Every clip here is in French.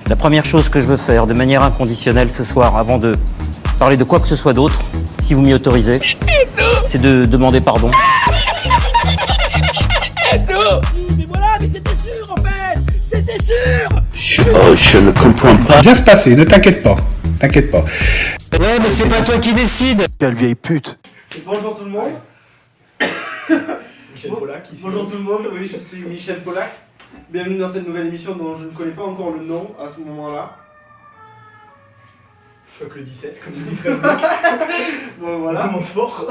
La première chose que je veux faire de manière inconditionnelle ce soir, avant de parler de quoi que ce soit d'autre, si vous m'y autorisez, c'est de demander pardon. Mais voilà, mais c'était sûr en fait. C'était sûr. Je ne comprends pas. Bien se passer, ne t'inquiète pas. T'inquiète pas. Ouais, mais c'est pas toi qui décide. Quelle vieille pute. Bonjour tout le monde. Michel Pollack ici. Bonjour tout le monde, oui, je suis Michel Pollack. Bienvenue dans cette nouvelle émission dont je ne connais pas encore le nom à ce moment-là. Choc le 17, comme disait Facebook. Bon, On voilà. commence fort.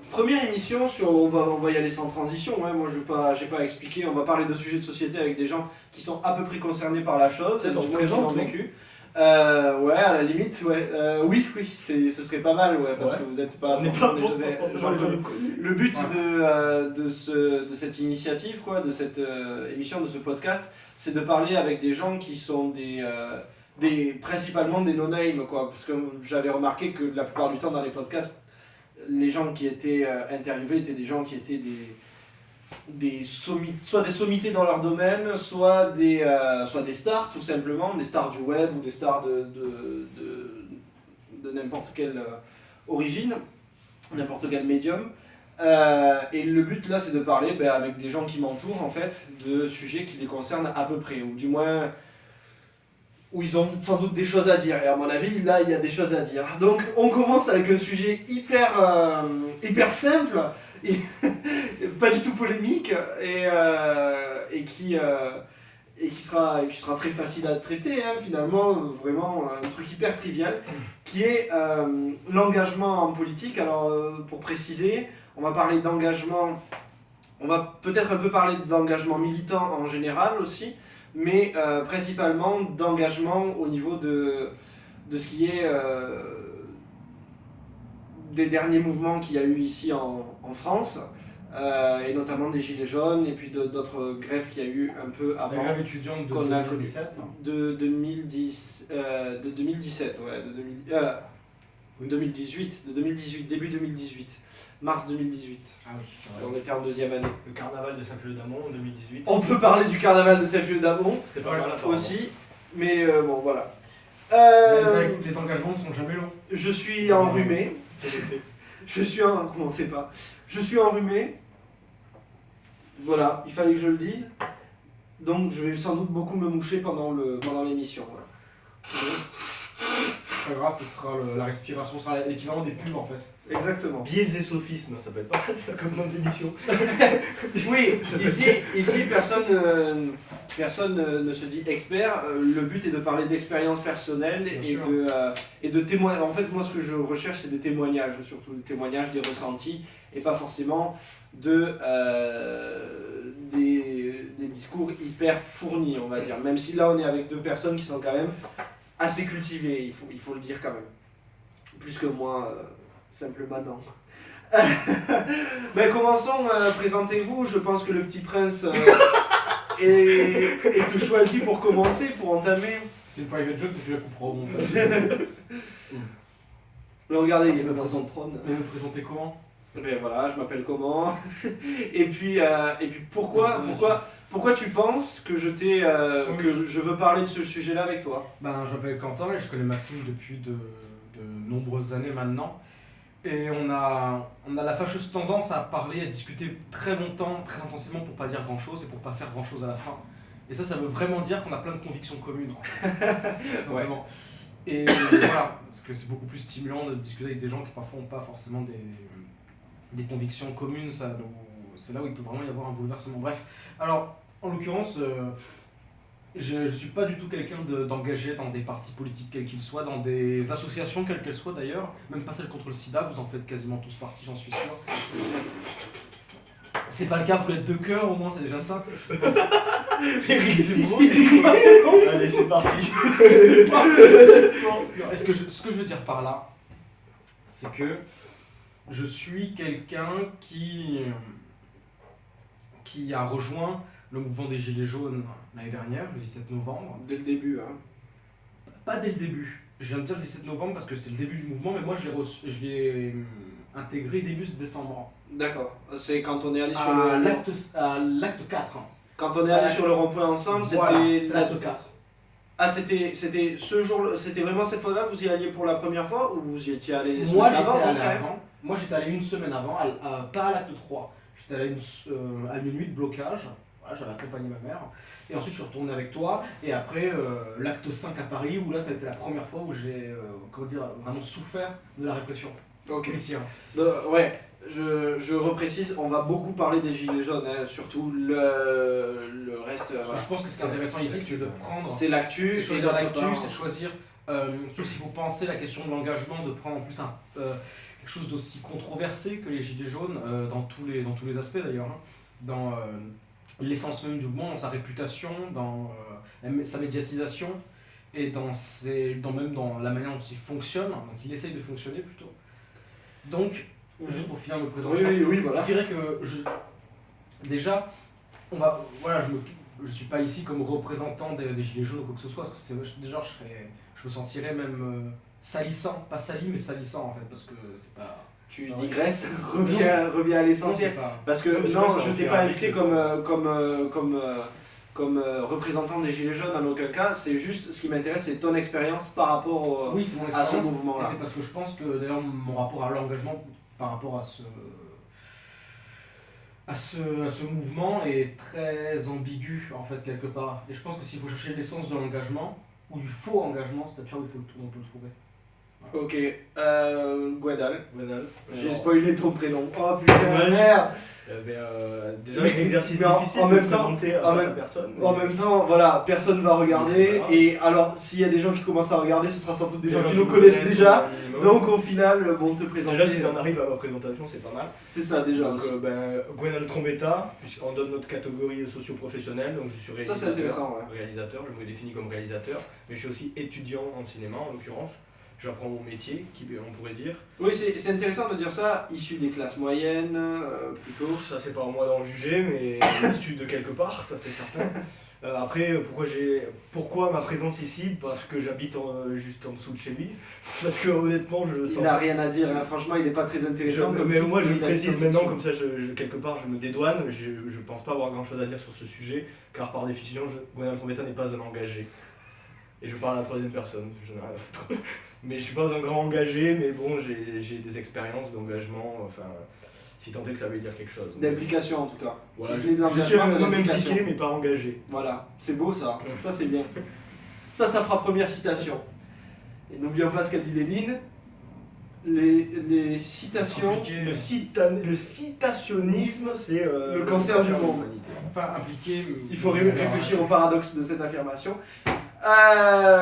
Première émission sur. On va y aller sans transition, hein. Moi j'ai pas à expliquer. On va parler de sujets de société avec des gens qui sont à peu près concernés par la chose. Peut-être on se du moins présente, qui l'ont non vécu. Ouais, à la limite, ouais. Oui, ce serait pas mal, ouais, parce Ouais. que vous êtes pas. On n'est pas forcément des forcément les gens connus. Le but Ouais. de cette initiative, quoi, de cette émission, de ce podcast, c'est de parler avec des gens qui sont principalement des no-name, quoi. Parce que j'avais remarqué que la plupart du temps dans les podcasts, les gens qui étaient interviewés étaient des gens qui étaient soit des sommités dans leur domaine, soit des stars tout simplement, des stars du web ou des stars de n'importe quelle origine, n'importe quel médium. Et le but là c'est de parler avec des gens qui m'entourent en fait de sujets qui les concernent à peu près, ou du moins où ils ont sans doute des choses à dire, et à mon avis là il y a des choses à dire. Donc on commence avec un sujet hyper simple, et pas du tout polémique, et qui sera très facile à traiter, hein, finalement, vraiment un truc hyper trivial, qui est l'engagement en politique. Alors pour préciser, on va parler d'engagement, on va peut-être un peu parler d'engagement militant en général aussi, mais principalement d'engagement au niveau de ce qui est des derniers mouvements qu'il y a eu ici en France, et notamment des Gilets jaunes et puis d'autres grèves qu'il y a eu un peu La avant. grève étudiante de qu'on a 2017. De 2017, ouais, Oui. 2018, début 2018, mars 2018. Ah oui. On était en deuxième année. Le carnaval de Saint-Feu-d'Amont en 2018. On peut parler du carnaval de Saint-Feu-d'Amont C'était pas mal apparemment. aussi, mais bon voilà. Les engagements ne sont jamais longs. Je suis enrhumé. Commencez pas. Je suis enrhumé. Voilà, il fallait que je le dise. Donc je vais sans doute beaucoup me moucher pendant l'émission. Voilà. C'est pas grave, ce sera la respiration, ce sera l'équivalent des pubs en fait. Exactement. Biais et sophisme, ça peut être pas mal ça comme nom d'émission. Oui, ici personne ne se dit expert. Le but est de parler d'expérience personnelle et de témoignages. En fait, moi, ce que je recherche, c'est des témoignages, surtout des témoignages, des ressentis, et pas forcément des discours hyper fournis, on va dire. Même si là, on est avec deux personnes qui sont quand même assez cultivées, il faut le dire quand même. Plus que moi, simplement non. Commençons, présentez-vous. Je pense que le petit prince est tout choisi pour commencer, pour entamer. C'est une private joke que je la couperai au montage. Mais regardez, il est même dans son trône. Mais vous présentez comment? Ben voilà, je m'appelle comment. Et puis pourquoi tu penses que que je veux parler de ce sujet-là avec toi? Ben, je m'appelle Quentin et je connais Maxime depuis de nombreuses années maintenant. Et on a la fâcheuse tendance à parler, à discuter très longtemps, très intensément pour pas dire grand chose et pour pas faire grand chose à la fin. Et ça veut vraiment dire qu'on a plein de convictions communes. En fait. Vraiment. Et voilà, parce que c'est beaucoup plus stimulant de discuter avec des gens qui parfois n'ont pas forcément des convictions communes. C'est là où il peut vraiment y avoir un bouleversement. Bref, alors en l'occurrence, je suis pas du tout quelqu'un d'engagé dans des partis politiques quels qu'ils soient, dans des associations quelles qu'elles soient d'ailleurs, même pas celles contre le sida, vous en faites quasiment tous partie, j'en suis sûr. C'est pas le cas, vous êtes de cœur au moins, c'est déjà ça. Eric Zemmour. Allez, c'est parti. Non, ce que je veux dire par là, c'est que je suis quelqu'un qui a rejoint le mouvement des Gilets jaunes l'année dernière, le 17 novembre. Dès le début, hein. Pas dès le début. Je viens de dire le 17 novembre parce que c'est le début du mouvement, mais moi je l'ai intégré début décembre. D'accord. C'est quand on est allé sur À le l'acte 4. quand on est allé sur le rond-point ensemble, Voilà, c'était c'est l'acte 4. Ah, c'était ce jour, c'était vraiment cette fois-là que vous y alliez pour la première fois ou vous y étiez allé les Moi, semaines j'étais avant, allé carrément avant. Moi, j'étais allé une semaine avant, pas à l'acte 3. J'étais allé à une nuit de blocage. Voilà, j'avais accompagné ma mère. Et ensuite, je suis retourné avec toi. Et après, l'acte 5 à Paris, où là, ça a été la première fois où j'ai vraiment souffert de la répression. Ok. Policière. Ouais, je reprécise, on va beaucoup parler des gilets jaunes, hein, surtout le reste. Parce que Voilà. je pense que ce qui est intéressant ici, c'est de prendre. C'est l'actu, C'est et choisir d'autre l'actu, part- c'est de choisir. Surtout si vous pensez la question de l'engagement, de prendre en plus quelque chose d'aussi controversé que les gilets jaunes, dans tous les aspects d'ailleurs, hein, dans l'essence même du mouvement, dans sa réputation, dans sa médiatisation et même dans la manière dont il fonctionne, dont il essaye de fonctionner plutôt. Donc, juste pour finir me présenter, Oui, voilà. je dirais que déjà, je suis pas ici comme représentant des gilets jaunes ou quoi que ce soit, parce que déjà je me sentirais même salissant, pas sali mais salissant en fait, parce que c'est pas... Tu c'est pas digresses, reviens à l'essentiel. c'est pas- Parce que Non, mais c'est non, pas ça, je on t'ai fait pas avec invité comme représentant des Gilets jaunes en aucun cas, c'est juste ce qui m'intéresse, c'est ton expérience par rapport Oui, c'est mon à ce expérience. Et mouvement-là. c'est parce que je pense que d'ailleurs mon rapport à l'engagement par rapport à ce mouvement est très ambigu en fait quelque part. Et je pense que s'il faut chercher l'essence de l'engagement, ou du faux engagement, c'est peut-être là où on peut le trouver. Ok, Gwenal, j'ai Alors, spoilé ton prénom. Oh putain, Ouais, merde. Déjà, un exercice Mais en difficile même de se temps- présenter en face même- à personne. En même temps, voilà, personne va C'est regarder. pas grave. Et alors, s'il y a des gens qui commencent à regarder, ce sera sans doute des gens qui nous connaissent déjà. Donc au final, bon, te présenter. Déjà, si on arrive à ma présentation, c'est pas mal. C'est ça déjà. Donc, aussi. Gwenal Trombetta, puisqu'on donne notre catégorie socio-professionnelle, donc je suis Ça, réalisateur. c'est intéressant, ouais. Réalisateur, je me définis comme réalisateur, mais je suis aussi étudiant en cinéma en l'occurrence. J'apprends mon métier, on pourrait dire. Oui, c'est intéressant de dire ça, issu des classes moyennes, plutôt. Ça, c'est pas à moi d'en juger, mais issu de quelque part, ça c'est certain. Après, pourquoi ma présence ici? Parce que j'habite juste en dessous de chez lui. Parce que honnêtement, je sens. Il n'a rien à dire, hein. Franchement, il n'est pas très intéressant. comme Mais type, moi je il a précise une maintenant, construction. comme ça quelque part je me dédouane, je pense pas avoir grand chose à dire sur ce sujet, car par définition, Gwenal Trombetta n'est pas un engagé. Et je parle à la troisième personne, je n'ai rien à foutre. Mais je suis pas un grand engagé, mais bon, j'ai des expériences d'engagement, enfin, si tant est que ça veut dire quelque chose. D'implication en tout cas. Voilà, Si ce n'est de je suis l'engagement, un de homme l'implication. impliqué, mais pas engagé. Voilà, c'est beau ça, ça c'est bien. Ça fera première citation. Et n'oublions pas ce qu'a dit Lénine, les citations... Impliqué, Le citationnisme, c'est Le cancer du de monde. l'humanité. enfin impliqué. Il faut réfléchir au paradoxe de cette affirmation.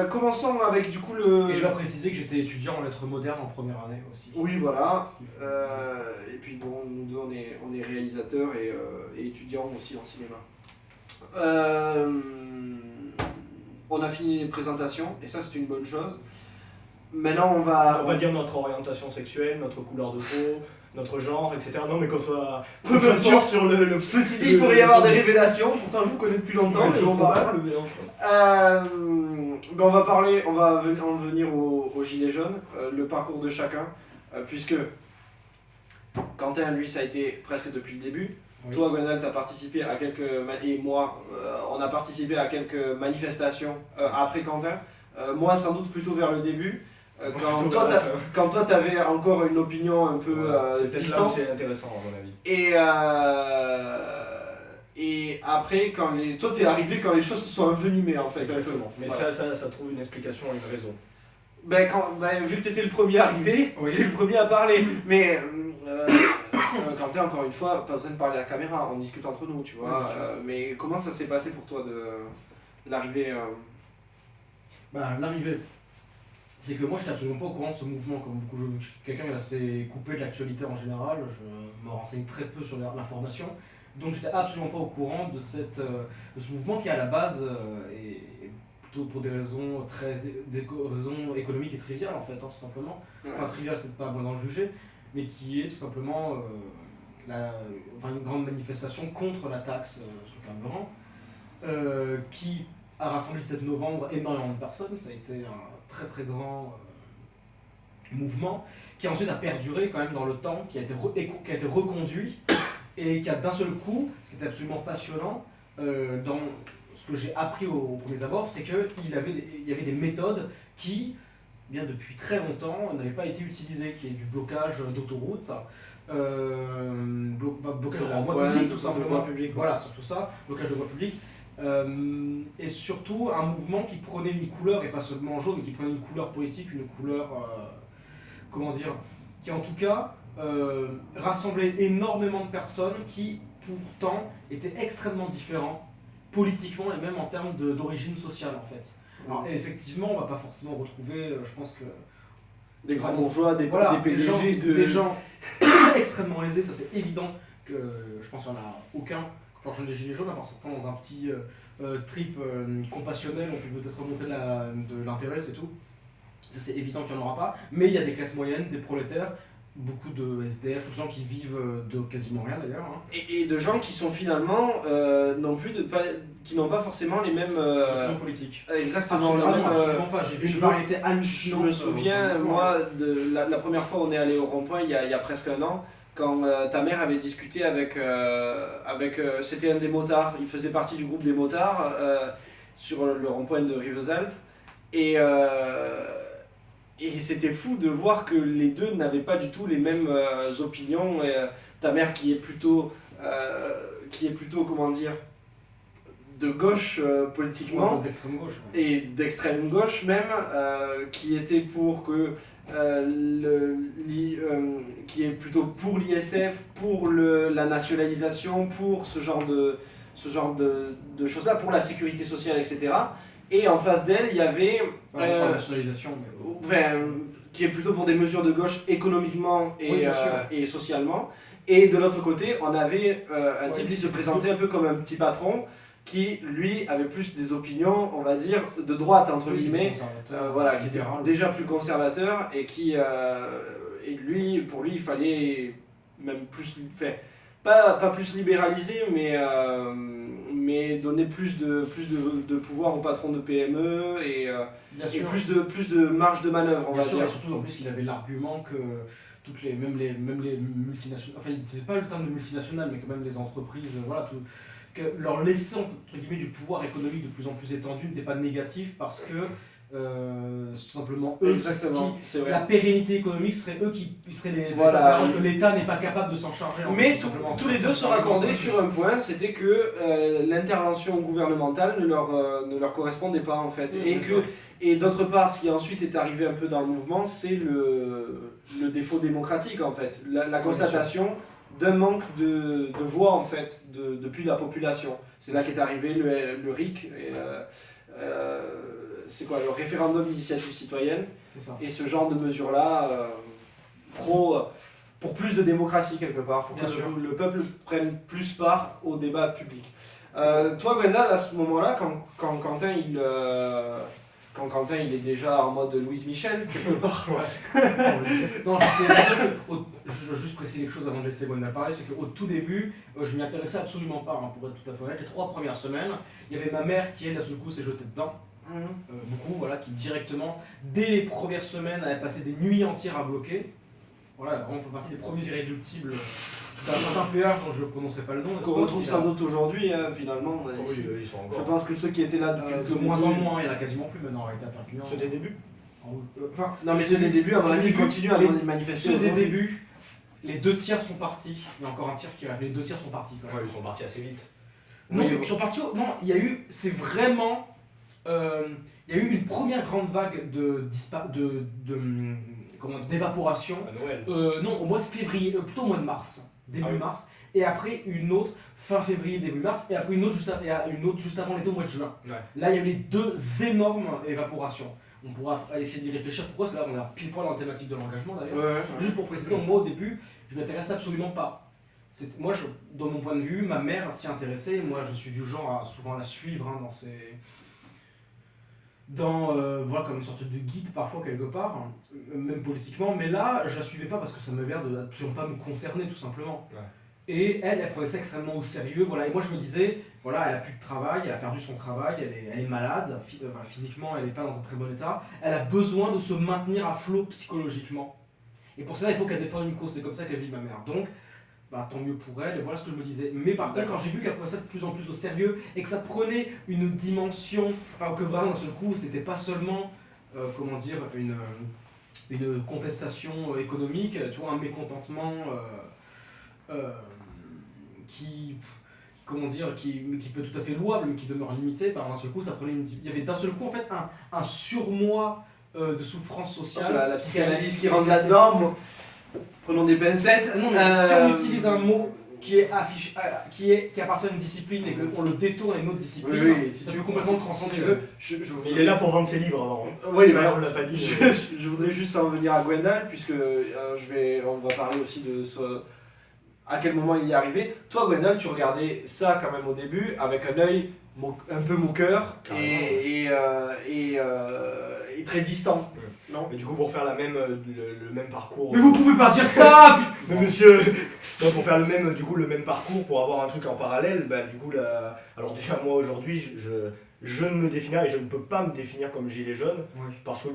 Commençons avec du coup le... Et je vais préciser que j'étais étudiant en lettres modernes en première année aussi. Oui, voilà. Et puis bon, nous deux, on est réalisateurs et étudiants aussi en cinéma. On a fini les présentations, et ça c'est une bonne chose. Maintenant, on va... On va dire notre orientation sexuelle, notre couleur de peau, notre genre, etc. Non, mais qu'on soit Bien sûr sûr. sur le. Ceci dit, il pourrait y avoir des révélations, pourtant je vous connais depuis longtemps, mais on va... On va parler, on va en venir aux Gilets jaunes, le parcours de chacun, puisque Quentin, lui, ça a été presque depuis le début. Oui. Toi, Gwenal, tu as participé à et moi, on a participé à quelques manifestations après Quentin. Moi, sans doute plutôt vers le début. Quand toi, tu avais encore une opinion un peu c'est peut-être là où distante. c'est intéressant, à mon avis. Et après, toi, t'es arrivé quand les choses se sont envenimées, en fait. Exactement. Mais Voilà. ça trouve une explication et une raison. Vu que t'étais le premier arrivé, Oui. t'étais le premier à parler. Mais Quentin, encore une fois, pas besoin de parler à la caméra, on discute entre nous, tu vois. Oui, bien sûr. Mais comment ça s'est passé pour toi de l'arrivée L'arrivée, c'est que moi j'étais absolument pas au courant de ce mouvement, comme beaucoup. Quelqu'un est assez coupé de l'actualité en général, je me renseigne très peu sur l'information, donc j'étais absolument pas au courant de ce mouvement qui à la base est plutôt pour des raisons raisons économiques et triviales en fait, hein, tout simplement. Enfin trivial, c'est peut-être pas à moi d'en le juger, mais qui est tout simplement une grande manifestation contre la taxe sur le carburant, qui a rassemblé le 7 novembre énormément de personnes. Ça a été un très très grand mouvement qui ensuite a perduré quand même dans le temps, qui a été reconduit et qui a d'un seul coup, ce qui était absolument passionnant, ce que j'ai appris au premier abord, c'est qu'il y avait des méthodes qui, bien depuis très longtemps, n'avaient pas été utilisées, qui est du blocage d'autoroutes, blocage de la voie publique, tout simplement. Voilà, surtout ça, blocage de voie publique. Et surtout un mouvement qui prenait une couleur, et pas seulement jaune, mais qui prenait une couleur politique, une couleur, comment dire, qui en tout cas rassemblait énormément de personnes qui pourtant étaient extrêmement différents politiquement et même en termes d'origine sociale en fait. Alors effectivement on va pas forcément retrouver, je pense que des grands bourgeois, des PDG, des gens extrêmement aisés, ça c'est évident que je pense qu'il n'y en a aucun quand je des gilets jaunes, à part certains dans un petit trip compassionnel, on peut peut-être remontrer de l'intérêt, c'est tout. Ça c'est évident qu'il n'y en aura pas, mais il y a des classes moyennes, des prolétaires, beaucoup de SDF, de gens qui vivent de quasiment rien d'ailleurs. Hein. Et de gens qui sont finalement qui n'ont pas forcément les mêmes politiques. Exactement. Absolument pas. J'ai vu une variété hallucinante. Je me souviens, moi, de la première fois on est allé au rond-point il y a presque un an, quand ta mère avait discuté avec c'était un des motards, il faisait partie du groupe des motards sur le rond-point de Rivesaltes. Et c'était fou de voir que les deux n'avaient pas du tout les mêmes opinions. Ta mère qui est plutôt comment dire, de gauche politiquement, d'extrême gauche, ouais. Et d'extrême gauche même, qui était pour que qui est plutôt pour l'ISF, pour la nationalisation, pour ce genre de choses-là, pour la sécurité sociale, etc. Et en face d'elle, il y avait la nationalisation, qui est plutôt pour des mesures de gauche économiquement oui, et socialement. Et de l'autre côté, on avait un type qui se présentait un peu comme un petit patron, qui lui avait plus des opinions, on va dire, de droite entre guillemets, voilà, qui était déjà plus conservateur et qui, et pour lui, il fallait même plus, pas plus libéraliser, mais donner plus de pouvoir aux patrons de PME et plus de marge de manœuvre, on va dire. Et surtout en plus qu'il avait l'argument que même les multinationales, enfin il disait pas le terme de multinationales, mais que même les entreprises, voilà, que leur laisser entre guillemets du pouvoir économique de plus en plus étendu n'était pas négatif parce que c'est tout simplement eux la pérennité économique serait eux qui seraient les que l'État n'est pas capable de s'en charger. Mais tous les deux se raccordaient sur un point, c'était que l'intervention gouvernementale ne leur correspondait pas en fait. Et d'autre part, ce qui ensuite est arrivé un peu dans le mouvement, c'est le défaut démocratique en fait, la constatation d'un manque de voix en fait depuis la population. C'est là qu'est arrivé le RIC, c'est quoi, le référendum d'initiative citoyenne. C'est ça. Et ce genre de mesures-là pour plus de démocratie quelque part, pour que le peuple prenne plus part au débat public. Toi Gwendal, à ce moment-là, quand Quentin il est déjà en mode Louise Michel, quelque part. Non, je veux juste préciser quelque chose avant de laisser Gwendal parler, c'est qu'au tout début, je m'y intéressais absolument pas, hein, pour être tout à fait honnête. Les 3 premières semaines, il y avait ma mère qui, elle, à ce coup, s'est jetée dedans. Beaucoup, voilà, qui directement, dès les premières semaines, avait passé des nuits entières à bloquer. Voilà, on fait partie des premiers irréductibles d'un certain péage dont je ne prononcerai pas le nom. Qu'on retrouve sans doute aujourd'hui, finalement. Oui, ils sont encore. Je pense que ceux qui étaient là depuis de moins en moins, il n'y en a quasiment plus maintenant en réalité à Perpignan. Ceux des débuts. Non mais ceux des débuts, à mon avis, continuent à manifester. Ceux des débuts, les 2 tiers sont partis. Il y a encore un tiers qui reste, les 2 tiers sont partis quand même. Ouais, ils sont partis assez vite. Non, ils sont partis. Non, il y a eu. C'est vraiment. Il y a eu une première grande vague d'évaporation. À Noël. Non, au mois de février, plutôt au mois de mars, début mars. Et après une autre fin février, début mars. Et après une autre juste avant l'été au mois de juin. Ouais. Là, il y a eu les 2 énormes évaporations. On pourra essayer d'y réfléchir pourquoi, parce que là on est pile poil dans la thématique de l'engagement d'ailleurs. Juste pour préciser, moi au début, je ne m'intéressais absolument pas. Moi, dans mon point de vue, ma mère s'y intéressait. Moi, je suis du genre à souvent la suivre hein, voilà, comme une sorte de guide parfois quelque part, hein, même politiquement. Mais là, je la suivais pas parce que ça m'avait l'air de absolument pas me concerner tout simplement. Ouais. Et elle prenait ça extrêmement au sérieux. Voilà. Et moi, je me disais, voilà, elle a plus de travail, elle a perdu son travail, elle est malade, voilà, physiquement, elle n'est pas dans un très bon état. Elle a besoin de se maintenir à flot psychologiquement. Et pour cela, il faut qu'elle défende une cause. C'est comme ça qu'elle vit ma mère. Donc, bah, tant mieux pour elle, et voilà ce que je me disais. Mais par contre, quand j'ai vu qu'elle prenait ça de plus en plus au sérieux et que ça prenait une dimension, alors que vraiment d'un seul coup, c'était pas seulement, comment dire, une contestation économique, tu vois, un mécontentement qui, comment dire, qui peut être tout à fait louable, mais qui demeure limité, bah, d'un seul coup, ça prenait il y avait d'un seul coup en fait un surmoi de souffrance sociale. La psychanalyse qui rentre là-dedans, bon, prenons des pincettes. Non, mais si on utilise un mot qui est affiché, qui appartient à une discipline et qu'on le détourne à une autre discipline, Oui, si ça tu peut veux, complètement si transcender. tu veux, Il est là pour vendre ses livres avant. Hein. Oui, Ça, bah, on l'a pas dit. je voudrais juste en venir à Gwendal, puisque on va parler aussi de à quel moment il y est arrivé. Toi, Gwendal, tu regardais ça quand même au début avec un œil un peu moqueur et très distant. Non. Mais du coup, pour faire le même parcours. Mais vous pouvez pas dire ça, putain. Mais monsieur, donc pour faire le même parcours, pour avoir un truc en parallèle, bah du coup là, alors déjà moi aujourd'hui, je ne me définis et je ne peux pas me définir comme gilet jaune parce que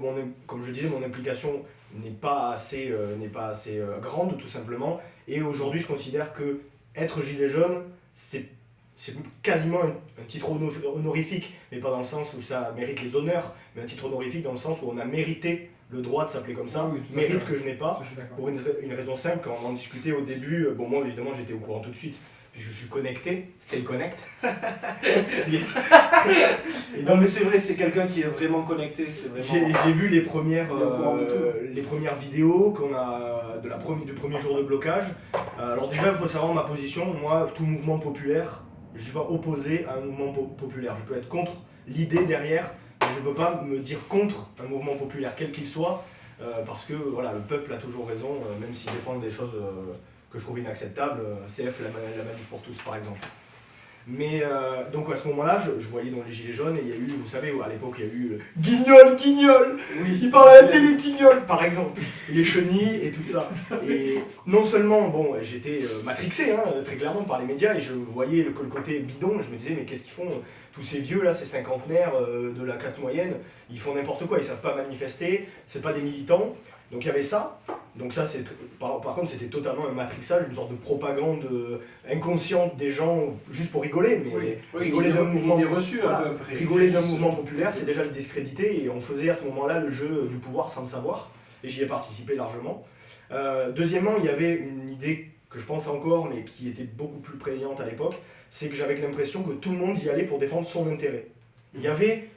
comme je disais, mon implication n'est pas assez grande tout simplement. Et aujourd'hui, je considère que être gilet jaune, c'est quasiment un titre honorifique, mais pas dans le sens où ça mérite les honneurs, mais un titre honorifique dans le sens où on a mérité le droit de s'appeler comme ça, Oui, tout à mérite fait. que je n'ai pas, Ça, je suis d'accord. pour une raison simple. Quand on en discutait au début, bon moi évidemment j'étais au courant tout de suite, puisque je suis connecté, stay connect. Yes. Et Non, mais c'est vrai, c'est quelqu'un qui est vraiment connecté. C'est vraiment... j'ai vu les premières Il est au courant de tout. vidéos qu'on a du premier jour de blocage. Alors déjà il faut savoir ma position, moi tout mouvement populaire, je suis pas opposé à un mouvement populaire. Je peux être contre l'idée derrière, mais je peux pas me dire contre un mouvement populaire, quel qu'il soit, parce que voilà, le peuple a toujours raison, même s'il défend des choses que je trouve inacceptables, CF, la manif pour tous par exemple. Mais donc à ce moment-là, je voyais dans les Gilets jaunes, et il y a eu, vous savez, à l'époque il y a eu Guignol, Oui. il parle à la télé Guignol, par exemple, les chenilles et tout ça. Et non seulement, bon, j'étais matrixé, hein, très clairement, par les médias, et je voyais le côté bidon, et je me disais, mais qu'est-ce qu'ils font, tous ces vieux là, ces cinquantenaires de la classe moyenne, ils font n'importe quoi, ils savent pas manifester, c'est pas des militants. Donc il y avait ça. Donc ça, par contre, c'était totalement un matrixage, une sorte de propagande inconsciente des gens, juste pour rigoler, mais rigoler d'un mouvement, rigoler d'un mouvement populaire, c'est déjà le discréditer, et on faisait à ce moment-là le jeu du pouvoir sans le savoir, et j'y ai participé largement. Deuxièmement, il y avait une idée que je pense encore, mais qui était beaucoup plus prégnante à l'époque, c'est que j'avais l'impression que tout le monde y allait pour défendre son intérêt. Il y avait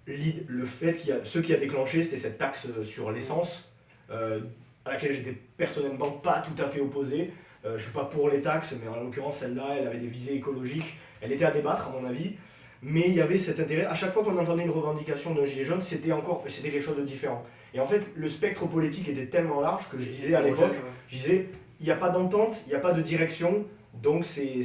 le fait ce qui a déclenché, c'était cette taxe sur l'essence, à laquelle j'étais personnellement pas tout à fait opposé. Je suis pas pour les taxes, mais en l'occurrence celle-là, elle avait des visées écologiques, elle était à débattre à mon avis, mais il y avait cet intérêt. À chaque fois qu'on entendait une revendication d'un gilet jaune, c'était quelque chose de différent. Et en fait, le spectre politique était tellement large que je disais à l'époque, il n'y a pas d'entente, il n'y a pas de direction, donc c'est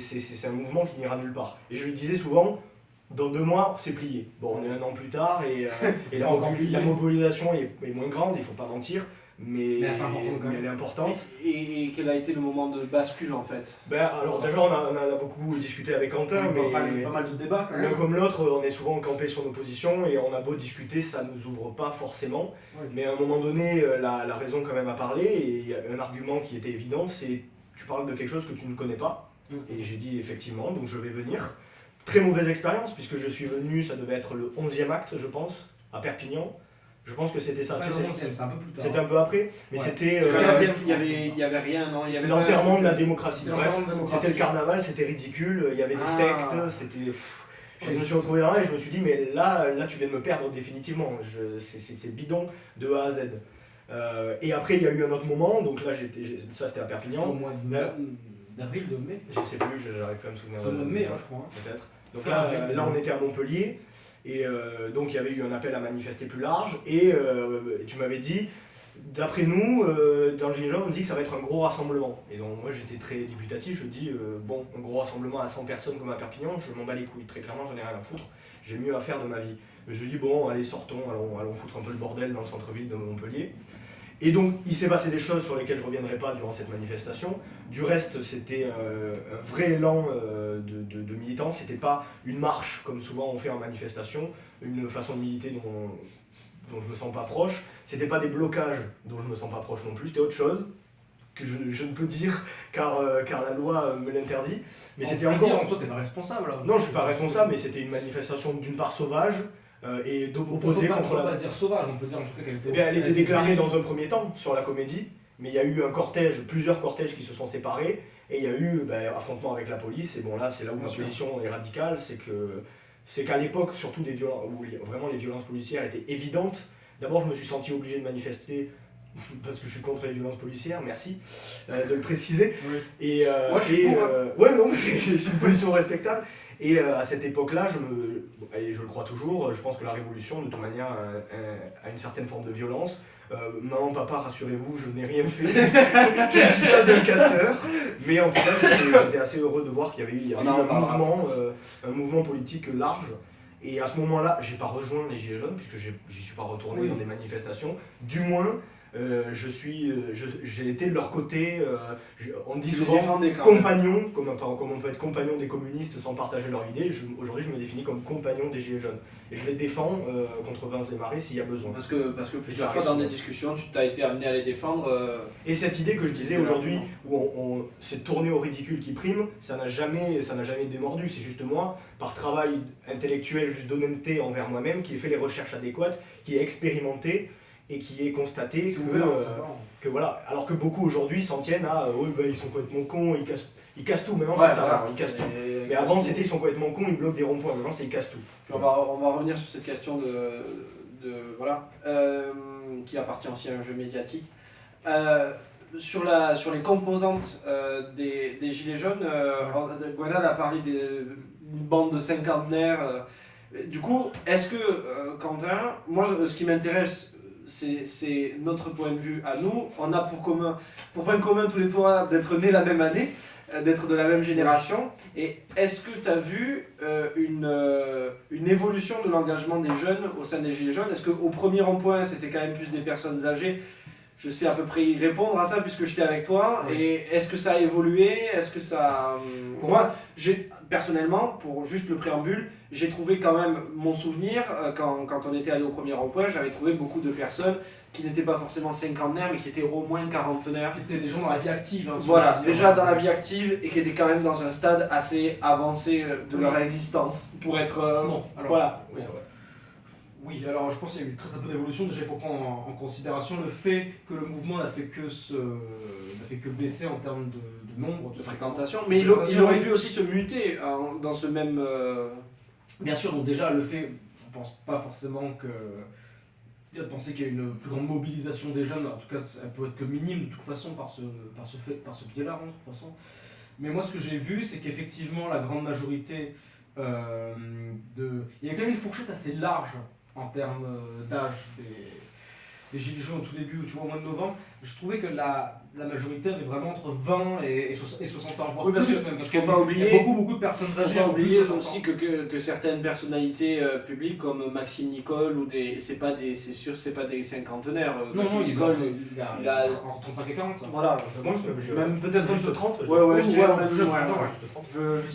un mouvement qui n'ira nulle part. Et je lui disais souvent, dans 2 mois, c'est plié. Bon, on est 1 an plus tard, et la mobilisation est moins grande, il ne faut pas mentir, mais elle est importante. Et quel a été le moment de bascule en fait? Alors déjà, on a beaucoup discuté avec Quentin, mais pas mal de débats. l'un comme l'autre, on est souvent campé sur nos positions, et on a beau discuter, ça ne nous ouvre pas forcément. Oui. Mais à un moment donné, la raison quand même a parlé, et il y a un argument qui était évident, c'est tu parles de quelque chose que tu ne connais pas. Et j'ai dit effectivement, donc je vais venir. Très mauvaise expérience, puisque je suis venu, ça devait être le 11e acte, je pense, à Perpignan. Je pense que c'était ça. C'est un peu plus tard. C'était un peu après, mais c'était Il y avait rien, non? l'enterrement de la démocratie. Bref, démocratie. c'était le carnaval, c'était ridicule, il y avait des sectes, c'était... Je me suis retrouvé là et je me suis dit, mais là tu viens de me perdre définitivement, c'est bidon de A à Z. Et après il y a eu un autre moment, donc là ça c'était à Perpignan. Au mois d'avril, de mai. Je sais plus, j'arrive pas à me souvenir. C'est au mois de mai, je crois. Peut-être. Donc là on était à Montpellier, et donc il y avait eu un appel à manifester plus large, et tu m'avais dit, d'après nous, dans le Gilet jaune, on dit que ça va être un gros rassemblement. Et donc moi j'étais très dubitatif, je dis, bon, un gros rassemblement à 100 personnes comme à Perpignan, je m'en bats les couilles, très clairement j'en ai rien à foutre, j'ai mieux à faire de ma vie. Je me suis dit, bon, allez, sortons, allons foutre un peu le bordel dans le centre-ville de Montpellier. Et donc, il s'est passé des choses sur lesquelles je ne reviendrai pas durant cette manifestation. Du reste, c'était un vrai élan de militants. C'était pas une marche, comme souvent on fait en manifestation, une façon de militer dont je me sens pas proche. C'était pas des blocages dont je me sens pas proche non plus. C'était autre chose que je ne peux dire car la loi me l'interdit. Mais On c'était peut le dire, encore... en soi, t'es pas responsable. Non, je suis pas responsable, mais c'était une manifestation d'une part sauvage et opposée contre On peut la... pas dire sauvage, on peut dire en tout cas qu'elle était... Eh bien, elle était déclarée dans un premier temps sur la comédie, mais il y a eu un cortège, plusieurs cortèges qui se sont séparés, et il y a eu affrontement avec la police, et bon là c'est là où ma position est radicale, c'est qu'à l'époque, surtout des violences, où vraiment les violences policières étaient évidentes, d'abord je me suis senti obligé de manifester, parce que je suis contre les violences policières, merci de le préciser, Oui. et, Moi, je suis pour, ouais non, c'est une position respectable, et à cette époque-là, et je le crois toujours, je pense que la révolution, de toute manière, a une certaine forme de violence. Maman, papa, rassurez-vous, je n'ai rien fait. Je ne suis pas un casseur. Mais en tout cas, j'étais assez heureux de voir qu'il y avait eu un mouvement politique large. Et à ce moment-là, j'ai pas rejoint les Gilets jaunes, puisque j'y suis pas retourné dans des manifestations. Du moins, j'ai été de leur côté, on dit souvent compagnon, comme on peut être compagnon des communistes sans partager leur idée. Aujourd'hui, je me définis comme compagnon des Gilets jaunes. Et je les défends contre vents et marées s'il y a besoin. Parce que plusieurs fois dans des discussions, tu t'as été amené à les défendre. Et cette idée que je disais aujourd'hui, où c'est tourné au ridicule qui prime, ça n'a jamais démordu. C'est juste moi, par travail intellectuel, juste d'honnêteté envers moi-même, qui ai fait les recherches adéquates, qui ai expérimenté et qui est constaté que voilà, alors que beaucoup aujourd'hui s'en tiennent à ils sont complètement cons, ils cassent tout, maintenant c'est ça, voilà, ils cassent tout. Mais avant c'était ils sont complètement cons, ils bloquent des ronds-points, maintenant c'est ils cassent tout. Puis on va revenir sur cette question qui appartient aussi à un jeu médiatique. Sur les composantes des Gilets jaunes, Gwenal a parlé d'une bande de cinquantenaires. Du coup, est-ce que, Quentin, moi ce qui m'intéresse, c'est notre point de vue à nous. On a pour point commun tous les trois d'être nés la même année, d'être de la même génération. Et est-ce que tu as vu une évolution de l'engagement des jeunes au sein des Gilets jaunes? Est-ce qu'au premier rond-point, c'était quand même plus des personnes âgées? Je sais à peu près y répondre à ça puisque j'étais avec toi. Oui. Et est-ce que ça a évolué? Est-ce que ça... Pour moi, personnellement, pour juste le préambule, j'ai trouvé quand même mon souvenir, quand on était allé au premier rond-point, j'avais trouvé beaucoup de personnes qui n'étaient pas forcément cinquantenaires, mais qui étaient au moins quarantenaires. Qui étaient des gens dans la vie active. Hein, voilà, déjà dans la vie active et qui étaient quand même dans un stade assez avancé de leur existence. Pour être... voilà. Oui, c'est vrai. Oui, alors je pense qu'il y a eu très peu d'évolution. Déjà, il faut prendre en considération le fait que le mouvement n'a fait que baisser en termes de nombre de fréquentation. Mais il aurait pu aussi se muter dans ce même... Bien sûr, donc déjà le fait, on pense pas forcément que... de penser qu'il y a une plus grande mobilisation des jeunes, en tout cas elle peut être que minime de toute façon par ce biais-là, de toute façon. Mais moi ce que j'ai vu, c'est qu'effectivement la grande majorité il y a quand même une fourchette assez large en termes d'âge des Gilets jaunes au tout début, tu vois, au mois de novembre. Je trouvais que la majorité avait vraiment entre 20 et 60 ans, voire oui, parce plus que, même, parce qu'il qu'il y a beaucoup de personnes âgées. Il ne faut pas oublier aussi que certaines personnalités publiques comme Maxime Nicole ou c'est pas des cinquantenaires. Non, Maxime Nicole, il a entre 35 et 40. Ça. Voilà, même peut-être juste 30. Ouais, je dirais même juste 30.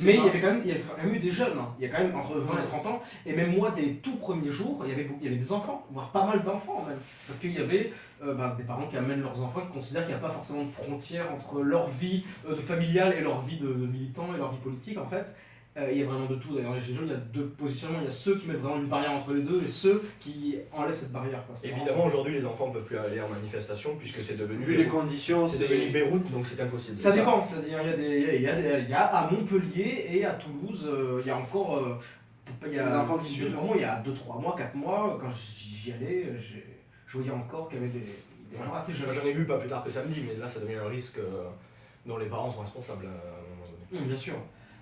Mais il y a quand même eu des jeunes, hein. Il y a quand même entre 20 et 30 ans, et même moi, des tout premiers jours, il y avait des enfants, voire pas mal d'enfants même. Parce qu'il y avait des parents qui amènent leurs enfants, qui considèrent qu'il n'y a pas forcément de frontière entre leur vie de familiale et leur vie de militant et leur vie politique en fait. Il y a vraiment de tout. D'ailleurs, les Gilets jaunes, il y a deux positionnements. Il y a ceux qui mettent vraiment une barrière entre les deux et ceux qui enlèvent cette barrière. Quoi. Évidemment, aujourd'hui, les enfants ne peuvent plus aller en manifestation puisque c'est devenu... Vu les conditions, c'est devenu Beyrouth, donc c'est impossible. Ça dépend, c'est-à-dire il y a à Montpellier et à Toulouse, il y a encore... il y a des enfants qui suivent. Vraiment, il y a 2-3 mois, 4 mois, quand j'y allais, je voyais encore qu'il y avait des gens assez jeunes. J'en ai vu pas plus tard que samedi, mais là ça devient un risque dont les parents sont responsables à un moment donné. Bien sûr.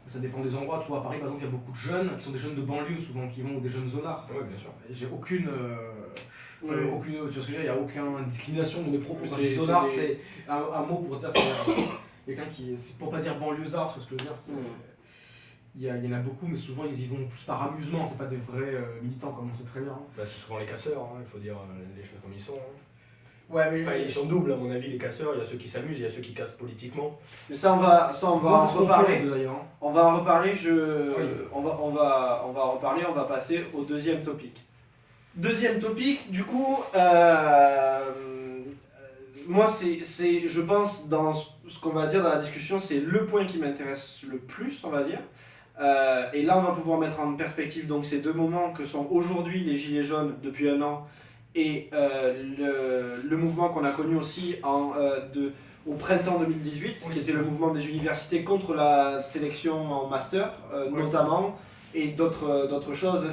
Ça dépend des endroits. Tu vois, à Paris, par exemple, il y a beaucoup de jeunes qui sont des jeunes de banlieue souvent qui vont, ou des jeunes zonards. Oui, bien sûr. J'ai aucune. Tu vois ce que je veux dire, il n'y a aucune discrimination de mes propos. Quand je dis zonard, c'est un mot pour dire c'est quelqu'un qui. C'est pour pas dire banlieusard, ce que je veux dire. Il y en a beaucoup, mais souvent ils y vont plus par amusement, c'est pas des vrais militants comme on sait très bien. Bah, c'est souvent les casseurs, il faut dire les choses comme ils sont. Ouais, mais ils sont doubles à mon avis, les casseurs, il y a ceux qui s'amusent, il y a ceux qui cassent politiquement. Mais ça on va en reparler. On va en reparler, on va en reparler, on va passer au deuxième topic. Deuxième topic, du coup, moi, je pense, dans ce qu'on va dire dans la discussion, c'est le point qui m'intéresse le plus, on va dire. Et là, on va pouvoir mettre en perspective donc, ces deux moments que sont aujourd'hui les Gilets jaunes depuis un an et le mouvement qu'on a connu aussi au printemps 2018, qui était le mouvement des universités contre la sélection en master, notamment, et d'autres choses.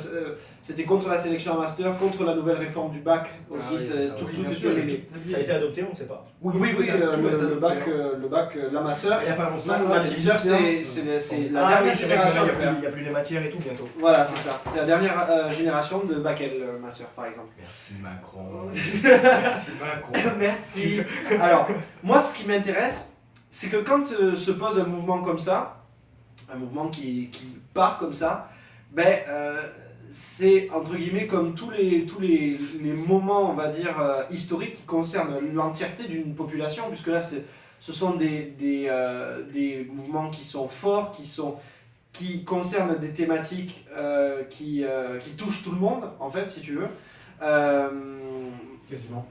C'était contre la sélection en master, contre la nouvelle réforme du bac aussi. Tout était mêlé. Ça a été adopté, on ne sait pas. Oui, le bac, la master. Il n'y a pas longtemps, La master, c'est la dernière génération. Il n'y a plus les matières et tout bientôt. Voilà, c'est ça. C'est la dernière génération de bac L master, par exemple. Merci Macron. Merci Macron. Merci. Alors, moi, ce qui m'intéresse, c'est que quand se pose un mouvement comme ça, un mouvement qui part comme ça, c'est entre guillemets comme tous les moments, on va dire, historiques qui concernent l'entièreté d'une population, puisque là, ce sont des mouvements qui sont forts, qui concernent des thématiques qui touchent tout le monde, en fait, si tu veux. Quasiment.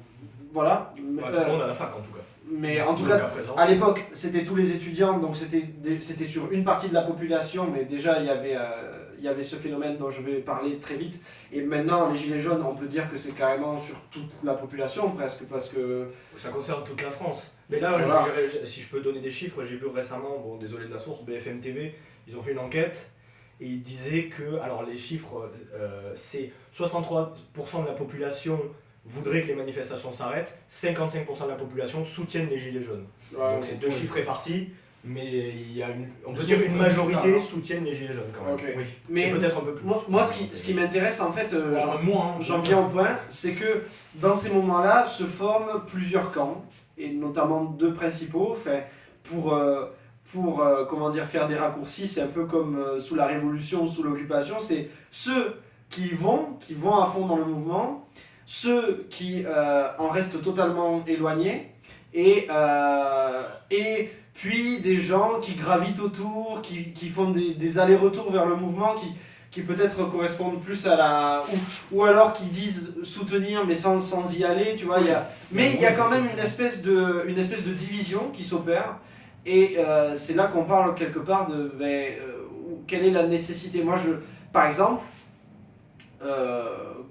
Voilà. Tout le monde à la fac, en tout cas. Mais en tout cas, à l'époque, c'était tous les étudiants, donc c'était sur une partie de la population, mais déjà il y avait ce phénomène dont je vais parler très vite. Et maintenant, les Gilets jaunes, on peut dire que c'est carrément sur toute la population presque, parce que... Ça concerne toute la France. Mais là, voilà. si je peux donner des chiffres, j'ai vu récemment, bon désolé de la source, BFM TV, ils ont fait une enquête et ils disaient que, alors les chiffres, c'est 63% de la population voudrait que les manifestations s'arrêtent, 55% de la population soutiennent les Gilets jaunes. Donc c'est deux chiffres répartis, mais il y a on peut dire une majorité soutiennent les Gilets jaunes quand même. Okay. Oui. Mais peut-être un peu plus. Moi ce qui m'intéresse en fait, moins, j'en viens au point, c'est que dans ces moments-là se forment plusieurs camps, et notamment deux principaux, pour comment dire, faire des raccourcis, c'est un peu comme sous la Révolution ou sous l'occupation, c'est ceux qui vont à fond dans le mouvement, ceux qui en restent totalement éloignés, et puis des gens qui gravitent autour, qui font des allers-retours vers le mouvement, qui peut-être correspondent plus à la... Ou alors qui disent soutenir mais sans y aller, tu vois. Mais il y a quand même une espèce de division qui s'opère, et c'est là qu'on parle quelque part de quelle est la nécessité. Moi, par exemple,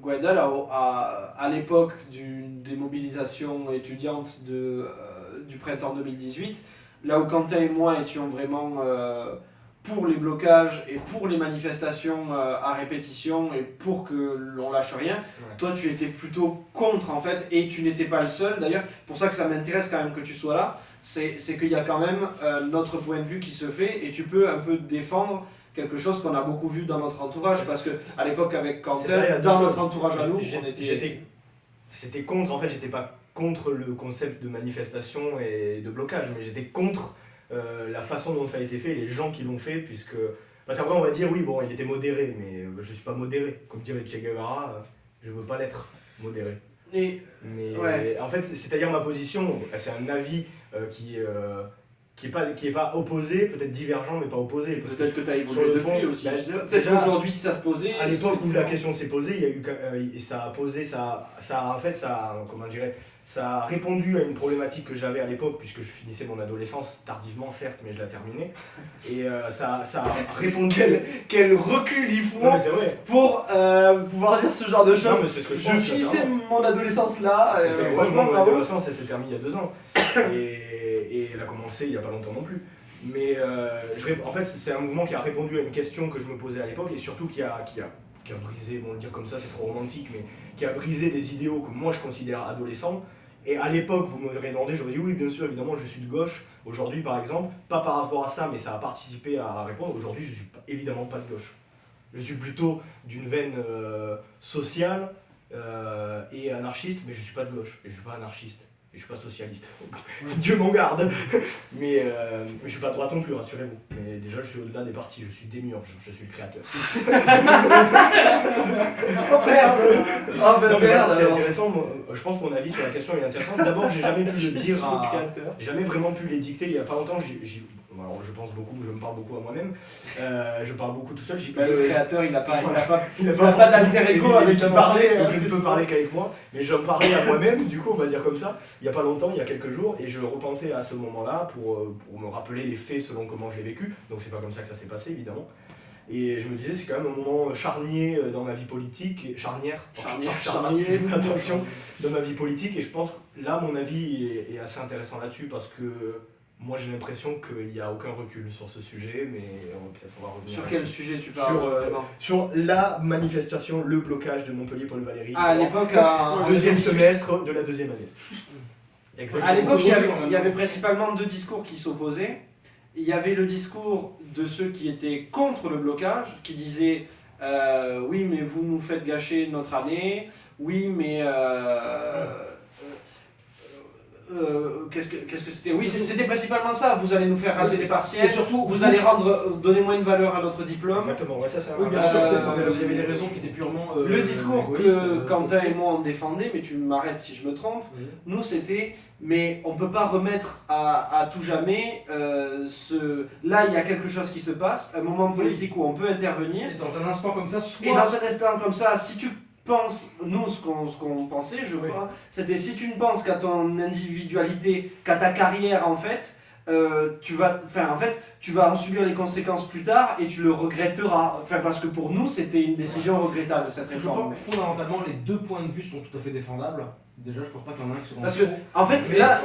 Gwendal, à l'époque des mobilisations étudiantes du printemps 2018, là où Quentin et moi étions vraiment pour les blocages et pour les manifestations à répétition et pour que l'on lâche rien, toi tu étais plutôt contre en fait, et tu n'étais pas le seul d'ailleurs. Pour ça que ça m'intéresse quand même que tu sois là, c'est qu'il y a quand même notre point de vue qui se fait, et tu peux un peu défendre quelque chose qu'on a beaucoup vu dans notre entourage, parce que à l'époque avec Quentin, dans notre entourage à nous, C'était contre, en fait j'étais pas contre le concept de manifestation et de blocage, mais j'étais contre la façon dont ça a été fait, les gens qui l'ont fait, puisque... Parce qu'après on va dire oui bon il était modéré, mais je suis pas modéré, comme dirait Che Guevara, je veux pas l'être modéré. Mais en fait c'est-à-dire ma position, c'est un avis qui est pas opposé, peut-être divergent mais pas opposé. Peut-être que tu as évolué depuis aussi. Peut-être qu'aujourd'hui si ça se posait... À l'époque où la question s'est posée, il y a eu, ça a répondu à une problématique que j'avais à l'époque, puisque je finissais mon adolescence tardivement certes, mais je l'ai terminée. Et ça a répondu... Quel recul il faut pour pouvoir dire ce genre de choses. Non, mais c'est ce que je pense, finissais mon adolescence là, franchement mon adolescence elle s'est terminée il y a 2 ans. Et elle a commencé il n'y a pas longtemps non plus. Mais en fait, c'est un mouvement qui a répondu à une question que je me posais à l'époque, et surtout qui a brisé, bon le dire comme ça c'est trop romantique, mais qui a brisé des idéaux que moi je considère adolescents. Et à l'époque, vous m'auriez demandé, j'aurais dit oui, bien sûr, évidemment, je suis de gauche. Aujourd'hui, par exemple, pas par rapport à ça, mais ça a participé à répondre. Aujourd'hui, je suis évidemment pas de gauche. Je suis plutôt d'une veine sociale et anarchiste, mais je suis pas de gauche. Et je suis pas anarchiste. Et je suis pas socialiste. Dieu m'en garde. Mais je suis pas de droite non plus, rassurez-vous. Mais déjà, je suis au-delà des partis. Je suis démiurge. Je suis le créateur. Oh merde. Oh ben merde. C'est intéressant. Je pense que mon avis sur la question est intéressant. D'abord, j'ai jamais pu le dire jamais vraiment pu l'édicter. Il y a pas longtemps, Alors je pense beaucoup, je me parle beaucoup à moi-même, je parle beaucoup tout seul. Le créateur, il n'a pas pas d'alter ego avec qui parler. Donc je ne peux parler qu'avec moi, mais je me parlais à moi-même, du coup on va dire comme ça, il n'y a pas longtemps, il y a quelques jours, et je repensais à ce moment-là pour me rappeler les faits selon comment je l'ai vécu, donc c'est pas comme ça que ça s'est passé évidemment. Et je me disais, c'est quand même un moment charnier dans ma vie politique, charnier, attention, dans ma vie politique, et je pense que là, mon avis est assez intéressant là-dessus, parce que moi j'ai l'impression qu'il n'y a aucun recul sur ce sujet, mais peut-être on va revenir. Sur quel là-dessus. sujet tu parles Sur la manifestation, le blocage de Montpellier-Paul Valéry. À l'époque, deuxième semestre de la deuxième année. À l'époque, il y avait principalement deux discours qui s'opposaient. Il y avait le discours de ceux qui étaient contre le blocage, qui disaient oui, mais vous nous faites gâcher notre année, oui, mais qu'est-ce que c'était? Oui, c'était principalement ça, vous allez nous faire rater les partiels, et surtout vous allez donner moins de valeur à notre diplôme. Exactement, ouais, ça c'est Oui, bien sûr, il y avait des raisons qui étaient purement. Le discours que Quentin et moi on défendait, mais tu m'arrêtes si je me trompe, nous c'était, mais on peut pas remettre à tout jamais là il y a quelque chose qui se passe, un moment politique où on peut intervenir. Et dans un instant comme ça, Et dans un instant comme ça, si tu penses, nous ce qu'on pensait, je crois, c'était si tu ne penses qu'à ton individualité, qu'à ta carrière en fait, tu vas en subir les conséquences plus tard et tu le regretteras. Enfin, parce que pour nous, c'était une décision regrettable cette réforme. Je pense fondamentalement, les deux points de vue sont tout à fait défendables. Déjà, je pense pas qu'il y en a un qui soit. Parce que, en fait, là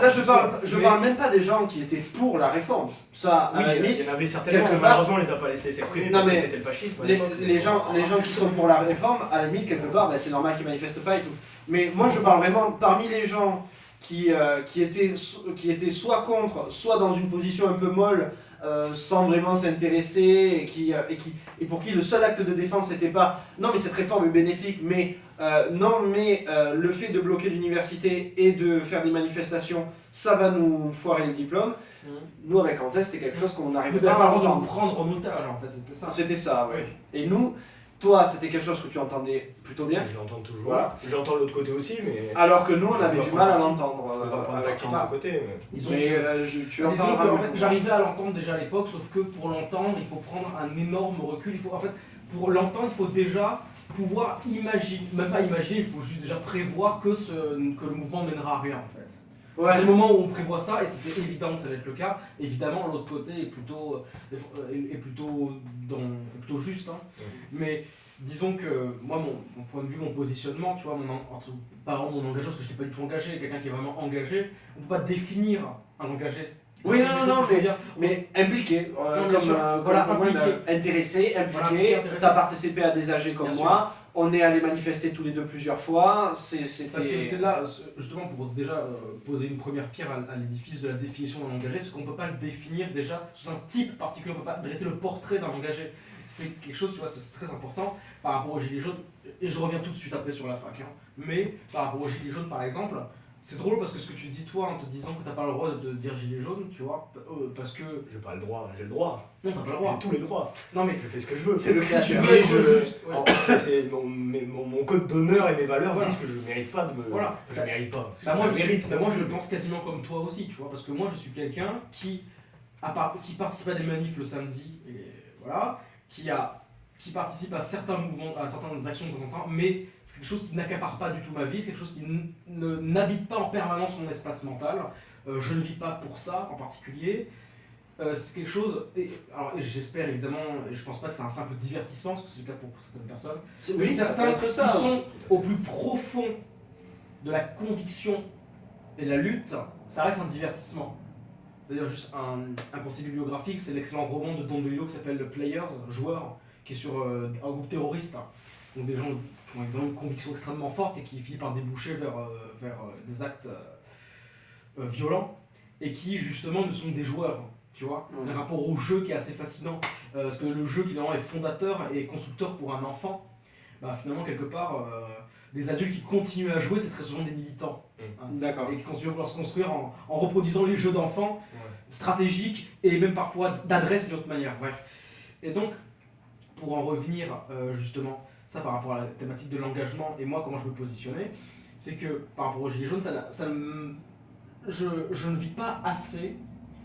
je parle même pas des gens qui étaient pour la réforme. Ça, à la limite, il y en avait certainement, quelque mais part, malheureusement on les a pas laissés s'exprimer Non, parce que mais c'était le fascisme. à les l'époque. gens qui sont pour la réforme, à la limite, quelque part, c'est normal qu'ils manifestent pas et tout. Mais moi, je parle vraiment parmi les gens qui étaient soit contre, soit dans une position un peu molle, sans vraiment s'intéresser, et pour qui le seul acte de défense c'était pas non mais cette réforme est bénéfique, mais le fait de bloquer l'université et de faire des manifestations, ça va nous foirer le diplôme. Nous avec Quentin, c'était quelque chose qu'on n'arrivait Vous pas avez à pas le droit de entendre. vous prendre en otage en fait, c'était ça. C'était ça, oui. Oui. Et nous, toi, c'était quelque chose que tu entendais plutôt bien. Je l'entends toujours. Voilà. J'entends l'autre côté aussi, mais. Alors que nous, on Je avait peux du pas mal à prendre l'entendre. Je vais pas prendre tactique de voilà. ton côté. Mais... Disons Mais que- tu Disons entends que, en fait, j'arrivais à l'entendre déjà à l'époque, sauf que pour l'entendre, il faut prendre un énorme recul. En fait, pour l'entendre, il faut déjà pouvoir imaginer, même pas imaginer, il faut juste déjà prévoir que le mouvement mènera à rien en fait. Ouais. C'est le moment où on prévoit ça, et c'était évident que ça allait être le cas. Évidemment, l'autre côté est plutôt juste. Hein. Mais disons que moi, mon point de vue, mon positionnement, tu vois, pas vraiment mon engagement, parce que je n'étais pas du tout engagé, quelqu'un qui est vraiment engagé, on ne peut pas définir un engagé. Oui, C'est non, quelque chose que je veux dire. mais impliqué, Non, bien sûr. Voilà, impliqué. Intéressé, Voilà, impliqué, intéressé. t'as participé à des AG comme Bien moi, on est allé manifester tous les deux plusieurs fois, Parce que c'était... c'est là, justement, pour déjà poser une première pierre à l'édifice de la définition d'un engagé, c'est qu'on ne peut pas le définir déjà sous un type particulier, on ne peut pas dresser le portrait d'un engagé. C'est quelque chose, tu vois, c'est très important par rapport aux Gilets jaunes, et je reviens tout de suite après sur la fac, hein. Mais par rapport aux Gilets jaunes, par exemple, c'est drôle parce que ce que tu dis toi en te disant que t'as pas le droit de dire Gilets jaunes, tu vois, parce que... J'ai pas le droit, j'ai le droit. Non, t'as pas le droit. J'ai tous les droits. Non mais... Je fais ce que je veux. C'est le Si créateur. tu veux être juste... ouais. En plus, c'est mon code d'honneur et mes valeurs Voilà. disent que je mérite pas de me. Voilà. Enfin, je mérite pas. Bah moi, mérite. moi je pense quasiment comme toi aussi, tu vois, parce que moi je suis quelqu'un qui participe à des manifs le samedi, et voilà, qui participe à certains mouvements, à certaines actions de temps en temps, mais c'est quelque chose qui n'accapare pas du tout ma vie, c'est quelque chose qui n'habite pas en permanence mon espace mental. Je ne vis pas pour ça en particulier. C'est quelque chose, et j'espère évidemment, et je pense pas que c'est un simple divertissement, parce que c'est le cas pour certaines personnes, Oui, ça peut certains être ça. qui sont au plus profond de la conviction et la lutte, ça reste un divertissement. D'ailleurs, juste un conseil bibliographique, c'est l'excellent roman de Don DeLillo qui s'appelle The Players, joueur, qui est sur un groupe terroriste. Hein. Donc des gens qui ont une conviction extrêmement forte et qui finissent par déboucher vers des actes violents, et qui justement ne sont que des joueurs. Tu vois, c'est un rapport au jeu qui est assez fascinant, parce que le jeu qui normalement est fondateur et constructeur pour un enfant, bah, finalement quelque part, des adultes qui continuent à jouer, c'est très souvent des militants. Hein, D'accord. et qui continuent à vouloir se construire en reproduisant les jeux d'enfants, stratégiques et même parfois d'adresse d'une autre manière. Bref. Et donc, pour en revenir justement, ça par rapport à la thématique de l'engagement et moi comment je me positionnais, c'est que par rapport aux Gilets jaunes, je ne vis pas assez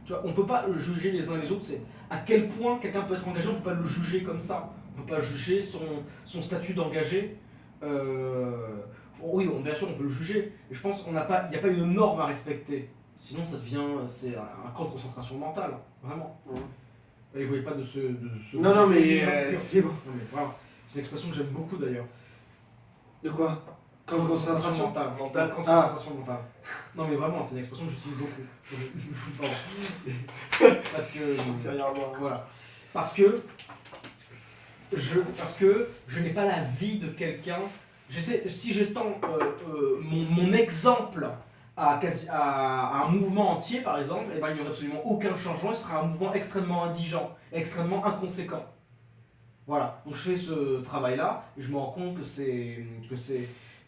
Tu vois, on peut pas juger les uns les autres, c'est à quel point quelqu'un peut être engagé, on peut pas le juger comme ça. On peut pas juger son statut d'engagé. Oui, bien sûr, on peut le juger. Mais je pense qu'il n'y a pas une norme à respecter. Sinon, ça devient c'est un camp de concentration mentale, vraiment. Et vous voyez pas de ce Non, mais c'est bon. Non, mais voilà. C'est une expression que j'aime beaucoup d'ailleurs. De quoi? Camp de concentration mentale. Camp de concentration mentale. Non, mais vraiment, c'est une expression que j'utilise beaucoup. Pardon. Parce que. Voilà. Parce que je n'ai pas la vie de quelqu'un. Si j'étends mon exemple à un mouvement entier, par exemple, et ben, il n'y aurait absolument aucun changement, ce serait un mouvement extrêmement indigent, extrêmement inconséquent. Voilà, donc je fais ce travail-là, et je me rends compte qu'ainsi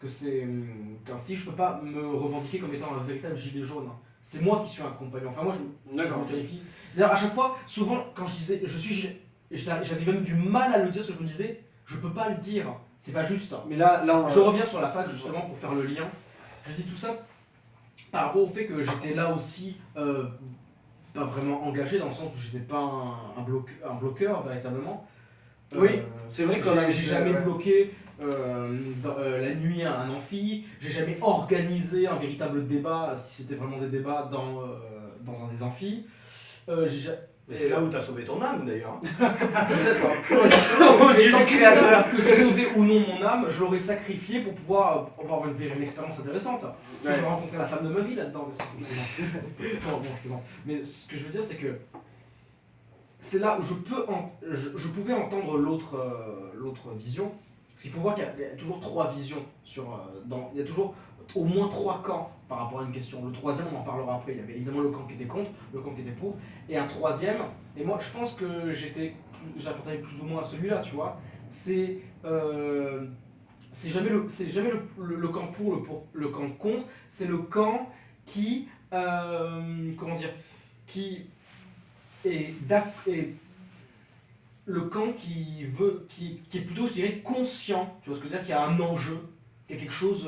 je ne peux pas me revendiquer comme étant un véritable gilet jaune. C'est moi qui suis un compagnon, enfin moi je me qualifie. D'ailleurs, à chaque fois, souvent, quand je disais je suis gilet, j'avais même du mal à le dire, parce que je me disais, je peux pas le dire, c'est pas juste. Mais là je reviens sur la fac justement pour faire le lien. Je dis tout ça par rapport au fait que j'étais là aussi pas vraiment engagé, dans le sens où j'étais pas un bloqueur véritablement. Oui, c'est vrai qu'on j'ai jamais bloqué la nuit à un amphi, j'ai jamais organisé un véritable débat, si c'était vraiment des débats dans un des amphis. Mais c'est là où t'as sauvé ton âme d'ailleurs. Aux yeux du créateur. Que j'ai sauvé ou non mon âme, je l'aurais sacrifié pour pouvoir avoir une expérience intéressante. Ouais. J'ai rencontré la femme de ma vie là-dedans. Bon, je plaisante. Mais ce que je veux dire, c'est que c'est là où je pouvais entendre l'autre vision. Parce qu'il faut voir qu'il y a toujours trois visions. Il y a toujours au moins trois camps par rapport à une question. Le troisième, on en parlera après. Il y avait évidemment le camp qui était contre, le camp qui était pour, et un troisième. Et moi, je pense que j'appartenais plus ou moins à celui-là, tu vois. C'est jamais le camp pour, le camp contre. C'est le camp qui, qui est le camp qui est plutôt, je dirais, conscient. Tu vois ce que je veux dire, qu'il y a un enjeu, qu'il y a quelque chose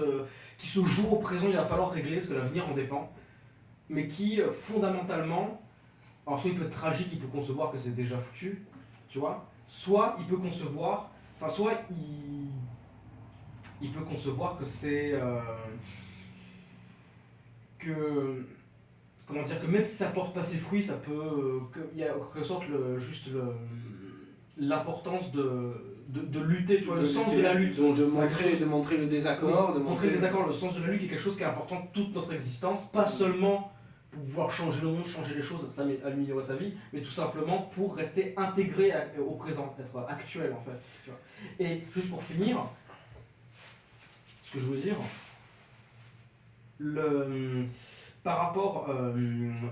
qui se joue au présent, il va falloir régler, parce que l'avenir en dépend, mais qui, fondamentalement, alors soit il peut être tragique, il peut concevoir que c'est déjà foutu, tu vois, soit il peut concevoir, il peut concevoir que c'est, comment dire, que même si ça porte pas ses fruits, ça peut, il y a en quelque sorte l'importance de lutter, tu vois, le sens de la lutte. De montrer le désaccord. Oui, de montrer le désaccord, le sens de la lutte est quelque chose qui est important toute notre existence, pas seulement pour pouvoir changer le monde, changer les choses, améliorer sa vie, mais tout simplement pour rester intégré au présent, être actuel en fait. Tu vois. Et juste pour finir, ce que je voulais dire, par rapport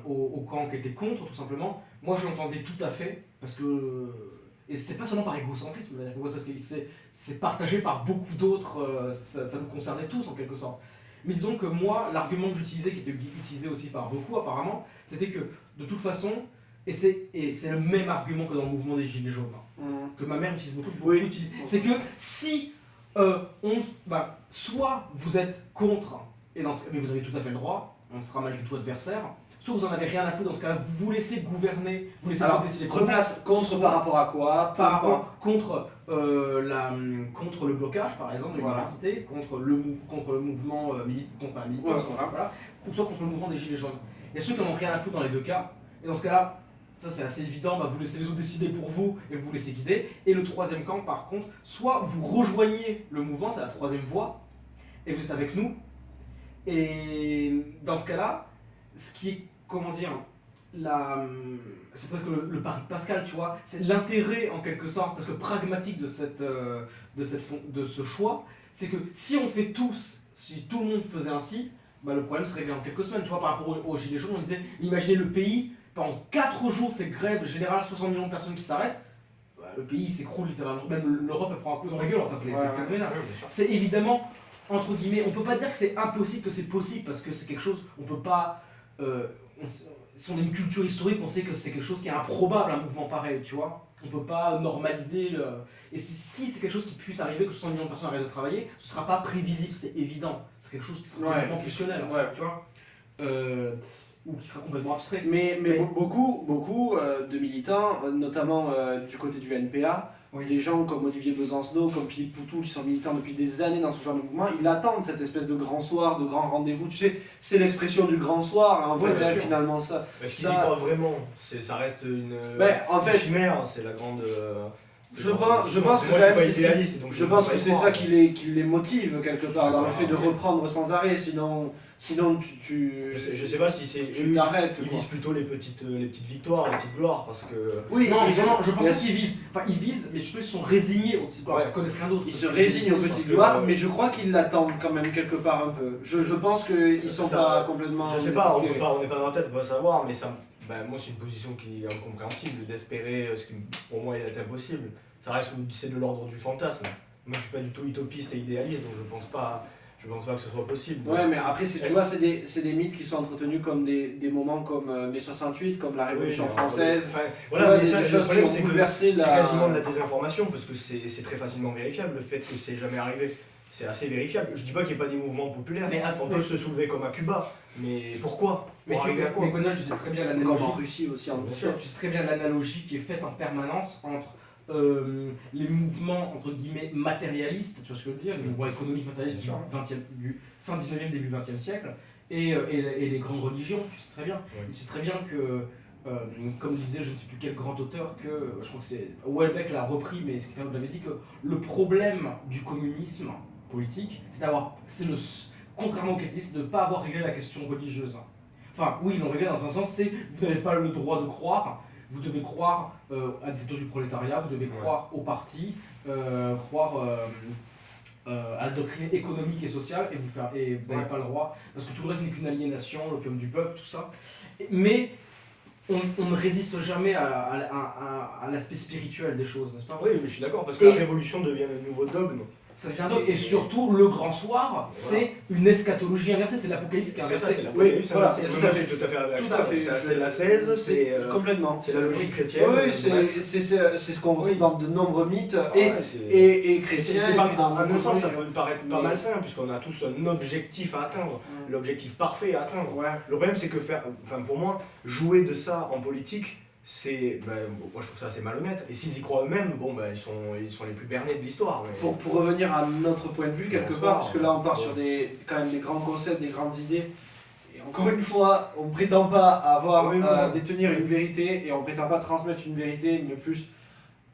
au camp qui était contre, tout simplement, moi je l'entendais tout à fait, parce que... Et c'est pas seulement par égocentrisme, parce que c'est partagé par beaucoup d'autres, ça nous concernait tous en quelque sorte. Mais disons que moi, l'argument que j'utilisais, qui était utilisé aussi par beaucoup apparemment, c'était que de toute façon, et c'est le même argument que dans le mouvement des Gilets jaunes, que ma mère utilise beaucoup, c'est que si soit vous êtes contre, mais vous avez tout à fait le droit, on sera malgré tout adversaire, soit vous en avez rien à foutre, dans ce cas-là, vous vous laissez gouverner, vous laissez décider. Replace contre par rapport à quoi? Contre le blocage, par exemple, de l'université, contre le mouvement contre la militance, voilà, ou soit contre le mouvement des Gilets jaunes. Il y a ceux qui n'en ont rien à foutre dans les deux cas, et dans ce cas-là, ça c'est assez évident, vous laissez les autres décider pour vous et vous vous laissez guider. Et le troisième camp, par contre, soit vous rejoignez le mouvement, c'est la troisième voie, et vous êtes avec nous, et dans ce cas-là, ce qui est, comment dire, c'est presque le pari de Pascal, tu vois, c'est l'intérêt en quelque sorte, presque pragmatique de ce choix, c'est que si tout le monde faisait ainsi, le problème serait réglé en quelques semaines, tu vois, par rapport aux Gilets jaunes, on disait, imaginez le pays, pendant 4 jours, c'est grève générale, 60 millions de personnes qui s'arrêtent, le pays s'écroule littéralement, même l'Europe elle prend un coup dans la gueule, enfin c'est phénoménal. C'est évidemment, entre guillemets, on peut pas dire que c'est impossible, que c'est possible, parce que c'est quelque chose, on peut pas... si on a une culture historique, on sait que c'est quelque chose qui est improbable, un mouvement pareil, tu vois. On peut pas normaliser Et si c'est quelque chose qui puisse arriver, que 60 millions de personnes arrêtent de travailler, ce sera pas prévisible, c'est évident. C'est quelque chose qui sera vraiment questionnel, tu vois. ou qui sera complètement abstrait. Mais Mais- beaucoup de militants, notamment du côté du NPA, Oui. des gens comme Olivier Besancenot, comme Philippe Poutou, qui sont militants depuis des années dans ce genre de mouvement, ils attendent cette espèce de grand soir, de grand rendez-vous. Tu sais, c'est l'expression du grand soir, hein, en Oui, fait, bien sûr. finalement ça. Parce qu'ils Ça- y croient vraiment. Ça reste En une fait, chimère, c'est la grande. je pense que moi, quand je même, suis pas c'est ce qui- idéaliste, donc je peux pense pas que y c'est croire. ça qui les motive quelque part, dans le fait de reprendre sans arrêt, sinon Je sais pas si c'est tu eux. t'arrêtes. Ils quoi. visent plutôt les petites victoires, les petites gloires, parce que. Oui, Non, ils- vraiment, je pense bien pas qu'ils visent. Enfin, ils visent, mais surtout ils sont résignés aux petites gloires. Ouais. Ils connaissent rien d'autre. Ils se résignent aux petites que, gloires, mais je crois qu'ils l'attendent quand même quelque part un peu. Je pense qu'ils sont Ça- pas complètement. Je sais pas, désespérés. on n'est pas dans la tête, on peut pas savoir, mais ça, moi c'est une position qui est incompréhensible, d'espérer ce qui pour moi est impossible. Ça reste, c'est de l'ordre du fantasme. Moi je suis pas du tout utopiste et idéaliste, donc je pense pas que ce soit possible. Ouais, mais après, tu vois, c'est des mythes qui sont entretenus comme des moments comme mai 68, comme la Révolution Oui, mais française. enfin, Tu voilà, vois, mais des ça, le choses problème qui ont c'est que bouleversé c'est la- quasiment de la désinformation, parce que c'est très facilement vérifiable, le fait que c'est jamais arrivé. C'est assez vérifiable. Je dis pas qu'il n'y ait pas des mouvements populaires, Mais on peut se soulever comme à Cuba, mais pourquoi Pour arriver à quoi mais Gonal, tu sais très bien Comme l'analogie. en Russie aussi, en Bien Russie. Tu sais très bien l'analogie qui est faite en permanence entre les mouvements entre guillemets matérialistes, tu vois ce que je veux dire, les mouvements économiques matérialistes Bien sûr. du fin 19e, début 20e siècle, et les grandes religions, tu sais très bien. Oui. Tu sais très bien que, comme disait je ne sais plus quel grand auteur, que je crois que c'est Houellebecq l'a repris, mais quelqu'un d'autre l'avait dit, que le problème du communisme politique, contrairement au capitalisme, de ne pas avoir réglé la question religieuse. Enfin, oui, ils l'ont réglé dans un sens, c'est vous n'avez pas le droit de croire. Vous devez croire à la dictature du prolétariat, vous devez croire au parti, croire à la doctrine économique et sociale, et vous n'avez pas le droit, parce que tout le reste n'est qu'une aliénation, l'opium du peuple, tout ça. Mais on ne résiste jamais à l'aspect spirituel des choses, n'est-ce pas? Oui, mais je suis d'accord, parce que Et- la révolution devient le nouveau dogme. Ça vient d'autre. Et surtout, le grand soir, c'est une eschatologie inversée, c'est l'apocalypse qui est C'est ça, inversée. c'est la Oui, police, voilà, c'est tout moi, à je fait. suis tout à fait avec Tout ça. à fait. C'est la 16, c'est complètement. c'est la logique chrétienne. Oui, c'est bref. ce qu'on retrouve dans de nombreux mytes Ah et, ouais, c'est- et Et chrétiens. c'est et pas, puis dans à mon beaucoup sens, de ça pays. peut paraître pas Mais- malsain, puisqu'on a tous un objectif à atteindre, l'objectif parfait à atteindre. Ouais. Le problème, c'est que pour moi, jouer de ça en politique, moi je trouve ça assez malhonnête. Et s'ils y croient eux-mêmes, ils sont les plus bernés de l'histoire. mais- Pour revenir à notre point de vue quelque Bonsoir. part, parce que là on part Ouais. sur quand même des grands concepts, des grandes idées. Et encore une fois, on ne prétend pas avoir Oui, non, à non. détenir une vérité et on ne prétend pas transmettre une vérité, mais plus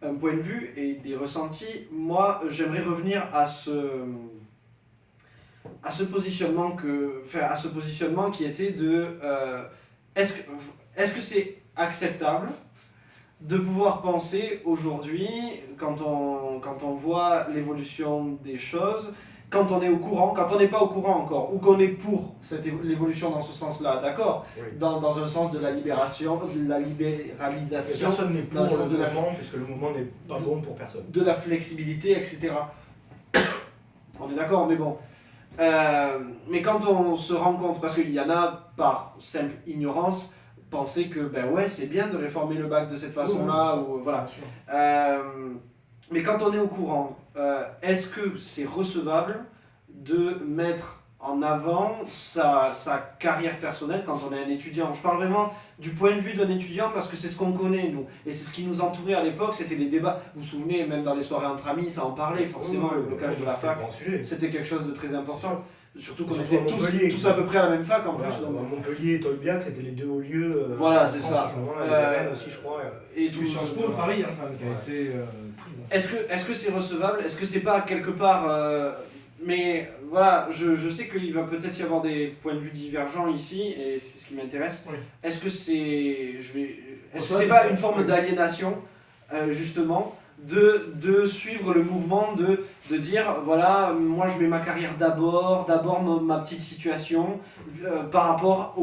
un point de vue et des ressentis. Moi, j'aimerais revenir à ce positionnement qui était de est-ce que c'est acceptable de pouvoir penser aujourd'hui, quand on voit l'évolution des choses, quand on est au courant, quand on n'est pas au courant encore, ou qu'on est pour l'évolution dans ce sens-là, d'accord, Oui. dans un sens de la libération, de la libéralisation, Personne n'est pour dans le sens le de la- mouvement, puisque le mouvement n'est pas bon pour personne. de la flexibilité, etc. On est d'accord, mais bon. Mais quand on se rend compte, parce qu'il y en a par simple ignorance, penser que c'est bien de réformer le bac de cette façon-là, ou voilà. Mais quand on est au courant, est-ce que c'est recevable de mettre en avant sa carrière personnelle quand on est un étudiant? Je parle vraiment du point de vue d'un étudiant parce que c'est ce qu'on connaît nous, et c'est ce qui nous entourait à l'époque, c'était les débats. Vous vous souvenez, même dans les soirées entre amis, ça en parlait forcément, le blocage de la fac, Grand sujet. c'était quelque chose de très important. Surtout qu'on Surtout était à Montpellier, tous à peu près à la même fac en Voilà, plus. donc- Montpellier et Tolbiac, c'était les deux hauts lieux. Voilà, en c'est France, ça. à ce moment-là, il y avait Rennes aussi, je crois. Et tout. Sciences Po de Paris, hein, quand même, qui a été prise. Est-ce que c'est recevable? Est-ce que c'est pas quelque part... mais voilà, je sais qu'il va peut-être y avoir des points de vue divergents ici, et c'est ce qui m'intéresse. Oui. Est-ce que c'est... Est-ce que Ouais, c'est pas mais une ça- forme oui. d'aliénation, justement, de suivre le mouvement, de dire, voilà, moi je mets ma carrière d'abord ma petite situation, par rapport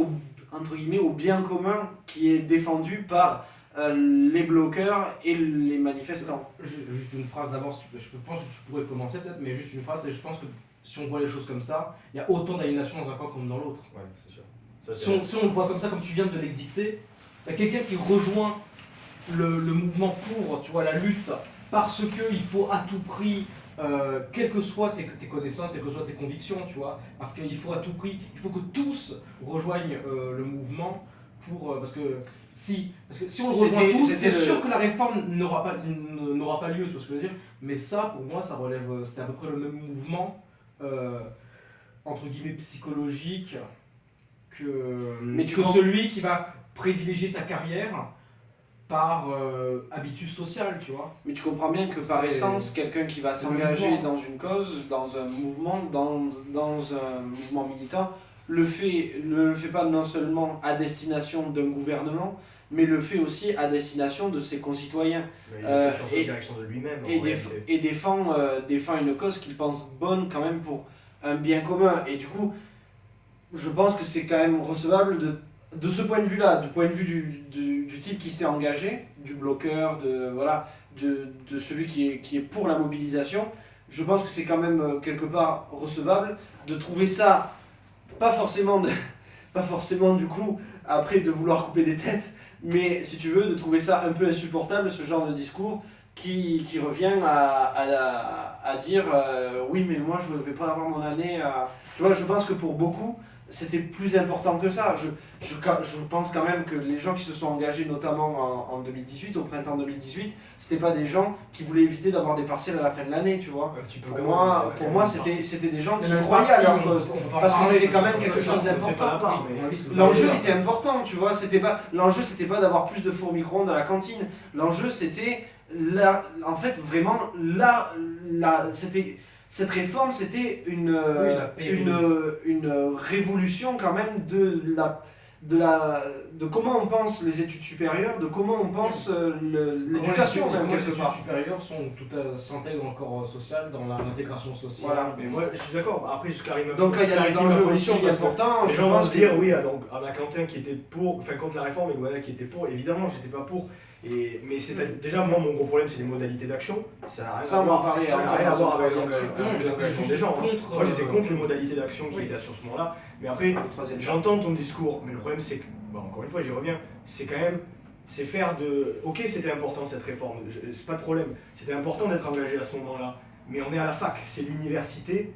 entre guillemets, au bien commun qui est défendu par les bloqueurs et les manifestants. Juste une phrase d'avance, je pense que tu pourrais commencer peut-être, mais juste une phrase, et je pense que si on voit les choses comme ça, il y a autant d'aliénation dans un camp comme dans l'autre. Ouais, c'est sûr. Ça, c'est Si on le voit comme ça, comme tu viens de l'édicter, il y a quelqu'un qui rejoint le mouvement pour, tu vois, la lutte, parce qu'il faut à tout prix quelles que soient tes connaissances, quelles que soient tes convictions, tu vois, parce qu'il faut à tout prix, il faut que tous rejoignent le mouvement parce que si on le rejoint tous, c'est sûr que la réforme n'aura pas lieu, tu vois ce que je veux dire. Mais ça, pour moi, ça relève, c'est à peu près le même mouvement entre guillemets psychologique que celui qui va privilégier sa carrière par habitus social, tu vois. Mais tu comprends bien que par essence, quelqu'un qui va s'engager dans une cause, dans un mouvement, dans un mouvement militant, ne le fait pas non seulement à destination d'un gouvernement, mais le fait aussi à destination de ses concitoyens. Il fait surtout en direction de lui-même. Et défend une cause qu'il pense bonne quand même pour un bien commun. Et du coup, je pense que c'est quand même recevable de ce point de vue-là, du point de vue du type qui s'est engagé, du bloqueur, de celui qui est pour la mobilisation. Je pense que c'est quand même quelque part recevable de trouver ça, pas forcément du coup après de vouloir couper des têtes, mais si tu veux, de trouver ça un peu insupportable, ce genre de discours qui revient à dire oui mais moi je ne vais pas avoir mon année à... Tu vois, je pense que pour beaucoup c'était plus important que ça. Je pense quand même que les gens qui se sont engagés notamment en 2018, au printemps 2018, c'était pas des gens qui voulaient éviter d'avoir des partiels à la fin de l'année, tu vois. Pour moi c'était des gens qui croyaient à leur cause, parce que c'était quand même quelque chose d'important. L'enjeu était important, tu vois. L'enjeu c'était pas d'avoir plus de fours micro-ondes à la cantine. L'enjeu c'était en fait vraiment cette réforme, c'était une révolution quand même de comment on pense les études supérieures, de comment on pense l'éducation même quelque part. Les études supérieures s'intègrent encore social dans l'intégration sociale. Voilà, mais moi je suis d'accord. Après, donc il y a des enjeux aussi importants. Les gens vont se dire oui, donc on a Quentin qui était contre la réforme et Gwenna qui était pour. Évidemment, j'étais pas pour. Mais déjà, moi, mon gros problème, c'est les modalités d'action. Ça n'a rien à voir avec l'engagement des gens. Moi, j'étais contre les modalités d'action qui étaient sur ce moment-là. Mais après, j'entends ton discours. Mais le problème, c'est que, encore une fois, j'y reviens, c'est quand même, c'est faire de... Ok, c'était important cette réforme, c'est pas de problème. C'était important d'être engagé à ce moment-là. Mais on est à la fac, c'est l'université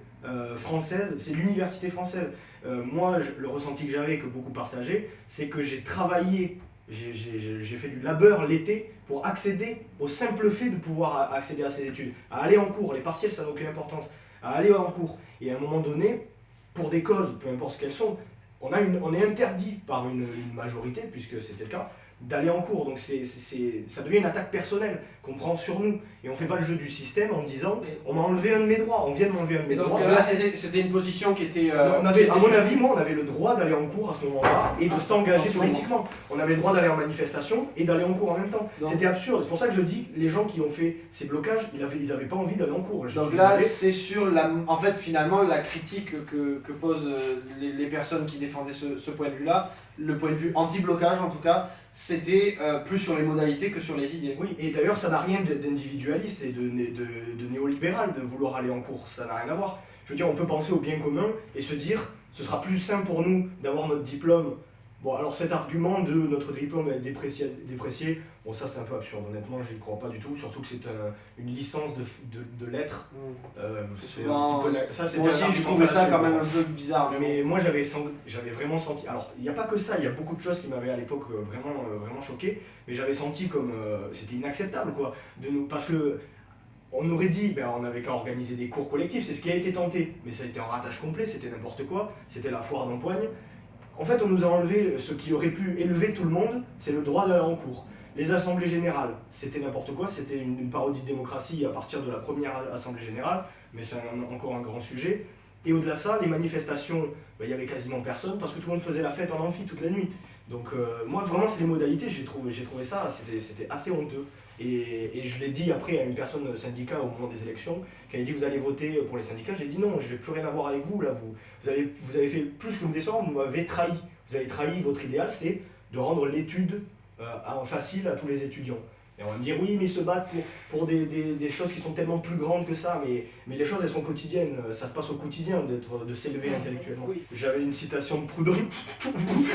française, c'est l'université française. Moi, le ressenti que j'avais, que beaucoup partageaient, c'est que j'ai travaillé. J'ai fait du labeur l'été pour accéder au simple fait de pouvoir accéder à ces études, à aller en cours. Les partiels, ça n'a aucune importance. À aller en cours. Et à un moment donné, pour des causes, peu importe ce qu'elles sont, on est interdit par une majorité, puisque c'était le cas, d'aller en cours. Donc ça devient une attaque personnelle qu'on prend sur nous. Et on ne fait pas le jeu du système en disant on m'a enlevé un de mes droits, on vient de m'enlever un de mes droits. Là, c'était une position qui était... à mon avis, moi, on avait le droit d'aller en cours à ce moment-là et de s'engager politiquement. On avait le droit d'aller en manifestation et d'aller en cours en même temps. C'était absurde. C'est pour ça que je dis les gens qui ont fait ces blocages, ils n'avaient pas envie d'aller en cours. Donc là, c'est sur en fait, finalement, la critique que posent les personnes qui défendaient ce point de vue-là, le point de vue anti-blocage en tout cas, c'était plus sur les modalités que sur les idées. Oui, et d'ailleurs ça n'a rien d'individualiste et de néolibéral de vouloir aller en cours, ça n'a rien à voir. Je veux dire, on peut penser au bien commun et se dire, ce sera plus simple pour nous d'avoir notre diplôme. Bon, alors cet argument de notre diplôme être déprécié, bon ça c'est un peu absurde, honnêtement j'y crois pas du tout, surtout que c'est une licence de lettres. C'est un petit peu... Moi aussi je trouvais ça quand même un peu bizarre. Mais moi j'avais vraiment senti, alors il n'y a pas que ça, il y a beaucoup de choses qui m'avaient à l'époque vraiment choqué, mais j'avais senti comme c'était inacceptable quoi, parce que on aurait dit, on n'avait qu'à organiser des cours collectifs, c'est ce qui a été tenté, mais ça a été en ratage complet, c'était n'importe quoi, c'était la foire d'empoigne. En fait, on nous a enlevé ce qui aurait pu élever tout le monde, c'est le droit d'aller en cours. Les assemblées générales, c'était n'importe quoi, c'était une parodie de démocratie à partir de la première assemblée générale, mais c'est encore un grand sujet. Et au-delà de ça, les manifestations, il y avait quasiment personne parce que tout le monde faisait la fête en amphi toute la nuit. Donc moi, vraiment, c'est les modalités, j'ai trouvé ça, c'était assez honteux. Et je l'ai dit après à une personne syndicat au moment des élections, qui avait dit vous allez voter pour les syndicats, j'ai dit non, je n'ai plus rien à voir avec vous, là, vous avez fait plus que me descendre, vous m'avez trahi. Vous avez trahi, votre idéal c'est de rendre l'étude facile à tous les étudiants. Et on va me dire oui mais ils se battent pour des choses qui sont tellement plus grandes que ça, mais les choses elles sont quotidiennes, ça se passe au quotidien de s'élever intellectuellement. Oui. J'avais une citation de Proudhon pour vous,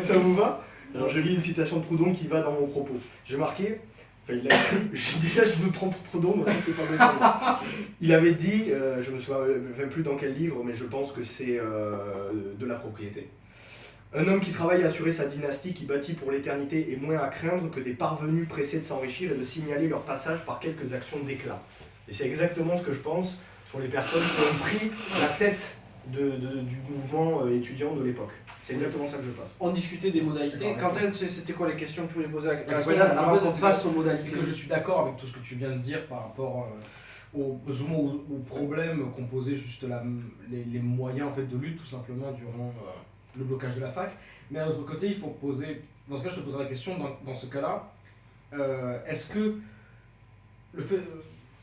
ça vous va? Alors je lis une citation de Proudhon qui va dans mon propos. J'ai marqué Enfin, il a écrit, déjà je me prends pour Proudhon, donc ça c'est pas bon. Il avait dit, je me souviens même plus dans quel livre, mais je pense que c'est de la propriété. Un homme qui travaille à assurer sa dynastie, qui bâtit pour l'éternité, est moins à craindre que des parvenus pressés de s'enrichir et de signaler leur passage par quelques actions d'éclat. Et c'est exactement ce que je pense sur les personnes qui ont pris la tête du mouvement étudiant de l'époque. C'est exactement ça que je pense. On discutait des modalités. Quentin, c'était quoi les questions que tu voulais poser à question Gwenal que je avant pose, qu'on c'est passe aux C'est modalités? que je suis d'accord avec tout ce que tu viens de dire par rapport aux problèmes qu'ont posé juste les moyens en fait, de lutte tout simplement durant le blocage de la fac. Mais d'un autre côté, il faut poser, dans ce cas je te poserai la question, dans ce cas-là, est-ce que le fait,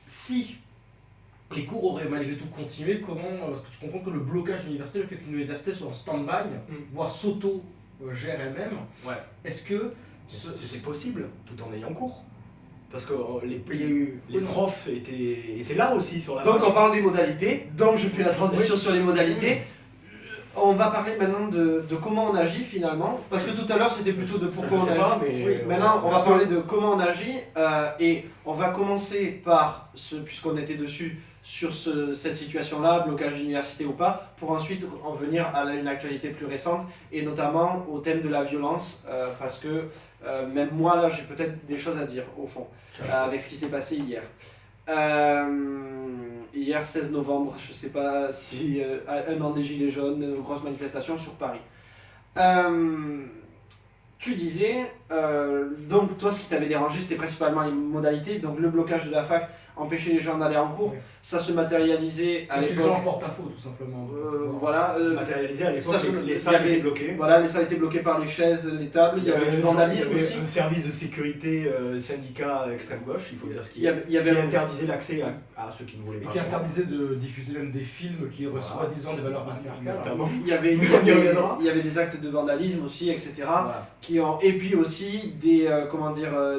si les cours auraient malgré tout continué, comment, parce que tu comprends que le blocage de l'université, le fait qu'une université soit en stand-by, voire s'auto-gère elle-même, Ouais. est-ce que C'était possible, tout en ayant cours. Parce que il y a eu... les profs étaient là aussi sur la Donc fac. on parle des modalités, donc je fais la transition sur les modalités. On va parler maintenant de comment on agit finalement, parce que tout à l'heure c'était plutôt de pourquoi Je on sais agit. pas, mais Oui, maintenant on va parce que- parler de comment on agit et on va commencer par puisqu'on était dessus sur cette situation-là, blocage d'université ou pas, pour ensuite en venir à une actualité plus récente et notamment au thème de la violence, parce que même moi là j'ai peut-être des choses à dire au fond avec ce qui s'est passé hier. Hier 16 novembre, je sais pas si un an des Gilets jaunes, grosse manifestation sur Paris. Tu disais, donc toi ce qui t'avait dérangé c'était principalement les modalités, donc le blocage de la fac, empêcher les gens d'aller en cours, Oui. ça se matérialisait à les gens l'époque. en porte-à-faux tout simplement. Voilà, matérialisé à l'époque, ça se- les il y salles avait- étaient bloquées. voilà, les salles étaient bloquées par les chaises, les tables, il y avait du vandalisme il y avait aussi. un service de sécurité syndicat extrême gauche, il faut dire ce Il y avait qui un- interdisait l'accès à ceux qui ne voulaient Et pas. qui interdisait de diffuser même des films qui auraient Voilà. soi-disant des valeurs patriarcales. Notamment. Il y avait, On y reviendra. il y avait des actes de vandalisme aussi, etc. Voilà. Et puis aussi des,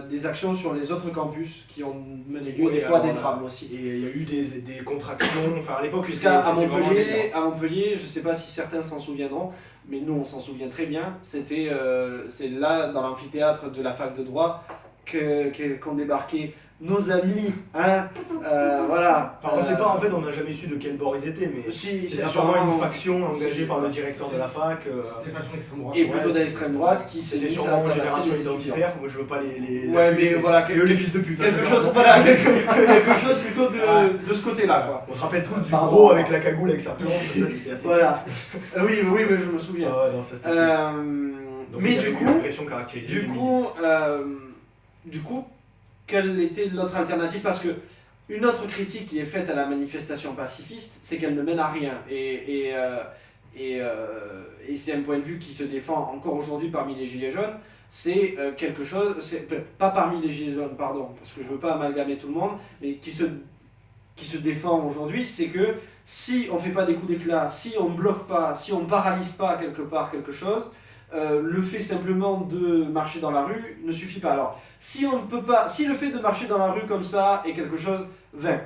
des actions sur les autres campus qui ont mené lieu Oui, des fois à des alors, drames aussi. Et il y a eu des contractions, enfin à l'époque Jusqu'à c'était vraiment à Montpellier, je ne sais pas si certains s'en souviendront, mais nous on s'en souvient très bien, c'est là dans l'amphithéâtre de la fac de droit qu'ont débarqué nos amis, hein, voilà. Enfin, on sait pas, en fait, on n'a jamais su de quel bord ils étaient, mais Si, c'était c'est sûrement apparemment- une faction engagée par le directeur de la fac. C'était une faction extrême droite. Et plutôt Ouais, de l'extrême droite qui s'est C'était mise à sûrement une tabasser génération les étudiants. identitaire, moi je veux pas les Ouais, acculer, mais voilà, c'est eux les fils de pute. hein, Quelque chose, généralement. voilà, quelque chose plutôt de ce côté-là, quoi. On se rappelle tous du Pardon. gros avec la cagoule avec sa planche, ça c'était assez Voilà. Oui, mais je me souviens. Ah ouais, non, ça c'était culte. Donc, Mais il y a du eu coup, une agression caractérisée des du coup, quelle était l'autre alternative? Parce que une autre critique qui est faite à la manifestation pacifiste, c'est qu'elle ne mène à rien. Et c'est un point de vue qui se défend encore aujourd'hui parmi les Gilets jaunes. C'est quelque chose, pas parmi les Gilets jaunes, pardon, parce que je veux pas amalgamer tout le monde, mais qui se défend aujourd'hui, c'est que si on fait pas des coups d'éclat, si on bloque pas, si on paralyse pas quelque part quelque chose, le fait simplement de marcher dans la rue ne suffit pas. Alors, si on ne peut pas, si le fait de marcher dans la rue comme ça est quelque chose vain,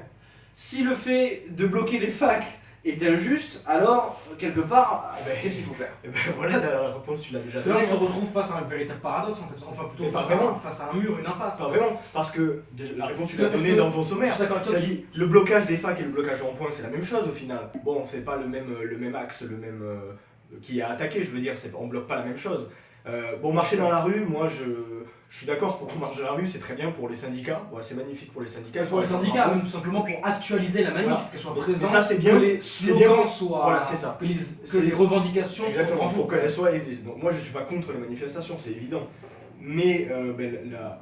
si le fait de bloquer les facs est injuste, alors quelque part, qu'est-ce qu'il faut faire? Et ben voilà, la réponse tu l'as déjà Parce que là, on donnée. se retrouve face à un véritable paradoxe en fait. Enfin, plutôt Mais pas face vraiment. face à un mur, une impasse. Pas vraiment, parce que déjà, la réponse tu l'as Parce donnée que- dans ton Je sommaire. suis d'accord avec Tu toi. as dit le blocage des facs et le blocage en point, c'est la même chose au final. Bon, c'est pas le même axe, le même qui est attaqué, je veux dire, on bloque pas la même chose. Bon, marcher dans la rue, moi je suis d'accord pour qu'on marche dans la rue, c'est très bien pour les syndicats. Ouais, c'est magnifique pour les syndicats. Pour les syndicats, même tout simplement pour actualiser la manif, Voilà. qu'elle soit Et présente, ça, c'est bien. que les C'est bien slogans pour- soient. Voilà, c'est ça. Que les C'est- revendications soient au Exactement, grand pour jour. qu'elle soit. Donc, moi je suis pas contre les manifestations, c'est évident. Mais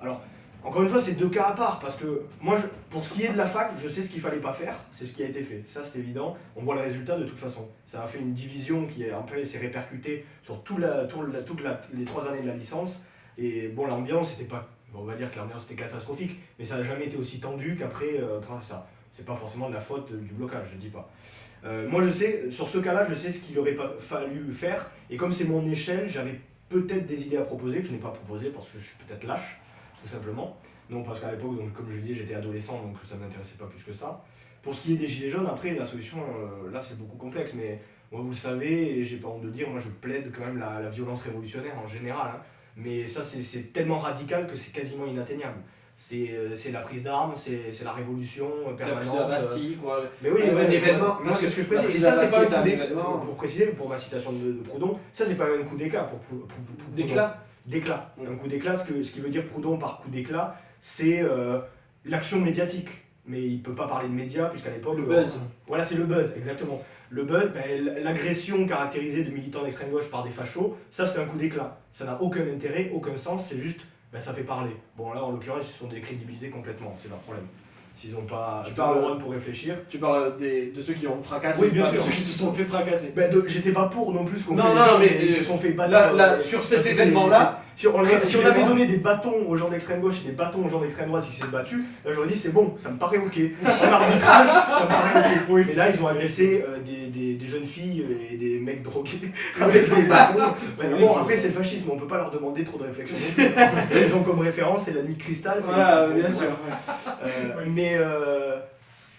alors, encore une fois, c'est deux cas à part parce que moi, pour ce qui est de la fac, je sais ce qu'il fallait pas faire, c'est ce qui a été fait. Ça, c'est évident. On voit le résultat de toute façon. Ça a fait une division qui après s'est répercutée sur toutes les 3 années de la licence. Et bon, l'ambiance c'était pas. On va dire que l'ambiance était catastrophique, mais ça n'a jamais été aussi tendu qu'après ça. C'est pas forcément de la faute du blocage, je dis pas. Moi, je sais, sur ce cas-là, je sais ce qu'il aurait pas fallu faire. Et comme c'est mon échelle, j'avais peut-être des idées à proposer que je n'ai pas proposées parce que je suis peut-être lâche, tout simplement. Non, parce qu'à l'époque, donc, comme je le disais, j'étais adolescent, donc ça ne m'intéressait pas plus que ça. Pour ce qui est des gilets jaunes, après, la solution, là, c'est beaucoup complexe. Mais moi, vous le savez, et j'ai pas honte de le dire, moi, je plaide quand même la violence révolutionnaire en général. Hein. Mais ça, c'est tellement radical que c'est quasiment inatteignable. c'est la prise d'armes, c'est la révolution C'est la prise permanente. de la Bastille, quoi. Mais oui, Un événement, moi, c'est ce que je la précise. Et prise ça, de la c'est pas un Bastille coup est un d'éclat. événement. Pour préciser, pour ma citation de Proudhon, ça, c'est pas un coup d'éclat pour Proudhon. D'éclat. Un coup d'éclat, ce qui veut dire Proudhon par coup d'éclat, c'est l'action médiatique. Mais il peut pas parler de médias, puisqu'à l'époque. Le buzz. Voilà, c'est le buzz, exactement. Le buzz, l'agression caractérisée de militants d'extrême gauche par des fachos, ça, c'est un coup d'éclat. Ça n'a aucun intérêt, aucun sens, c'est juste, ça fait parler. Bon, là, en l'occurrence, ils sont décrédibilisés complètement, c'est leur problème. S'ils n'ont pas Tu de parles- neurones pour réfléchir. Tu parles de ceux qui ont fracassé, Oui, bien pas sûr. de ceux qui se sont fait fracasser. J'étais pas pour non plus ce qu'on Non, fait. les non, gens, mais ils se sont fait battre. là, sur cet c'était- événement-là, si on avait précisément- donné des bâtons aux gens d'extrême gauche et des bâtons aux gens d'extrême droite qui s'étaient battus, là j'aurais dit c'est bon, ça me paraît ok. En arbitrage, ça me paraît ok. Mais là ils ont agressé des jeunes filles et des mecs drogués avec des bâtons. Bon, après c'est le fascisme, on peut pas leur demander trop de réflexion. Ils ont comme référence c'est la nuit de cristal. c'est- voilà, bon, bien bref. sûr.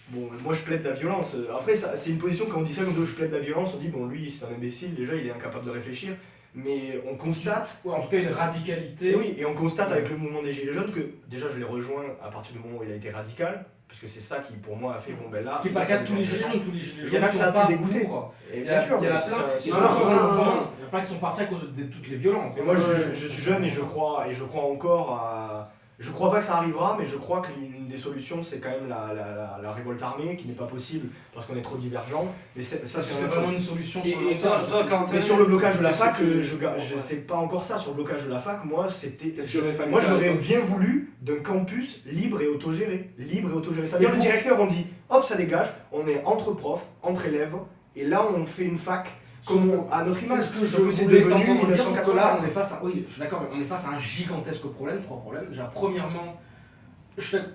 Bon, moi je plaide la violence. Après, c'est une position, quand on dit ça, quand je plaide la violence, on dit bon, lui c'est un imbécile, déjà il est incapable de réfléchir. Mais on constate, Ouais, en tout cas, une radicalité. et on constate avec le mouvement des Gilets jaunes que déjà je l'ai rejoint à partir du moment où il a été radical, parce que c'est ça qui pour moi a fait bon ben là. Ce qui n'est pas le ça cas de tous les devient gilets intéressant. jaunes, tous les gilets Il y en a jaunes que ça a sont pu pas dégoûter. pour. Et Il y bien sûr, en a mais plein. c'est ça- c'est Non, ça, non, c'est non, ça. non, non. Il y en a plein qui sont partis à cause de toutes les violences. Et moi je suis jeune et je crois encore à. Je crois pas que ça arrivera, mais je crois qu'une des solutions c'est quand même la révolte armée, qui n'est pas possible parce qu'on est trop divergents. Mais ça Parce que c'est c'est autre vraiment chose. une solution Et sur le long toi, terme. Quentin, Mais sur le blocage de la fac, qu'est-ce que je sais pas encore ça. Sur le blocage de la fac, moi c'était. Qu'est-ce qu'il aurait fallu Moi faire à j'aurais l'époque bien voulu d'un campus libre et autogéré. C'est-à-dire le directeur on dit hop ça dégage, on est entre profs, entre élèves, et là on fait une fac comme à notre image. C'est ce que je Donc, c'est voulais devenu t'entendre dire, sauf que là, 1984. on est face à... Oui, je suis d'accord, mais on est face à un gigantesque problème, trois problèmes. Déjà, premièrement,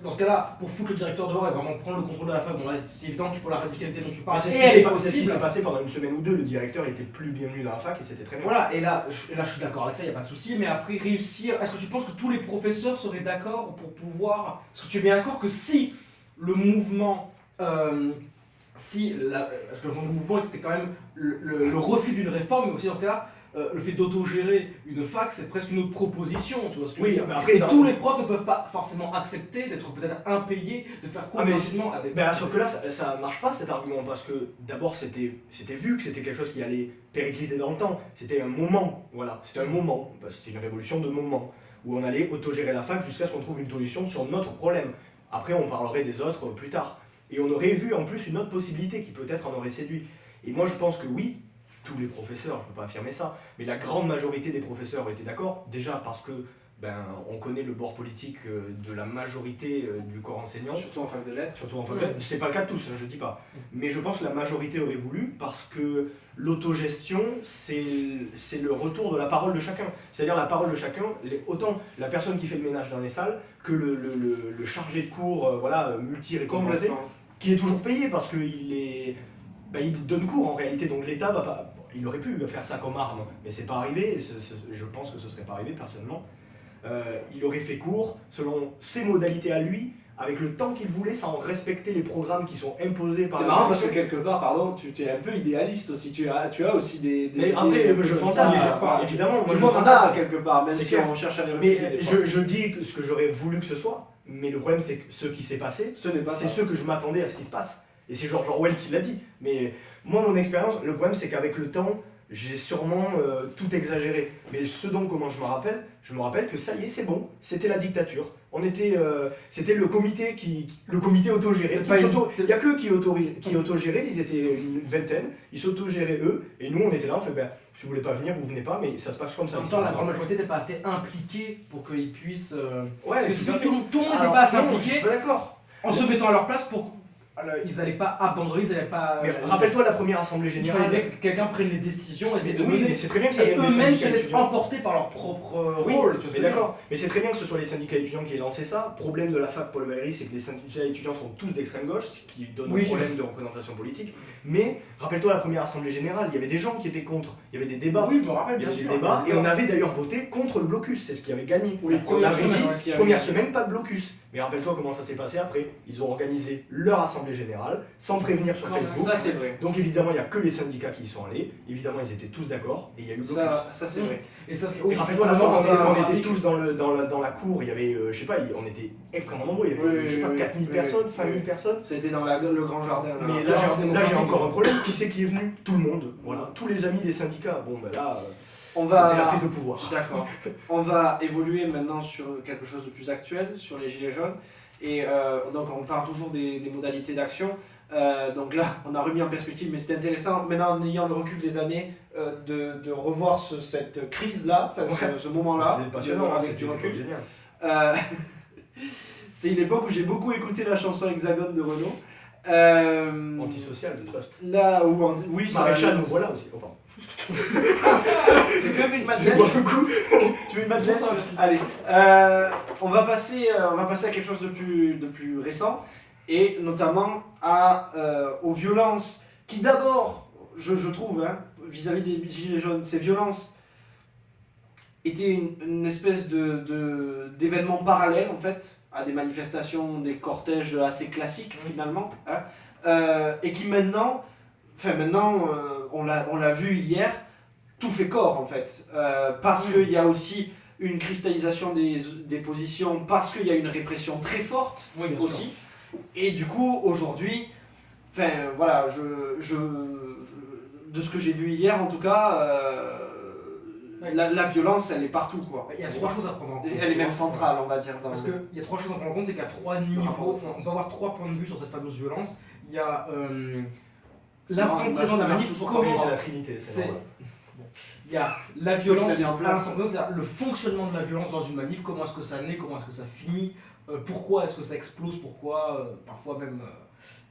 dans ce cas-là, pour foutre le directeur dehors et vraiment prendre le contrôle de la fac, bon là, c'est évident qu'il faut la radicalité dont tu Mais parles, c'est et ce elle est qui s'est possible. passé pendant une semaine ou deux, le directeur était plus bienvenu dans la fac et c'était très bien. Voilà, et là, je suis d'accord avec ça, il n'y a pas de souci, mais après, réussir, est-ce que tu penses que tous les professeurs seraient d'accord pour pouvoir... Est-ce que tu es bien d'accord que si le mouvement... parce que le mouvement était quand même le refus d'une réforme, mais aussi dans ce cas-là, le fait d'autogérer une fac, c'est presque une autre proposition, tu vois ce que je veux Oui, dire. mais après, Et dans- tous les profs ne peuvent pas forcément accepter d'être peut-être impayés, de faire Ah, mais complètement avec... Sauf que là, ça marche pas cet argument parce que d'abord c'était vu que c'était quelque chose qui allait péricliter dans le temps. C'était un moment, voilà, c'était un moment, c'était une révolution de moment où on allait autogérer la fac jusqu'à ce qu'on trouve une solution sur notre problème. Après, on parlerait des autres plus tard. Et on aurait vu en plus une autre possibilité qui peut-être en aurait séduit. Et moi, je pense que oui, tous les professeurs, je ne peux pas affirmer ça, mais la grande majorité des professeurs étaient d'accord, déjà parce que on connaît le bord politique de la majorité du corps enseignant. Surtout en fac de lettres. Surtout en fac de lettres. C'est pas le cas de tous, hein, je dis pas. Mais je pense que la majorité aurait voulu parce que l'autogestion, c'est le retour de la parole de chacun. C'est-à-dire la parole de chacun, autant la personne qui fait le ménage dans les salles que le chargé de cours multi-récompensé, Complètement. qui est toujours payé parce qu'il il donne cours en réalité. Donc l'État va pas. Il aurait pu faire ça comme arme, mais c'est pas arrivé. Je pense que ce serait pas arrivé personnellement. Il aurait fait cours selon ses modalités à lui, avec le temps qu'il voulait, sans respecter les programmes qui sont imposés par C'est la marrant parce que direction. quelque part, pardon, tu es un peu idéaliste aussi. Tu as aussi des Mais idées après, un peu je comme fantasme, ça. évidemment. Tout moi, le je monde en fantasme. a quelque part, même C'est si clair. on cherche à les Mais refuser des fois. je dis ce que j'aurais voulu que ce soit, mais le problème c'est que ce qui s'est passé, Ce n'est pas c'est ça. ce que je m'attendais à ce qui se passe. Et c'est George Orwell qui l'a dit. Mais moi, mon expérience, le problème c'est qu'avec le temps, j'ai sûrement tout exagéré. Mais ce dont comment je me rappelle que ça y est, c'est bon, c'était la dictature. C'était le comité autogéré. C'est pas une- Il n'y a que qui autogéraient, ils étaient une vingtaine, ils s'autogéraient eux, et nous on était là, on fait si vous voulez pas venir, vous venez pas, mais ça se passe comme ça. En même temps, la grande majorité n'était pas assez impliquée pour qu'ils puissent... Ouais, Parce que tout à fait. tout le monde n'était Alors, pas assez non, je impliqué suis pas d'accord. en se mettant à leur place pour... Alors, ils n'allaient pas abandonner, ils n'allaient pas... Mais rappelle-toi la première assemblée il générale. fallait que quelqu'un prenne les décisions, essaie de Oui, mener. mais c'est très bien que ça Et vienne des eux-mêmes se syndicats laissent étudiants. emporter par leur propre Oui, rôle. Tu vois ce que mais je veux dire. d'accord. Mais c'est très bien que ce soit les syndicats étudiants qui aient lancé ça. Problème de la fac Paul Valéry, c'est que les syndicats étudiants sont tous d'extrême gauche, ce qui donne Oui. un problème de représentation politique. Mais rappelle-toi la première assemblée générale, il y avait des gens qui étaient contre. Il y avait des débats. Oui, je me rappelle Il y bien avait sûr. des débats et on avait d'ailleurs voté contre le blocus, c'est ce qui avait gagné. Oui, On première avait semaine, dit, ouais, ce qui avait première gagné. semaine, pas de blocus. Mais rappelle-toi comment ça s'est passé après. Ils ont organisé leur assemblée générale sans prévenir sur Facebook. Ça, c'est vrai. Donc évidemment, il n'y a que les syndicats qui y sont allés. Évidemment, ils étaient tous d'accord et il y a eu blocus. Ça c'est vrai. Et ça, Et rappelle-toi, la fois quand on était tous dans la cour, il y avait, je sais pas, on était extrêmement nombreux. Il y avait, je sais pas, 4000 personnes, 5000 personnes. C'était dans le grand jardin. Mais là, j'ai encore un problème. Qui c'est qui est venu? Tout le monde. Voilà, tous les amis des syndicats. Bon, ben là, c'était la prise de pouvoir. D'accord. On va évoluer maintenant sur quelque chose de plus actuel, sur les Gilets jaunes. Et donc on parle toujours des modalités d'action. Donc là, on a remis en perspective, mais c'était intéressant, maintenant en ayant le recul des années, de revoir cette crise-là, ce moment-là, C'était passionnant, avec du recul. Génial. C'est une époque où j'ai beaucoup écouté la chanson Hexagone de Renaud. Antisocial de Trust. Là où oui, ça Maréchal, nous voilà aussi. Oh, pardon. Tu veux une madeleine? Tu veux une madeleine? Allez, on va passer à quelque chose de plus récent, et notamment aux violences qui d'abord, je trouve, vis-à-vis des Gilets jaunes, ces violences étaient une espèce d'événement parallèle en fait, à des manifestations, des cortèges assez classiques finalement, et qui maintenant, on l'a vu hier, tout fait corps en fait, parce qu'il y a aussi une cristallisation des positions, parce qu'il y a une répression très forte aussi, et du coup aujourd'hui, voilà, de ce que j'ai vu hier en tout cas, la violence elle est partout quoi. Il y a trois choses à prendre en compte. Elle est même centrale on va dire. Parce qu'il y a trois choses à prendre en compte, c'est qu'il y a trois niveaux, on peut avoir trois points de vue sur cette fameuse violence. Il y a l'instant présent de la manif, C'est la Trinité. il y a la violence, mis en place. c'est-à-dire le fonctionnement de la violence dans une manif, comment est-ce que ça naît, comment est-ce que ça finit, pourquoi est-ce que ça explose, pourquoi parfois même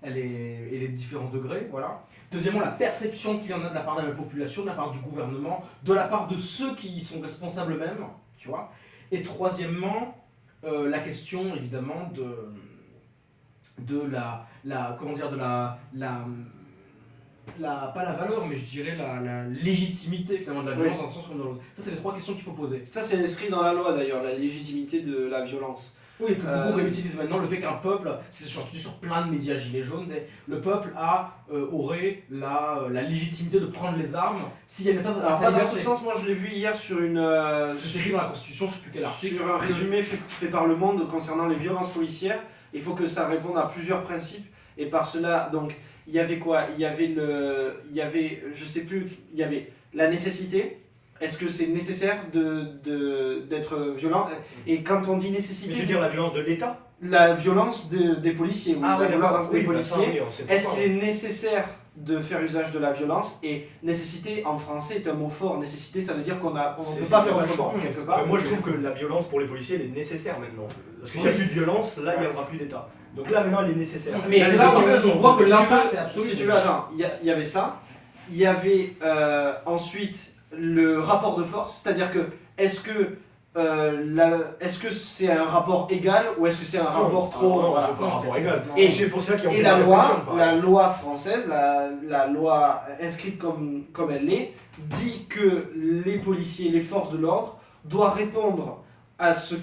elle est de différents degrés, voilà. Deuxièmement, la perception qu'il y en a de la part de la population, de la part du gouvernement, de la part de ceux qui sont responsables eux-mêmes, tu vois. Et troisièmement, la question évidemment de pas la valeur, mais je dirais la légitimité finalement de la violence dans un sens comme dans l'autre. Ça, c'est les trois questions qu'il faut poser. Ça c'est inscrit dans la loi d'ailleurs, la légitimité de la violence. Oui, et que beaucoup réutilisent maintenant le fait qu'un peuple, c'est surtout sur plein de médias gilets jaunes, c'est le peuple aurait la légitimité de prendre les armes s'il y a une attaque. Alors pas dans ce sens, moi je l'ai vu hier sur une... c'est écrit dans la Constitution, je sais plus quel article. Sur un résumé fait par Le Monde concernant les violences policières, il faut que ça réponde à plusieurs principes, et par cela, donc, il y avait quoi? Il y avait, je sais plus, il y avait la nécessité. Est-ce que c'est nécessaire d'être violent? Et quand on dit nécessité... Mais tu veux dire la violence de l'État? La violence des policiers, oui, la violence des policiers. Est-ce qu'il est nécessaire de faire usage de la violence? Et nécessité en français est un mot fort. Nécessité, ça veut dire qu'on ne peut pas faire autrement, quelque part. Moi je trouve que la violence pour les policiers elle est nécessaire maintenant. Parce qu'il n'y a plus de violence, là il n'y aura plus d'État. Donc là maintenant elle est nécessaire. Mais là on voit que l'impasse est absolue. Si tu veux, attends, il y avait ça. Il y avait ensuite le rapport de force, c'est-à-dire que est-ce que c'est un rapport égal ou est-ce que c'est un rapport trop... Non, c'est pas un rapport égal. Et c'est pour ça qu'il y a Et la loi française, la loi inscrite comme elle l'est, dit que les policiers, les forces de l'ordre doivent répondre à ce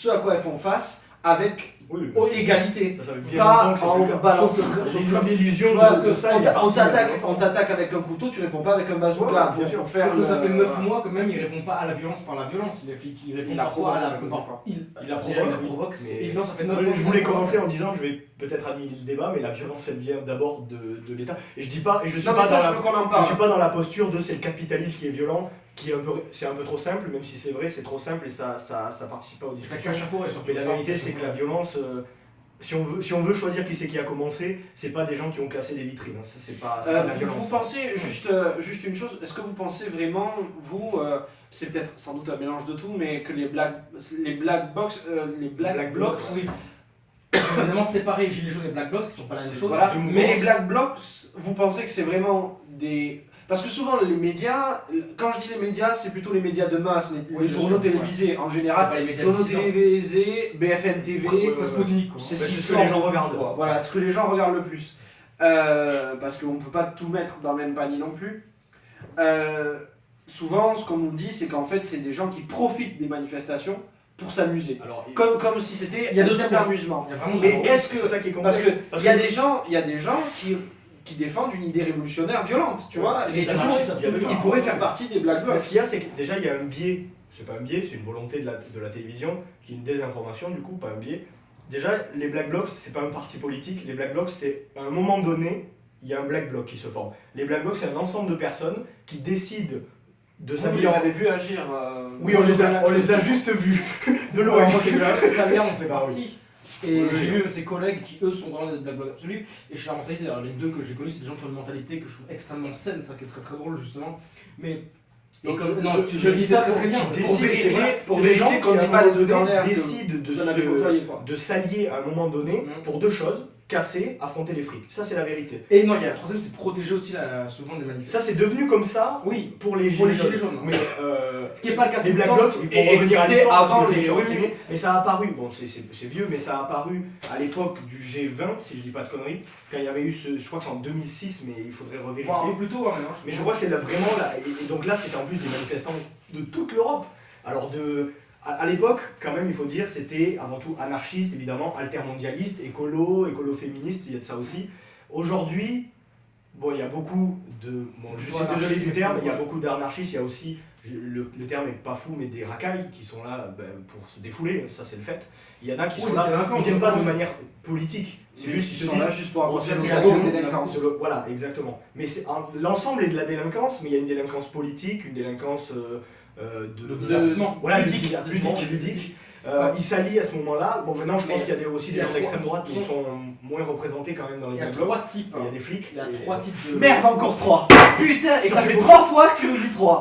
à quoi elles font face avec égalité. Ça veut bien pas longtemps que c'est en balançant. J'ai une illusion que ça. on t'attaque avec un couteau, tu réponds pas avec un bazooka pour faire. Parce que ça fait 9 mois que même il répond pas à la violence par la violence. Il répond parfois à la parfois. Il la provoque. Évidemment, ça fait 9 mois. Je voulais commencer en disant, je vais peut-être admirer le débat, mais la violence elle vient d'abord de l'État. Et je dis pas, et je suis pas dans la posture de c'est le capitalisme qui est violent. C'est un peu trop simple, même si c'est vrai, c'est trop simple et ça participe pas au discussion. Mais la vérité, c'est que la violence, si on veut choisir qui c'est qui a commencé, c'est pas des gens qui ont cassé des vitrines. Ça, c'est pas la violence. Vous pensez, juste une chose, est-ce que vous pensez vraiment, c'est peut-être sans doute un mélange de tout, mais que les black blocs, oui. Évidemment séparer les gilets jaunes et black blocs qui sont pas la même chose. Voilà. Mais les black blocs, vous pensez que c'est vraiment des... Parce que souvent les médias, quand je dis les médias, c'est plutôt les médias de masse, les journaux télévisés en général, journaux télévisés, BFM TV, c'est ce que les gens regardent. Voilà, ce que les gens regardent le plus. Parce qu'on ne peut pas tout mettre dans le même panier non plus. Souvent, ce qu'on nous dit, c'est qu'en fait, c'est des gens qui profitent des manifestations pour s'amuser. Alors, Comme si c'était Il y a un deux simple points. amusement. Il y a vraiment Mais est-ce que c'est ça qui est parce complexe. que il y a des gens qui défendent une idée révolutionnaire violente, tu vois, Les et du anarchistes, coup, absolument. ils pourraient faire partie des Black Mais Blocs. ce qu'il y a, c'est que déjà, il y a un biais. C'est pas un biais, c'est une volonté de la télévision, qui est une désinformation, du coup, pas un biais. Déjà, les Black Blocs, c'est pas un parti politique. Les Black Blocs, c'est à un moment donné, il y a un Black Bloc qui se forme. Les Black Blocs, c'est un ensemble de personnes qui décident de Vous s'habiller les en. avez vus agir. Oui, on les a juste vus de loin. Moi, c'est que ça vient, on fait Bah oui. partie. Et Oui, j'ai oui. vu ses collègues qui, eux, sont vraiment des Black Blocs absolus. Et chez la mentalité, alors, les deux que j'ai connus, c'est des gens qui ont une mentalité que je trouve extrêmement saine, ça qui est très très drôle, justement. Mais. Donc, je dis ça très bien. Qui Pour décident, vérifier- c'est vrai, pour c'est des vérifier gens qu'on qui, dit à un pas les moment trucs en donné, l'air que décident vous en avez côtoyé, quoi. de s'allier à un moment donné Mhm. pour deux choses, casser, affronter les flics. Ça, c'est la vérité. Et non, il y a la troisième, c'est protéger aussi souvent des manifestants. Ça, c'est devenu comme ça Oui, pour les pour les gilets gilets jaunes. jaunes. Mais Ce qui n'est pas le cas les tout le Black temps. Blocs, il et faut revenir à existait l'histoire parce avant que je me les- suis oui, renseigné. oui. Mais ça a apparu, bon c'est vieux, mais ça a apparu à l'époque du G20, si je dis pas de conneries, quand il y avait eu je crois que c'est en 2006, mais il faudrait Bon, un revérifier. peu plus tôt, hein, mais non, Mais je crois que c'est là vraiment là, et donc là c'était en plus des manifestants de toute l'Europe. Alors à l'époque, quand même, il faut dire, c'était avant tout anarchiste, évidemment, altermondialiste, écolo-féministe, il y a de ça aussi. Aujourd'hui, bon, il y a beaucoup de. Bon, je plutôt suis désolé anarchiste, du terme, c'est il y a moche. beaucoup d'anarchistes, il y a aussi, le terme est pas fou, mais des racailles qui sont là pour se défouler, ça c'est le fait. Il y en a qui Oui, sont des là, délinquants, ils viennent pas de vraiment. manière politique, c'est juste Ils qu'ils se sont là disent. juste pour on avoir fait une l'occasion occasion de délinquance. Voilà, exactement. Mais l'ensemble est de la délinquance, mais il y a une délinquance politique, une délinquance Le divertissement. Voilà, Ludique. ludique. Ils s'allient à ce moment-là. Bon, maintenant, je pense Mais qu'il y a aussi il des y a gens d'extrême trois- droite qui sont moins représentés quand même dans les Il y a Black Blocs. trois types. Il y a des flics. Il y a et- trois types de. Merde, encore 3. Putain, et Ça ça fait fait beaucoup. 3 fois que tu nous dis 3.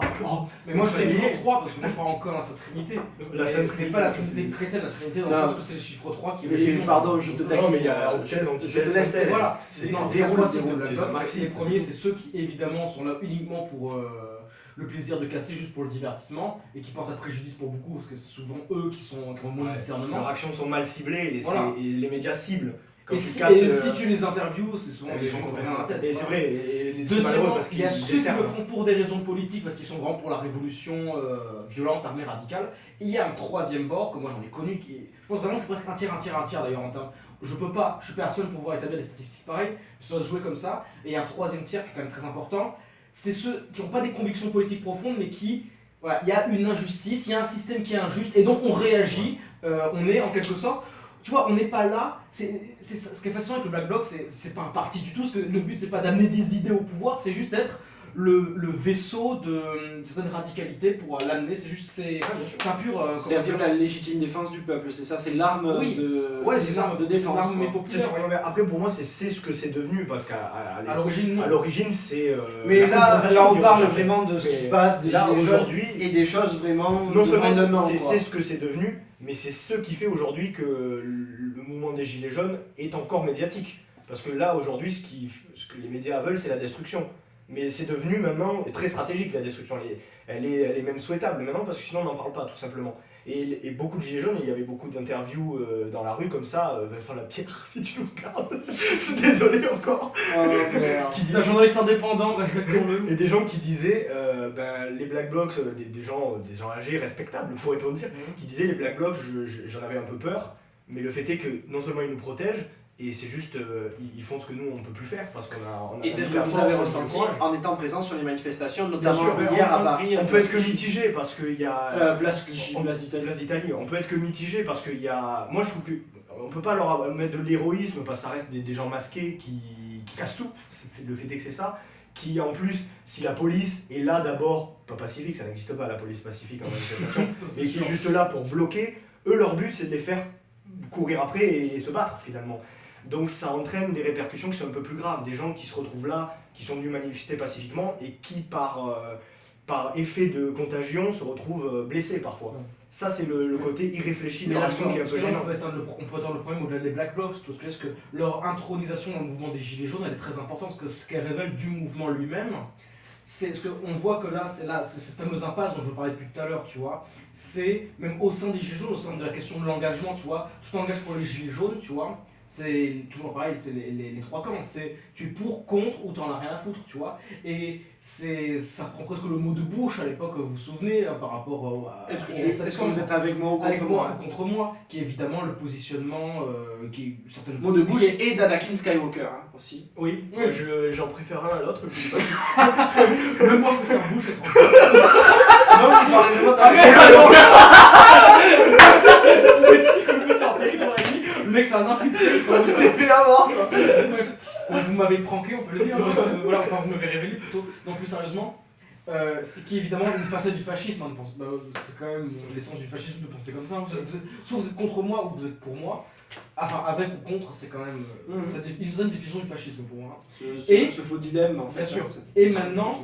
Mais moi je T'es fais toujours lié. 3 parce que moi je crois encore à sa trinité. La Mais- Sainte mais pas la trinité chrétienne, la trinité dans le Non. sens que c'est le chiffre 3 qui Mais réunit. pardon, je te taquine. Non, mais il y a antithèse, Je te antithèse, laisse synthèse. Voilà, C'est non, des c'est la roules, trois types des de roules, Black des Blocs. Les marxistes. premiers, c'est ceux qui évidemment sont là uniquement pour le plaisir de casser juste pour le divertissement et qui portent à préjudice pour beaucoup parce que c'est souvent eux qui ont le moins de Leurs discernement. actions sont mal ciblées et, Voilà. et les médias ciblent. Quand Et tu si, casses, si tu les interviews, c'est souvent ils des sont gens qui ont rien complètement dans la tête. Et c'est voilà. vrai, et c'est malheureux Deuxièmement, parce il qu'ils y a ceux qui desservent. le font pour des raisons politiques, parce qu'ils sont vraiment pour la révolution violente, armée, radicale. Et il y a un troisième bord, que moi j'en ai connu, je pense vraiment que c'est presque un tiers d'ailleurs en termes. Je suis personne pour pouvoir établir des statistiques pareilles, mais ça va se jouer comme ça. Et il y a un troisième tiers qui est quand même très important, c'est ceux qui n'ont pas des convictions politiques profondes, mais qui, voilà, il y a une injustice, il y a un système qui est injuste, et donc on réagit, on est en quelque sorte. Tu vois, on n'est pas là. Ce qui est fascinant avec le Black Bloc, c'est pas un parti du tout. Parce que le but, c'est pas d'amener des idées au pouvoir, c'est juste d'être le vaisseau de certaines radicalités pour l'amener. C'est juste, c'est un pur. C'est un peu la légitime défense du peuple, c'est ça, c'est l'arme Oui. de. Ouais, c'est c'est l'arme de défense. l'arme, mais quoi. populaire. C'est sûr, mais après, pour moi, c'est ce que c'est devenu parce qu'à À l'origine, non. à l'origine, c'est. Mais la là, confrontation on qui parle recherchait. vraiment de ce qui Mais se passe, des là, gilets jaunes aujourd'hui, et des choses vraiment. non seulement de maintenant, c'est quoi. ce que c'est devenu, mais c'est ce qui fait aujourd'hui que le mouvement des Gilets jaunes est encore médiatique. Parce que là, aujourd'hui, ce que les médias veulent, c'est la destruction. Mais c'est devenu maintenant très stratégique, la destruction. Elle est même souhaitable maintenant, parce que sinon, on n'en parle pas, tout simplement. Et beaucoup de Gilets jaunes, il y avait beaucoup d'interviews dans la rue comme ça, Vincent Lapierre, si tu nous regardes, désolé encore, qui dit- C'est un journaliste indépendant, bah, je vais dire le. et des gens qui disaient, les Black Blocs, des gens âgés, respectables, pourrait-on dire, qui disaient les Black Blocs, j'en avais un peu peur, mais le fait est que non seulement ils nous protègent, et c'est juste, ils font ce que nous on ne peut plus faire, parce qu'on a Et c'est ce que la vous force, avez on a le ressenti courage. en étant présent sur les manifestations, Bien notamment sûr, mais hier à Paris. on peut être que mitigé, parce qu'il y a... Place Clichy, Place d'Italie. Place d'Italie, on peut être que mitigé, parce qu'il y a... Moi je trouve que on peut pas leur mettre de l'héroïsme, parce que ça reste des gens masqués qui cassent tout, le fait est que c'est ça, qui en plus, si la police est là d'abord, pas pacifique, ça n'existe pas la police pacifique en manifestation, mais qui est juste là pour bloquer, eux leur but c'est de les faire courir après et se battre finalement. Donc ça entraîne des répercussions qui sont un peu plus graves, des gens qui se retrouvent là, qui sont venus manifester pacifiquement et qui par effet de contagion se retrouvent blessés parfois. Ça c'est le côté irréfléchi de Mais leur là, action qui est un peu on gênant. peut éteindre le problème au-delà des Black Blocs, parce que leur intronisation dans le mouvement des Gilets jaunes, elle est très importante, parce que ce qu'elle révèle du mouvement lui-même, c'est ce qu'on voit que là, c'est cette fameuse impasse dont je vous parlais depuis tout à l'heure, tu vois, c'est même au sein des Gilets jaunes, au sein de la question de l'engagement, tu vois, tu t'engages pour les Gilets jaunes, tu vois, c'est toujours pareil, c'est les trois camps. C'est tu es pour, contre ou t'en as rien à foutre, tu vois. Et ça reprend presque le mot de Bush à l'époque, vous vous souvenez, hein, par rapport à. Est-ce que vous êtes avec moi ou contre moi? Contre moi, qui est évidemment le positionnement qui est certainement. Mot de Bush et d'Anakin Skywalker hein, aussi. Oui, Oui. j'en préfère un à l'autre. Je sais pas. Même moi je préfère Bush être Non, il parlait de moi Le mec c'est un infiltré. Ça, tu t'es fait avoir, toi. Vous m'avez pranké, on peut le dire. Voilà, enfin vous m'avez révélé plutôt. Non, plus sérieusement, ce qui est évidemment une facette du fascisme. Hein, c'est quand même l'essence du fascisme de penser comme ça. Soit vous êtes contre moi ou vous êtes pour moi. Enfin, avec ou contre, c'est quand même une certaine définition du fascisme pour moi. Ce faux dilemme, en fait. Bien sûr. Hein, Et maintenant,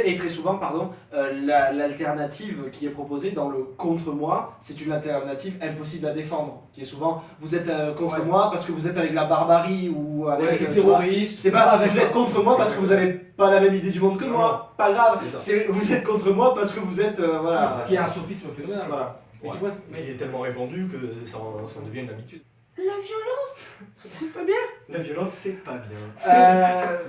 et très souvent, pardon, l'alternative qui est proposée dans le contre moi, c'est une alternative impossible à défendre. Qui est souvent, vous êtes contre moi parce que vous êtes avec la barbarie ou avec les terroristes. C'est pas vous êtes contre moi parce que vous avez pas la même idée du monde que moi. Pas grave. Vous êtes contre moi parce que vous êtes voilà. Qui est un sophisme phénoménal. Voilà. Et tu vois, Mais il est tellement répandu que ça en devient une habitude. La violence, c'est pas bien. La violence, c'est pas bien.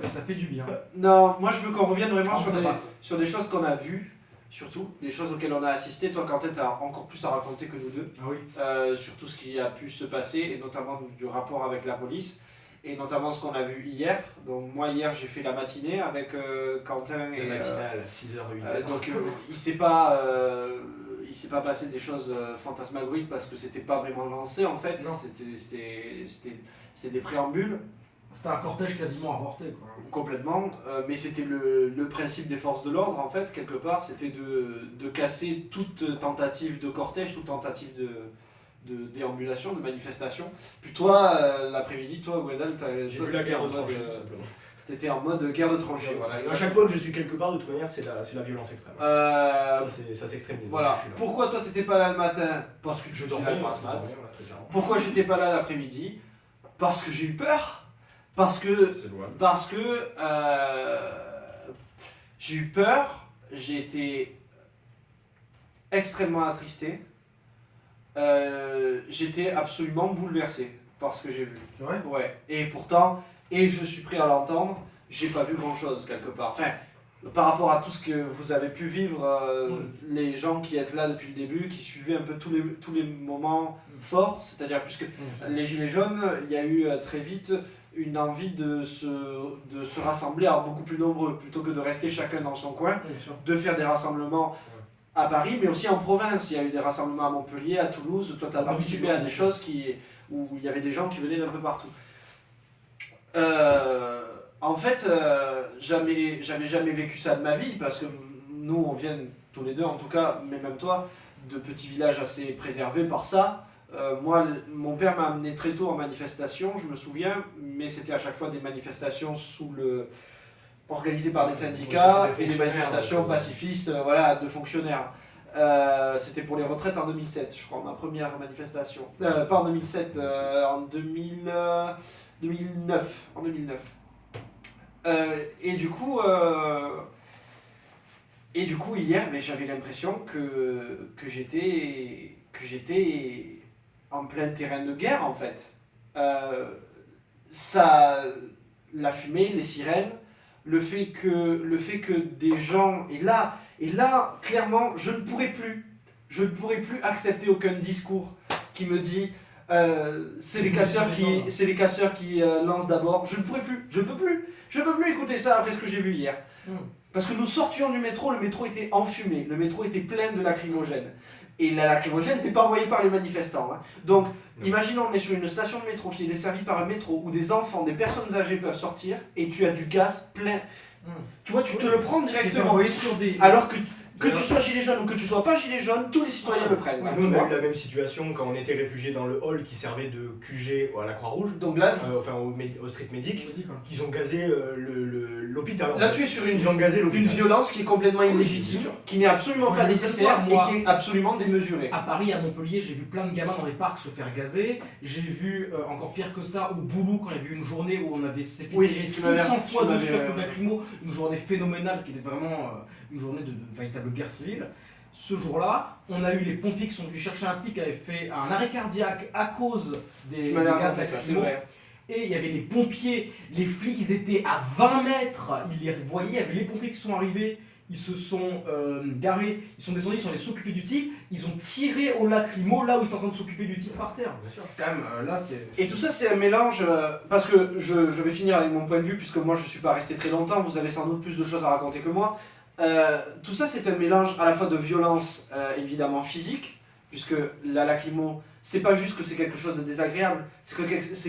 mais ça fait du bien. Non, moi je veux qu'on revienne vraiment Alors, ça passe. sur des choses qu'on a vues, surtout, des choses auxquelles on a assisté. Toi, Quentin, t'as encore plus à raconter que nous deux, Ah oui. sur tout ce qui a pu se passer, et notamment du rapport avec la police, et notamment ce qu'on a vu hier. Donc moi, hier, j'ai fait la matinée avec Quentin et... La matinale, 6h, 8h. donc il s'est pas passé des choses fantasmagoriques parce que c'était pas vraiment lancé en fait. Non. C'était des préambules. C'était un cortège quasiment avorté, quoi. Complètement, mais c'était le principe des forces de l'ordre en fait, quelque part, c'était de casser toute tentative de cortège, toute tentative de déambulation, de manifestation. Puis toi, l'après-midi, toi, Gwendal, J'ai vu la guerre de tranchées, tout simplement. t'étais en mode guerre de tranchées. Voilà. À chaque fois que je suis quelque part, de toute manière, c'est la violence extrême. Ça s'extrémise. Voilà. Je suis là. Pourquoi toi t'étais pas là le matin? Parce que tu dormais, dormais pas ce matin. voilà, très clairement. Pourquoi j'étais pas là l'après-midi? Parce que j'ai eu peur. Parce que j'ai eu peur, j'ai été extrêmement attristé, j'étais absolument bouleversé par ce que j'ai vu. C'est vrai? Ouais, et pourtant, et je suis prêt à l'entendre, j'ai pas vu grand chose quelque part. Enfin, par rapport à tout ce que vous avez pu vivre, les gens qui êtes là depuis le début, qui suivaient un peu tous les moments forts, c'est-à-dire puisque les Gilets jaunes, il y a eu très vite une envie de se rassembler à beaucoup plus nombreux, plutôt que de rester chacun dans son coin, de faire des rassemblements à Paris, mais aussi en province. Il y a eu des rassemblements à Montpellier, à Toulouse, toi tu as participé à des choses où il y avait des gens qui venaient d'un peu partout. En fait, j'avais jamais vécu ça de ma vie, parce que nous on vient tous les deux en tout cas, mais même toi, de petits villages assez préservés par ça. Moi, mon père m'a amené très tôt en manifestation, je me souviens, mais c'était à chaque fois des manifestations organisées par des syndicats et des manifestations pacifistes voilà, de fonctionnaires. C'était pour les retraites en 2007, je crois, ma première manifestation. Pas en 2007, en 2009. En 2009. Et du coup, hier, mais j'avais l'impression que j'étais en plein terrain de guerre en fait. La fumée, les sirènes, le fait que des gens, et là clairement je ne pourrais plus accepter aucun discours qui me dit c'est les casseurs qui lancent d'abord. Je ne pourrais plus, je peux plus écouter ça après ce que j'ai vu hier. Parce que nous sortions du métro, le métro était enfumé, le métro était plein de lacrymogènes. Et la lacrymogène n'était pas envoyée par les manifestants. Hein. Donc, imaginons, on est sur une station de métro qui est desservie par un métro où des enfants, des personnes âgées peuvent sortir et tu as du gaz plein. Tu vois, tu te le prends directement. Alors que tu sois gilet jaune ou que tu sois pas gilet jaune, tous les citoyens le prennent. Nous, on a eu la même situation quand on était réfugiés dans le hall qui servait de QG à la Croix-Rouge, donc là, enfin au street medic, qu'ils ont gazé l'hôpital. Là, tu es sur une violence violence qui est complètement illégitime, qui n'est absolument pas nécessaire et qui est absolument démesurée. À Paris, à Montpellier, j'ai vu plein de gamins dans les parcs se faire gazer. J'ai vu encore pire que ça au Boulou quand il y avait eu une journée où on avait s'est fait tirer 600 fois dessus avec le lacrymo, une journée phénoménale qui était vraiment une journée de véritable guerre civile. Ce jour-là, on a eu les pompiers qui sont venus chercher un type qui avait fait un arrêt cardiaque à cause des gaz lacrymaux. Et il y avait les pompiers, les flics, ils étaient à 20 mètres, ils les voyaient, il y avait les pompiers qui sont arrivés, ils se sont garés, ils sont descendus, ils sont allés s'occuper du type, ils ont tiré au lacrymo là où ils sont en train de s'occuper du type par terre. Bien sûr. Quand même, là c'est... Et tout ça, c'est un mélange, parce que je vais finir avec mon point de vue, puisque moi je suis pas resté très longtemps, vous avez sans doute plus de choses à raconter que moi. Tout ça, c'est un mélange à la fois de violence évidemment physique, puisque la lacrymo, c'est pas juste que c'est quelque chose de désagréable, c'est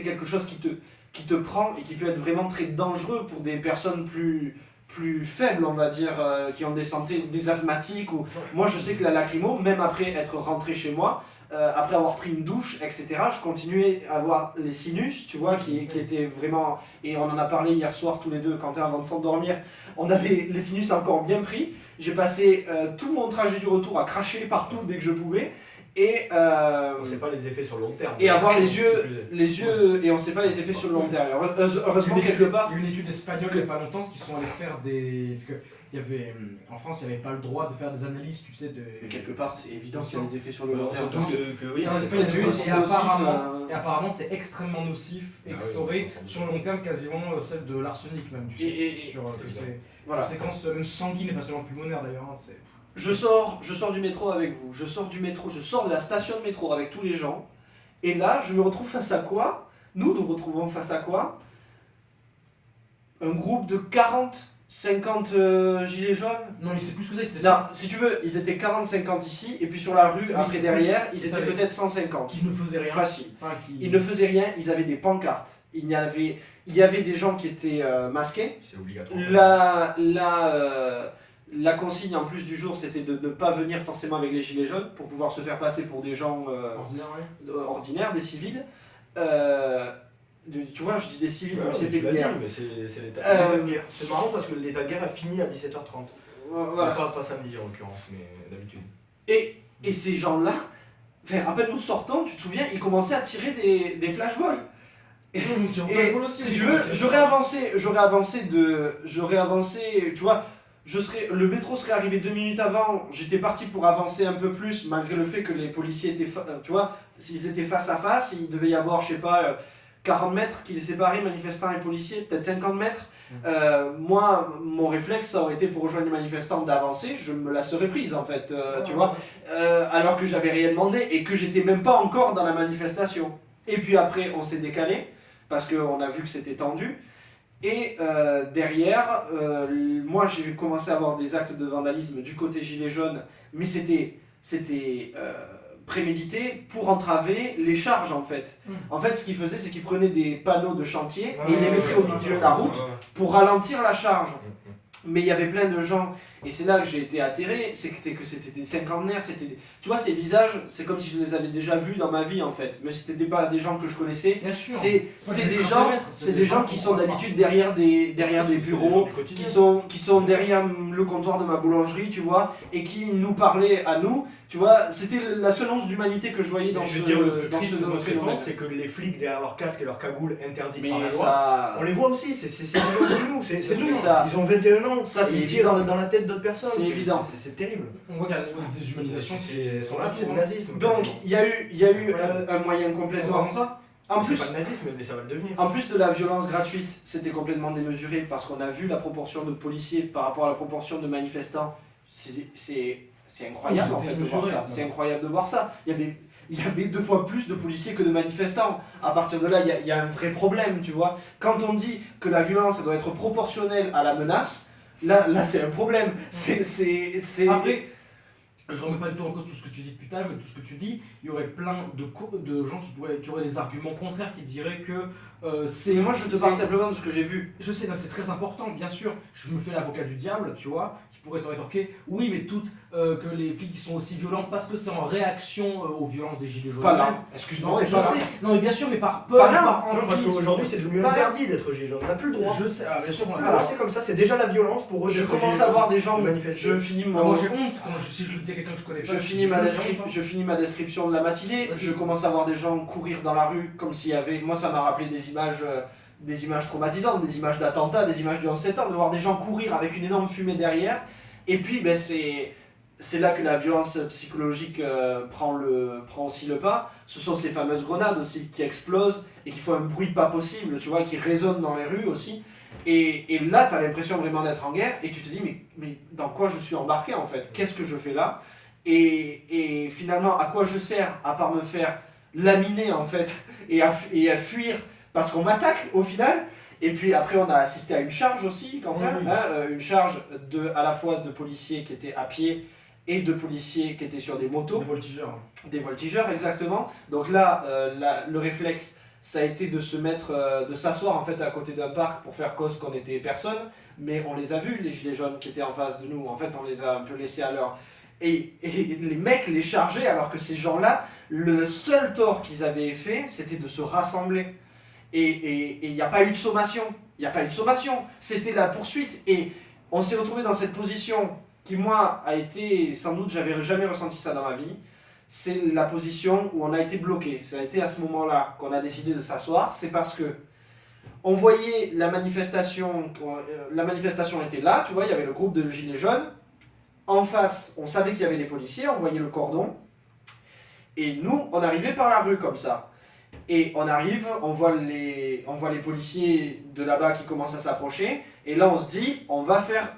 quelque chose qui te prend et qui peut être vraiment très dangereux pour des personnes plus faibles, on va dire, qui ont des asthmatiques. Ou... Moi, je sais que la lacrymo, même après être rentré chez moi, après avoir pris une douche, etc., je continuais à avoir les sinus, tu vois, qui étaient vraiment... Et on en a parlé hier soir tous les deux, Quentin, avant de s'endormir. On avait les sinus encore bien pris. J'ai passé tout mon trajet du retour à cracher partout dès que je pouvais. Et On sait pas les effets sur le long terme. et avoir les yeux, et on sait pas les effets sur le long terme. Heureusement, quelque part... Une étude espagnole il n'y a pas longtemps, qui sont allés faire des... Parce que il y avait, en France, il n'y avait pas le droit de faire des analyses, tu sais, de... Mais quelque part, c'est évident qu'il y a des effets sur le long terme. Surtout que oui, Et en c'est Espagne, pas il y a eu- aussi et nocif, apparemment, c'est extrêmement nocif et Ah que oui, ça aurait, sans doute. sur le long terme, quasiment celle de l'arsenic même, tu sais. Et Sur, que c'est voilà. conséquences même sanguines et pas seulement pulmonaires d'ailleurs. Hein, c'est... Je sors du métro avec vous, je sors de la station de métro avec tous les gens, et là, je me retrouve face à quoi? Nous retrouvons face à quoi? Un groupe de 50 gilets jaunes. Non, il sait plus ce que c'est, Non, si tu veux, ils étaient 40-50 ici, et puis sur la rue, Oui, après c'est derrière, plus- ils c'est étaient avec- peut-être 150. qui ne faisait rien. Facile. Enfin, qui... Ils ne faisaient rien, ils avaient des pancartes. Il y avait des gens qui étaient masqués. C'est obligatoire. La consigne en plus du jour, c'était de ne pas venir forcément avec les gilets jaunes pour pouvoir se faire passer pour des gens Ordinaire, ouais. ordinaires, des civils. Tu vois, je dis des civils, Ouais, mais c'était tu l'as une guerre. dit, mais c'est l'état de guerre. C'est marrant parce que l'état de guerre a fini à 17h30. Voilà. Pas samedi en l'occurrence, mais d'habitude. Et ces gens-là, enfin, à peine nous sortons, tu te souviens, ils commençaient à tirer des flashballs. Et si tu veux, j'aurais avancé, tu vois, le métro serait arrivé 2 minutes avant, j'étais parti pour avancer un peu plus, malgré le fait que les policiers étaient, tu vois, s'ils étaient face à face, il devait y avoir, je sais pas, 40 mètres qui les séparaient, manifestants et policiers, peut-être 50 mètres. Moi, mon réflexe, ça aurait été pour rejoindre les manifestants d'avancer, je me la serais prise en fait, tu vois, alors que j'avais rien demandé et que j'étais même pas encore dans la manifestation. Et puis après, on s'est décalé, parce qu'on a vu que c'était tendu. Et derrière, moi j'ai commencé à avoir des actes de vandalisme du côté gilet jaune, mais c'était prémédité pour entraver les charges en fait. En fait, ce qu'ils faisaient, c'est qu'ils prenaient des panneaux de chantier et ils les mettaient au milieu de la route pour ralentir la charge. Mais il y avait plein de gens, et c'est là que j'ai été atterré, c'était des cinquantenaires, tu vois, ces visages, c'est comme si je les avais déjà vus dans ma vie en fait, mais c'était pas des gens que je connaissais. Bien sûr. C'est des gens qui sont d'habitude derrière des bureaux, qui sont derrière le comptoir de ma boulangerie, tu vois, et qui nous parlaient à nous, tu vois, c'était la seule once d'humanité que je voyais dans je ce veux dire, le plus dans triste, ce moi, ce que je phénomène. pense, c'est que les flics derrière leur casque et leur cagoule interdits par Mais la loi, ça... on les voit aussi, c'est des gens comme nous, c'est nous. Ça- Ils ont 21 ans, ça, c'est ils tirent évident. dans la tête d'autres personnes. C'est évident. C'est terrible. On voit qu'à niveau de déshumanisation, Ils sont là, c'est c'est le nazisme. Donc, quasiment. il y a eu un moyen complètement... Comment ça En C'est plus, pas le nazisme, mais ça va le devenir. En plus de la violence gratuite, c'était complètement démesuré parce qu'on a vu la proportion de policiers par rapport à la proportion de manifestants. C'est incroyable en fait de voir ça. C'est incroyable de voir ça. Il y avait 2 fois plus de policiers que de manifestants. À partir de là, il y a un vrai problème, tu vois. Quand on dit que la violence elle doit être proportionnelle à la menace, là c'est un problème. Après, je remets pas du tout en cause tout ce que tu dis depuis tout à l'heure, mais tout ce que tu dis, il y aurait plein de gens qui auraient des arguments contraires, qui diraient que c'est... Mais moi je te parle simplement de ce que j'ai vu. Je sais, non, c'est très important, bien sûr. Je me fais l'avocat du diable, tu vois, qui pourrait te rétorquer. Oui, mais que les flics sont aussi violents parce que c'est en réaction aux violences des gilets jaunes. Pas Non, là. Excuse-moi, je pas là. sais. Non, mais bien sûr, mais par peur, Pas là. par Non, parce qu'aujourd'hui, c'est devenu Pas là. interdit d'être gilet jaune. On n'a plus le droit. Je sais, bien sûr, on a Voilà. C'est comme ça, c'est déjà la violence pour eux. Je d'être commence gilets à voir jaunes, des gens. de manifester. Je finis Moi mon. j'ai honte si je le dis à quelqu'un que je connais pas. Je finis ma description de la matinée. Vas-y. Je commence à voir des gens courir dans la rue comme s'il y avait. Moi, ça m'a rappelé des images traumatisantes, des images d'attentats, des images du 11 septembre, de voir des gens courir avec une énorme fumée derrière. Et puis ben, c'est là que la violence psychologique prend aussi le pas. Ce sont ces fameuses grenades aussi qui explosent et qui font un bruit pas possible, tu vois, qui résonnent dans les rues aussi. Et là, tu as l'impression vraiment d'être en guerre et tu te dis, mais dans quoi je suis embarqué en fait? Qu'est-ce que je fais là? Et finalement, à quoi je sers à part me faire laminer en fait et à fuir parce qu'on m'attaque au final? Et puis après, on a assisté à une charge aussi, Quentin, Oui. une charge à la fois de policiers qui étaient à pied et de policiers qui étaient sur des motos. Des voltigeurs. Des voltigeurs, exactement. Donc là, le réflexe, ça a été de se mettre, de s'asseoir en fait à côté d'un parc pour faire cause qu'on était personne. Mais on les a vus, les gilets jaunes qui étaient en face de nous. En fait, on les a un peu laissés à l'heure. Et les mecs les chargeaient alors que ces gens-là, le seul tort qu'ils avaient fait, c'était de se rassembler. Et il n'y a pas eu de sommation. Il n'y a pas eu de sommation. C'était la poursuite. Et on s'est retrouvé dans cette position qui, moi, a été, sans doute, j'avais jamais ressenti ça dans ma vie. C'est la position où on a été bloqué. Ça a été à ce moment-là qu'on a décidé de s'asseoir. C'est parce que on voyait la manifestation était là, tu vois, il y avait le groupe de gilets jaunes. En face, on savait qu'il y avait les policiers, on voyait le cordon. Et nous, on arrivait par la rue comme ça. Et on arrive, on voit les policiers de là-bas qui commencent à s'approcher. Et là, on se dit, on va faire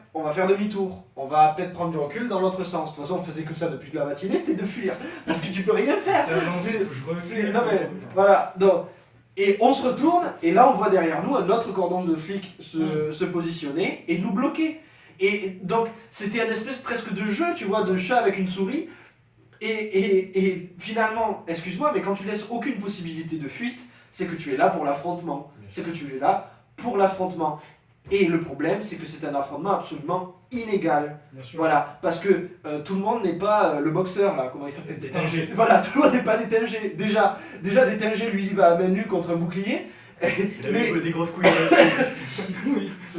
demi-tour. On va peut-être prendre du recul dans l'autre sens. De toute façon, on faisait que ça depuis la matinée, c'était de fuir. Parce que tu peux rien faire. Non mais, voilà. Donc, et on se retourne, et là, on voit derrière nous un autre cordon de flics se positionner et nous bloquer. Et donc, c'était une espèce presque de jeu, tu vois, de chat avec une souris. Et finalement, excuse-moi, mais quand tu laisses aucune possibilité de fuite, c'est que tu es là pour l'affrontement. C'est que tu es là pour l'affrontement. Et le problème, c'est que c'est un affrontement absolument inégal. Voilà, parce que tout le monde n'est pas le boxeur, là, comment il s'appelle? Détingé. Voilà, tout le monde n'est pas détingé. Déjà détingé, lui, il va à main nue contre un bouclier. Il avait des grosses couilles aussi.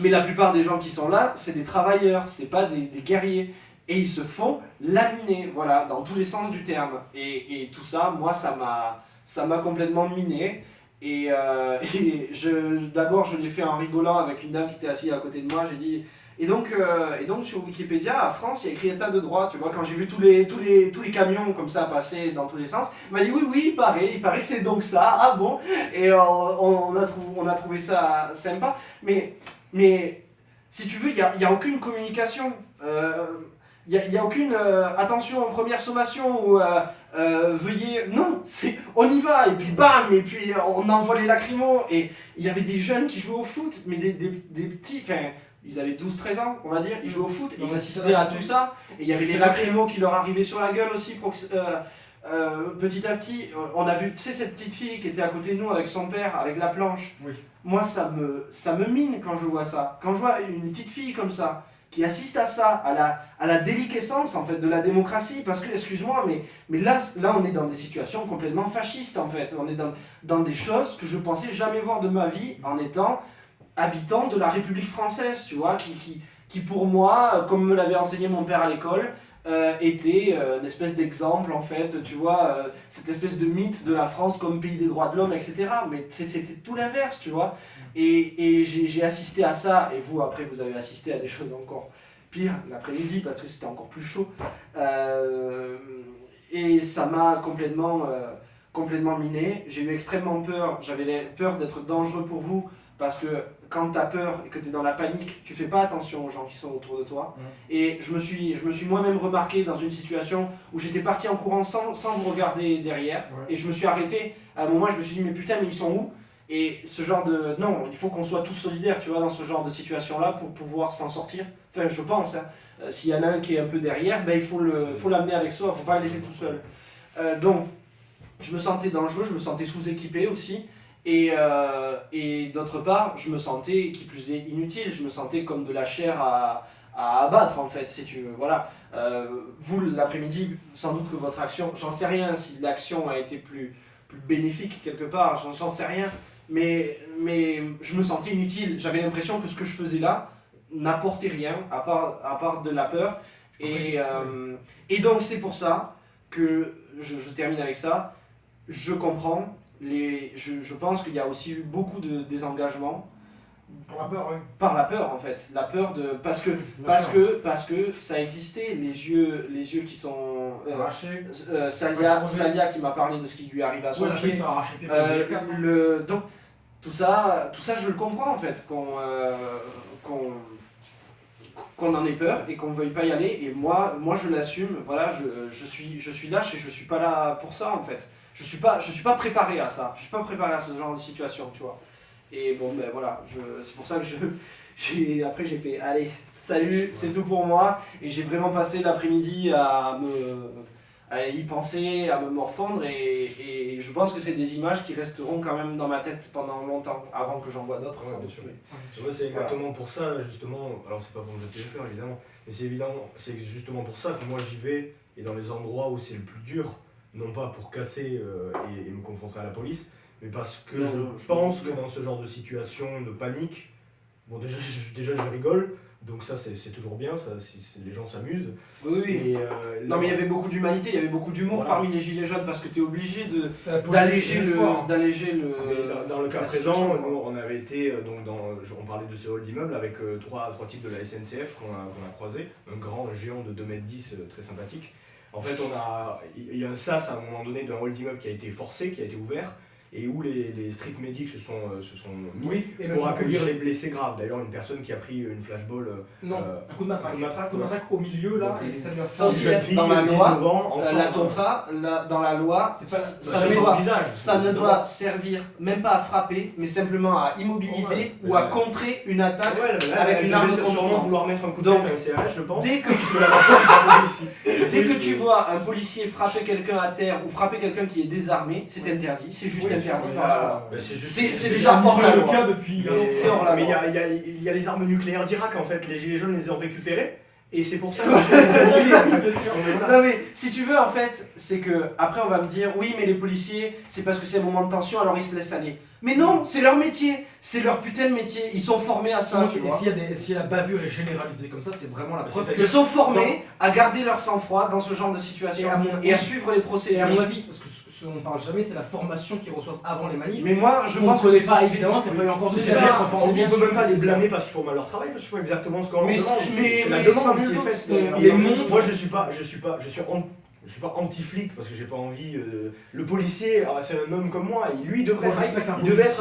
Mais la plupart des gens qui sont là, c'est des travailleurs, c'est pas des guerriers. Et ils se font laminer, voilà, dans tous les sens du terme. Et tout ça, moi, ça m'a complètement miné. Et d'abord, je l'ai fait en rigolant avec une dame qui était assise à côté de moi. J'ai dit, et donc sur Wikipédia, à France, il y a écrit état de droit. Tu vois, quand j'ai vu tous les camions comme ça passer dans tous les sens, il m'a dit oui, il paraît que c'est donc ça. Ah bon? Et on a trouvé ça sympa. Mais si tu veux, il y a aucune communication. Il n'y a aucune attention en première sommation ou veuillez. Non, on y va, et puis bam, et puis on envoie les lacrymos. Et il y avait des jeunes qui jouaient au foot, mais des petits, enfin, ils avaient 12-13 ans, on va dire, ils jouaient au foot, ils assistaient à tout ça. Et il y avait des lacrymos qui leur arrivaient sur la gueule aussi. Petit à petit, on a vu, tu sais, cette petite fille qui était à côté de nous avec son père, avec la planche. Oui. Moi, ça me mine quand je vois ça. Quand je vois une petite fille comme ça, qui assiste à ça, à la déliquescence en fait de la démocratie, parce que, excuse-moi, mais là on est dans des situations complètement fascistes en fait, on est dans des choses que je pensais jamais voir de ma vie en étant habitant de la République française, tu vois, qui pour moi, comme me l'avait enseigné mon père à l'école, était une espèce d'exemple en fait, tu vois, cette espèce de mythe de la France comme pays des droits de l'homme, etc. Mais c'était tout l'inverse, tu vois. Et j'ai assisté à ça, et vous après vous avez assisté à des choses encore pires l'après-midi parce que c'était encore plus chaud. Et ça m'a complètement miné. J'ai eu extrêmement peur, j'avais peur d'être dangereux pour vous parce que quand tu as peur et que tu es dans la panique, tu fais pas attention aux gens qui sont autour de toi. Et je me suis moi-même remarqué dans une situation où j'étais parti en courant sans vous regarder derrière. Et je me suis arrêté. À un moment, je me suis dit, mais putain, mais ils sont où? Et ce genre de... Non, il faut qu'on soit tous solidaires, tu vois, dans ce genre de situation-là pour pouvoir s'en sortir. Enfin, je pense. Hein. S'il y en a un qui est un peu derrière, ben, il faut l'amener avec soi, il ne faut pas le laisser tout seul. Donc, je me sentais dangereux, je me sentais sous-équipé aussi. Et d'autre part, je me sentais, qui plus est, inutile. Je me sentais comme de la chair à abattre, en fait, si tu veux. Voilà. Vous, l'après-midi, sans doute que votre action... J'en sais rien si l'action a été plus bénéfique quelque part, j'en sais rien. Mais je me sentais inutile. J'avais l'impression que ce que je faisais là n'apportait rien, à part de la peur. Et donc, c'est pour ça que je termine avec ça. Je comprends. Je pense qu'il y a aussi eu beaucoup de désengagement. Pour la peur, oui. Par la peur en fait, la peur de parce que ça existait, les yeux qui sont Arraché. Salia qui m'a parlé de ce qui lui arrive à son Ouais, la pied. fille s'est arrachée le pied par le F4. Donc tout ça je le comprends en fait qu'on en ait peur et qu'on veuille pas y aller, et moi je l'assume, voilà, je suis lâche et je suis pas là pour ça en fait. Je suis pas préparé à ça, je suis pas préparé à ce genre de situation, tu vois. Et bon ben voilà, c'est pour ça que après j'ai fait allez, salut, c'est tout pour moi, et j'ai vraiment passé l'après-midi à y penser, à me morfondre, et je pense que c'est des images qui resteront quand même dans ma tête pendant longtemps, avant que j'en vois d'autres. Ouais, bien sûr. Moi, c'est exactement pour ça, justement, alors c'est pas pour me jeter les fleurs évidemment, mais c'est justement pour ça que moi j'y vais, et dans les endroits où c'est le plus dur, non pas pour casser et me confronter à la police, mais parce que je pense que dans ce genre de situation de panique, bon déjà je rigole, donc ça c'est toujours bien, ça, les gens s'amusent. Oui. Et, non mais il y avait beaucoup d'humanité, il y avait beaucoup d'humour voilà. parmi les gilets jaunes, parce que tu es obligé d'alléger le... Mais dans le cas présent, nous on avait été, on parlait de ce hall d'immeuble avec trois types de la SNCF qu'on a croisés, un grand géant de 2,10 m très sympathique. En fait, il y a un sas à un moment donné d'un hall d'immeuble qui a été forcé, qui a été ouvert, et où les street medics se sont mis pour accueillir les blessés graves. D'ailleurs, une personne qui a pris une flashball. Non, un coup de matraque. Un coup de matraque au milieu là, donc, et ça lui a fait ça aussi, jeune fille, dans la 19 loi, ans, ensemble. la tonfa, dans la loi, C'est pas- ça ne doit servir même pas à frapper, mais simplement à immobiliser ou à contrer une attaque avec une arme sûrement contondante. vouloir mettre un coup de Donc, tête à un CRS, je pense. Dès que tu vois un policier frapper quelqu'un à terre ou frapper quelqu'un qui est désarmé, c'est interdit, c'est juste interdit par la loi. C'est déjà hors la loi. depuis. C'est hors la Mais loi. il y a les armes nucléaires d'Irak en fait, les gilets jaunes les ont récupérées et c'est pour ça que je les annulées en fait. Non mais si tu veux en fait, c'est que après on va me dire oui mais les policiers c'est parce que c'est un moment de tension alors ils se laissent aller. Mais non, c'est leur métier, c'est leur putain de métier, ils sont formés à ça, tu vois. Si la bavure est généralisée comme ça, c'est vraiment la preuve. Ils sont formés à garder leur sang-froid dans ce genre de situation et à suivre les Et procédures. à mon avis, parce que ce dont on parle jamais, c'est la formation qu'ils reçoivent avant les manifs. Mais moi je On pense ne connaît que pas c'est- évidemment parce qu'il n'y a pas eu encore de c'est service ça. repensé. On peut même pas les blâmer parce qu'ils font mal leur travail, parce qu'ils font exactement ce qu'on leur Mais demande. mais- C'est la mais demande sans qui nul est doute. faite. Mais- Et mais- moi je suis pas anti-flic parce que j'ai pas envie. Le policier, c'est un homme comme moi, et lui il devrait être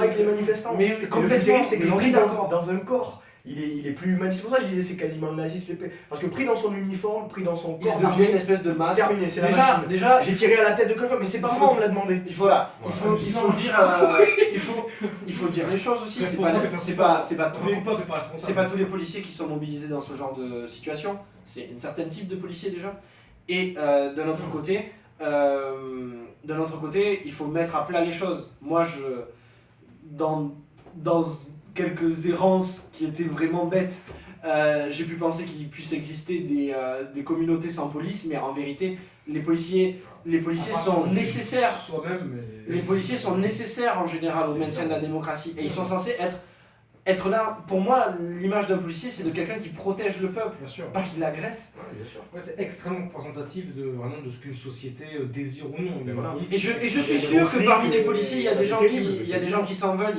avec les manifestants. Mais Et le plus complètement, terrible, c'est qu'il est mais on pris est d'accord. dans un corps. Il est plus humain. C'est pour ça que je disais c'est quasiment le nazisme. Parce que pris dans son uniforme, pris dans son Il corps, devient une espèce de masse. terminé, c'est la machine. Déjà, J'ai tiré à la tête de quelqu'un, mais c'est pas moi, on me l'a demandé. il faut là, Voilà. il faut dire les choses aussi. C'est pas tous les c'est pas tous les policiers qui sont mobilisés dans ce genre de situation. C'est une certaine type de policier déjà. Et d'un autre côté, il faut mettre à plat les choses. Moi, dans quelques errances qui étaient vraiment bêtes, j'ai pu penser qu'il puisse exister des communautés sans police, mais en vérité, les policiers sont nécessaires. Les policiers sont nécessaires en général au maintien de la démocratie, et ils sont censés être là. Pour moi, l'image d'un policier, c'est de quelqu'un qui protège le peuple, Bien sûr. pas qui l'agresse. Ouais, bien sûr. Ouais, c'est extrêmement représentatif de ce qu'une société désire ou non. Mais voilà. police, Et je Il y suis a des sûr que conflits, parmi les et- policiers, il y a des gens terrible, il y a des gens qui s'en veulent.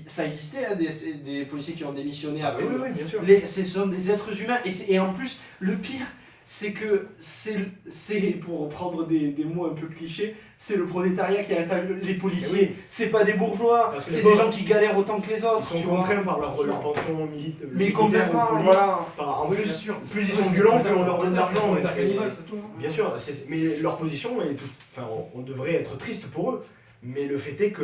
Ça existait, hein, des policiers qui ont démissionné Ah après. oui, oui, bien sûr. Ce sont des êtres humains, et en plus, le pire, c'est que c'est pour prendre des mots un peu clichés, c'est le prolétariat qui attaque les policiers. Eh C'est pas des bourgeois, Parce que c'est les des pauvres, gens qui galèrent autant que les Ils autres. sont tu vois. contraints par leur pension militaire. Mais complètement, police. voilà. En Oui, plus, bien sûr. plus ils sont violents, plus on leur donne d'argent. On est et c'est- cannibale, c'est tout. Bien sûr, mais leur position est toute. Enfin, on devrait être triste pour eux. Mais le fait est que,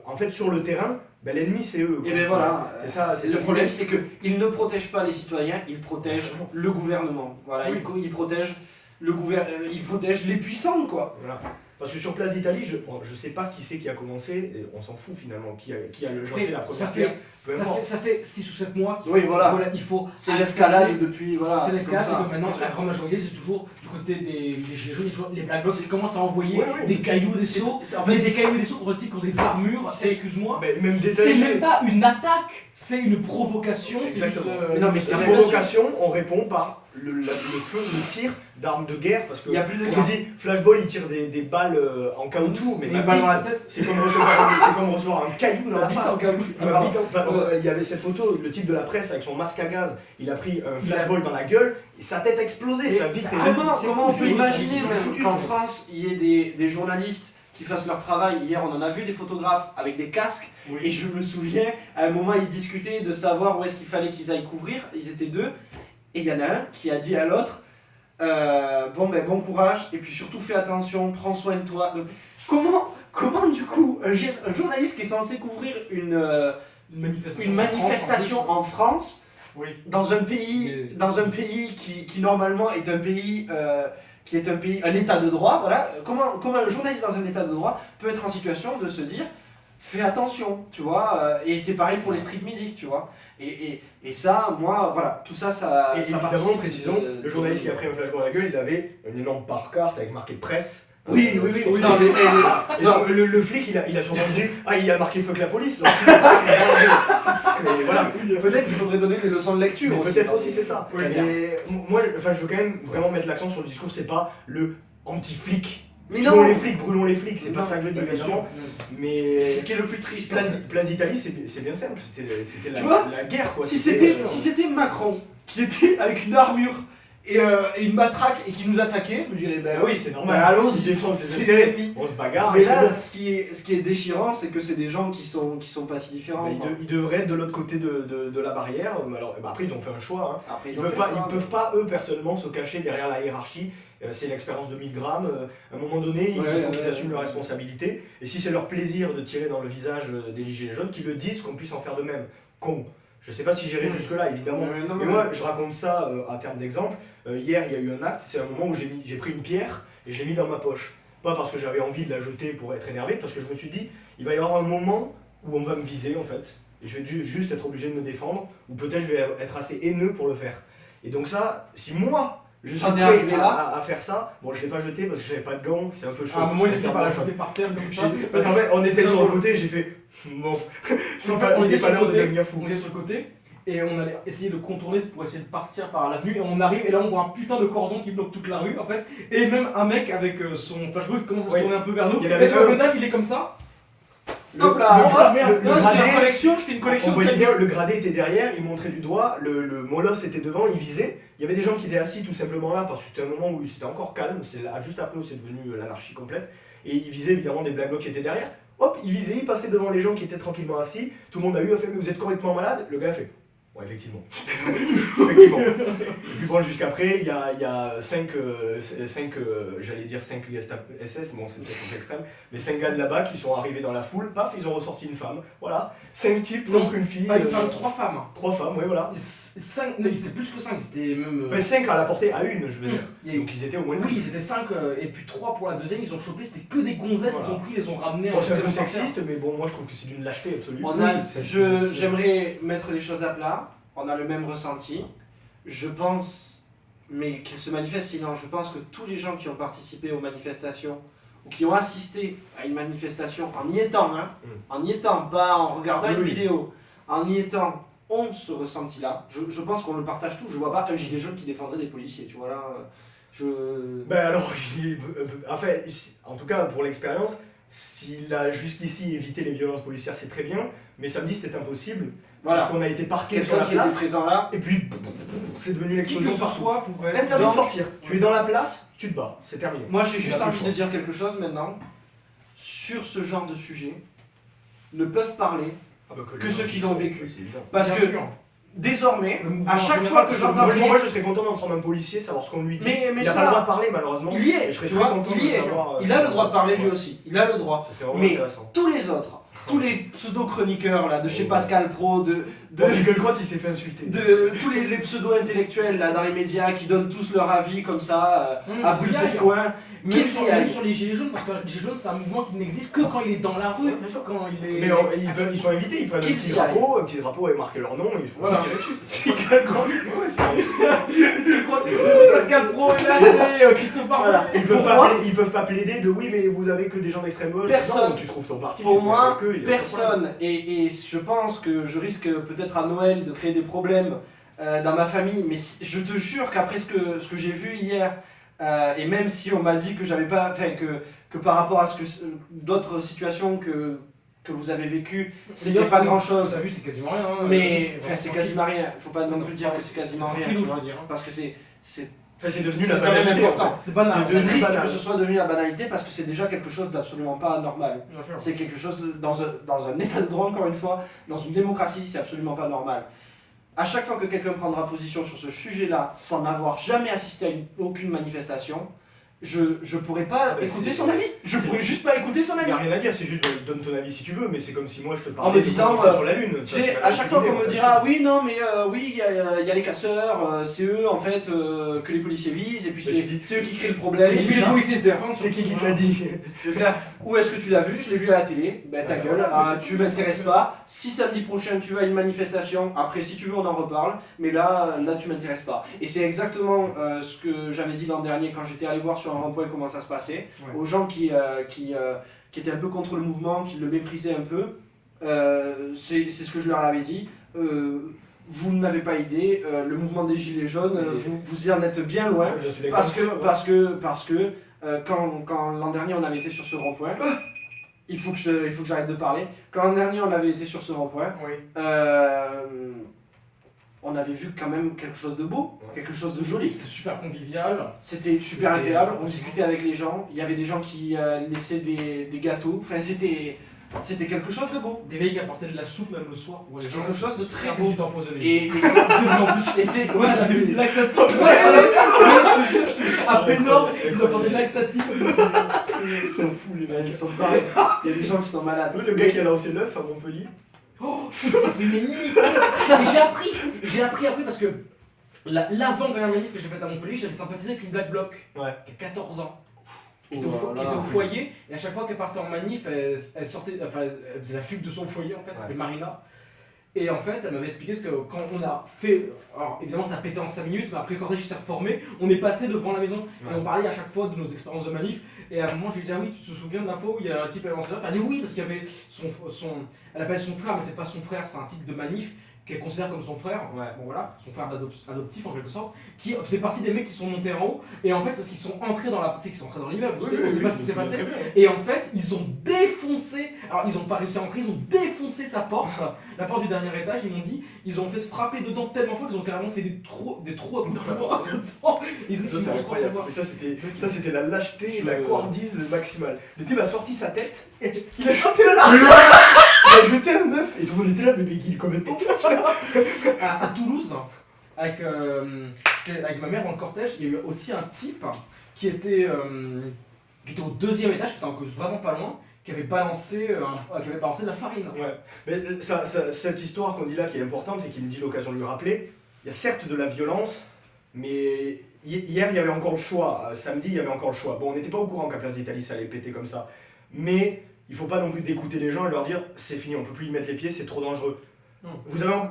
en fait, sur le terrain, l'ennemi c'est eux. Et bien voilà. C'est ça. C'est Le ça. problème, c'est qu'ils ne protègent pas les citoyens, ils protègent le gouvernement. Voilà, Oui. ils protègent ils protègent les puissants, quoi. Voilà. Parce que sur Place d'Italie, je sais pas qui c'est qui a commencé, et on s'en fout finalement, qui a jeté la première pierre. Peu importe. Ça fait 6 ou 7 mois qu'il Oui, voilà. il faut C'est l'escalade depuis, voilà. C'est l'escalade, comme c'est ça. que maintenant la grande majorité c'est toujours du côté des gilets jaunes, toujours les black blocs qui commencent à envoyer Ouais, ouais. des cailloux, des seaux, En fait, mais des cailloux et des seaux qu'on retire des armures, c'est- excuse-moi. Mais même C'est détaillé. même pas une attaque, c'est une provocation, c'est juste... Exactement. Mais non, mais c'est La la provocation, on répond par le feu, le tir d'armes de guerre, parce que Il y a plus de on cas. dit Flashball il tire des balles en caoutchouc, mais Une ma balle dans la bite, tête. c'est comme recevoir un caillou dans la bite face. en caoutchouc. Ma bite il y avait cette photo, le type de la presse avec son masque à gaz, il a pris un flashball dans la gueule, et sa tête a explosé, sa vitre est Comment on peut c'est imaginer foutu, même c'est qu'en foutu. France, il y ait des journalistes qui fassent leur travail? Hier, on en a vu des photographes avec des casques, et je me souviens, à un moment, ils discutaient de savoir où est-ce qu'il fallait qu'ils aillent couvrir. Ils étaient deux, et il y en a un qui a dit à l'autre bon courage, et puis surtout fais attention, prends soin de toi. Donc, comment du coup, un journaliste qui est censé couvrir une manifestation en France, Oui. dans un pays, qui normalement est un pays, un état de droit, voilà, comment un journaliste dans un état de droit peut être en situation de se dire fais attention, tu vois, et c'est pareil pour les street medics, tu vois, et ça, moi, voilà, tout ça, ça Et ça évidemment, participe précisons, de- le journaliste qui a pris un flashball à la gueule, il avait une énorme pancarte avec marqué presse. Oui, sur oui, son- non, mais- Et donc, le flic, il a sûrement dit il a marqué fuck la police. Donc, mais voilà. Peut-être qu'il faudrait donner des leçons de lecture. Mais aussi. peut-être aussi c'est ça. Oui, Et moi, enfin, je veux quand même vraiment mettre l'accent sur le discours, c'est pas le anti-flic. Mais Tuons non, les flics, brûlons les flics, c'est pas Non, ça que je dis, bien sûr. évidemment. c'est Mais ce qui est le plus triste. en fait. Place d'Italie, c'est bien simple, c'était Tu vois, la guerre quoi. Si c'était Macron qui était avec une armure et une matraque et qui nous attaquait, je me dirais ben oui, c'est normal. ben allons-y, Il défend ses c'est intérêts. l'ennemi. On se bagarre. Mais et c'est là, bon. ce qui est déchirant, c'est que c'est des gens qui sont pas si différents. Mais quoi. ils devraient être de l'autre côté de la barrière. Alors, après, ils ont fait un choix. Hein. Après, Ils ont peuvent fait pas, ça, ils peuvent pas eux personnellement se cacher derrière la hiérarchie. C'est l'expérience de 1000 grammes. À un moment donné, il faut qu'ils assument leurs responsabilités. Et si c'est leur plaisir de tirer dans le visage des gilets jaunes, qu'ils le disent, qu'on puisse en faire de même. Con. Je sais pas si j'irai jusque là, évidemment. Non, Mais moi, je raconte ça à terme d'exemple. Hier, il y a eu un acte. C'est un moment où j'ai pris une pierre et je l'ai mis dans ma poche. Pas parce que j'avais envie de la jeter pour être énervé, parce que je me suis dit, il va y avoir un moment où on va me viser en fait. Et je vais juste être obligé de me défendre, ou peut-être je vais être assez haineux pour le faire. Et donc ça, si moi, je suis T'en es prêt arrivé là à faire ça, bon je l'ai pas jeté parce que j'avais pas de gants, c'est un peu chaud. À un moment, il a fini par la jeter par terre comme ça. Parce qu'en fait, on était sur le côté, j'ai fait, bon, c'est En pas, fait, on il était est sur pas le l'heure de côté. devenir fou. On est sur le côté et on allait essayer de contourner pour essayer de partir par l'avenue et on arrive et là on voit un putain de cordon qui bloque toute la rue en fait et même un mec avec son flashball qui commence à se Oui. tourner un peu vers nous Il y en et avait tu vois un. le dalle il est comme ça. Hop là, merde, non, je fais gradé, une collection, on voyait bien, le gradé était derrière, il montrait du doigt, le molosse était devant, il visait. Il y avait des gens qui étaient assis tout simplement là parce que c'était un moment où c'était encore calme, c'est là, juste après où c'est devenu l'anarchie complète. Et il visait évidemment des black blocs qui étaient derrière. Hop, il visait, il passait devant les gens qui étaient tranquillement assis. Tout le monde a eu un fait, mais vous êtes complètement malade. Le gars a fait. Ouais, effectivement. Effectivement. Et puis bon, jusqu'après, il y a 5 j'allais dire 5 SS, bon c'est peut-être un peu extrême, mais 5 gars de là-bas qui sont arrivés dans la foule, paf, ils ont ressorti une femme. Voilà, 5 types Non, contre une fille. Pas une femme, 3 femmes. 3 femmes, ouais, voilà. 5, non, c'était plus que 5, c'était même. Enfin, 5 à la portée à une, je veux dire. Il y a eu- Donc ils étaient au moins Oui, ils étaient 5 et puis 3 pour la deuxième, ils ont chopé, c'était que des gonzesses, Voilà. ils ont pris, ils les ont ramenés Bon, c'est un peu par terre. sexiste, mais bon, moi je trouve que c'est d'une lâcheté absolue. J'aimerais mettre les choses à plat. On a le même ressenti. Je pense, mais qu'il se manifeste sinon, je pense que tous les gens qui ont participé aux manifestations ou qui ont assisté à une manifestation en y étant, hein, en y étant, pas en regardant une Oui. vidéo, en y étant, ont ce ressenti-là. Je pense qu'on le partage tous. Je vois pas un gilet jaune qui défendrait des policiers, tu vois là. Ben alors, enfin, en tout cas pour l'expérience, s'il a jusqu'ici évité les violences policières, c'est très bien, mais samedi c'était impossible, Voilà. parce qu'on a été parqué sur Quelqu'un la qui était place, présent là. et puis c'est devenu Qui que l'explosion ce partout. soit pouvait. Interdit de Donc- sortir, tu es dans la place, tu te bats, c'est terminé. Moi j'ai Il juste a plus envie le de choix. dire quelque chose maintenant. Sur ce genre de sujet, ne peuvent parler Ah bah, que ceux qui l'ont vécu. C'est évident. Parce Bien que sûr. désormais, Le mouvement à chaque général fois que que j'entends Moi je serais content d'entendre un policier, savoir ce qu'on lui dit. Mais il a ça- pas le droit de parler malheureusement. il y est, Et je serais tu très vois, content il y de est. savoir. Il a le droit de parler lui aussi, il a le droit. Ça serait vraiment Mais intéressant. tous les autres, tous les pseudo-chroniqueurs là, de chez Pascal Pro, de Finkielkraut il s'est fait insulter. tous les pseudo-intellectuels là dans les médias qui donnent tous leur avis comme ça, à brûle il y a- pour point. Même Qu'ils sur, y aillent. même sur les gilets jaunes, parce que les gilets jaunes c'est un mouvement qui n'existe que quand il est dans la rue, quand il est. Mais ils sont invités, ils prennent Qu'ils y aillent. un petit drapeau avec marqué leur nom et ils font Voilà. tirer dessus. Ouais, Pascal Pro est là, c'est Christophe Barbier. Voilà. ils peuvent pas plaider de oui mais vous avez que des gens d'extrême gauche. Personne. Non, tu trouves ton parti. Pour tu te mets moi, avec eux, il y a pas de problème. personne, et je pense que je risque peut-être à Noël de créer des problèmes dans ma famille, mais je te jure qu'après ce que j'ai vu hier, et même si on m'a dit que j'avais pas, enfin que par rapport à d'autres situations que vous avez vécues, c'était pas grand chose. T'as vu, c'est quasiment rien. Hein, Mais c'est quasiment rien. Faut pas non plus dire que c'est quasiment rien. Tu vois, dire. parce que c'est devenu la quand même banalité. important. En fait. C'est banal. C'est triste que ce soit devenu la banalité parce que c'est déjà quelque chose d'absolument pas normal. Bien sûr. C'est quelque chose dans un état de droit, encore une fois, dans une démocratie, c'est absolument pas normal. À chaque fois que quelqu'un prendra position sur ce sujet-là, sans avoir jamais assisté à aucune manifestation, je pourrais pas écouter son avis. Je pourrais juste pas écouter son Il avis. n'y a rien à dire, c'est juste donne ton avis si tu veux, mais c'est comme si moi je te En parlais me disant, sur la Lune. Tu sais, à chaque fois qu'on me dira oui, non, mais oui, il y a les casseurs, c'est eux en fait que les policiers visent, et puis c'est eux qui créent le problème. C'est qui les policiers se défendent. C'est qui te l'a dit? Je vais faire, où est-ce que tu l'as vu? Je l'ai vu à la télé. Ben ta gueule, tu m'intéresses pas. Si samedi prochain tu vas à une manifestation, après si tu veux on en reparle, mais là tu m'intéresses pas. Et c'est exactement ce que j'avais dit l'an dernier quand j'étais allé voir sur un rond-point comment ça se passait. Ouais. Aux gens qui étaient un peu contre le mouvement, qui le méprisaient un peu, c'est ce que je leur avais dit. Vous n'avez pas idée, le mouvement des Gilets jaunes, vous y en êtes bien loin. Je suis Parce que quand l'an dernier on avait été sur ce rond-point, il faut que j'arrête de parler. Quand l'an dernier on avait été sur ce rond-point, Oui. on avait vu quand même quelque chose de beau, quelque chose de joli. C'est super convivial. C'était super agréable, on discutait avec les gens, il y avait des gens qui laissaient des gâteaux, enfin c'était quelque chose de beau. Des veilles qui apportaient de la soupe même le soir pour les gens. Quelque chose de très beau beau. d'empoisonner. Et c'est Ouais, la ouais, laxatif. Je te jure. À Pénor, ils apportaient de laxatif. ils sont fous les mecs, ils sont tarés. Il y a des gens qui sont malades. Le gars qui a lancé l'œuf à Montpellier. Oh, ça fait mes nids. Mais j'ai appris après parce que l'avant-dernière manif que j'ai faite à Montpellier, j'avais sympathisé avec une Black Bloc Ouais. qui a 14 ans. Qui Oh était, là qui là. était au foyer, et à chaque fois qu'elle partait en manif, elle sortait, enfin, elle faisait la fugue de son foyer en fait, ça s'appelait Marina. Et en fait, elle m'avait expliqué ce que quand on a fait, alors évidemment ça a pété en 5 minutes, mais après le cortège s'est reformé, on est passé devant la maison et on parlait à chaque fois de nos expériences de manif. Et à un moment, je lui ai dit, ah oui, tu te souviens de l'info où il y a un type à l'ancien. Elle a dit oui, parce qu'il y avait elle appelle son frère, mais c'est pas son frère, c'est un type de manif qu'elle considère comme son frère, bon voilà, son frère adoptif en quelque sorte, qui faisait partie des mecs qui sont montés en haut, et en fait parce qu'ils sont entrés dans tu sais qu'ils sont entrés dans l'immeuble, on sait pas ce qui s'est passé, et en fait ils ont défoncé, alors ils ont pas réussi à entrer, ils ont défoncé sa porte, la porte du dernier étage, ils m'ont dit, ils ont fait frapper dedans tellement fort qu'ils ont carrément fait des trous à bout de porte dedans. Ça c'est incroyable, mais ça c'était la lâcheté, la couardise maximale. Le type a sorti sa tête, et il a jeté il a jeté un œuf, et tout le monde était là, mais il est complètement fou celui-là. À Toulouse, avec ma mère dans le cortège, il y a eu aussi un type qui était au deuxième étage, qui était encore vraiment pas loin, qui avait balancé de la farine. Ouais, mais cette histoire qu'on dit là qui est importante et qui me dit l'occasion de le rappeler, il y a certes de la violence, mais hier il y avait encore le choix, samedi il y avait encore le choix. Bon, on n'était pas au courant qu'à Place d'Italie ça allait péter comme ça, mais il faut pas non plus dégoûter les gens et leur dire c'est fini, on peut plus y mettre les pieds, c'est trop dangereux.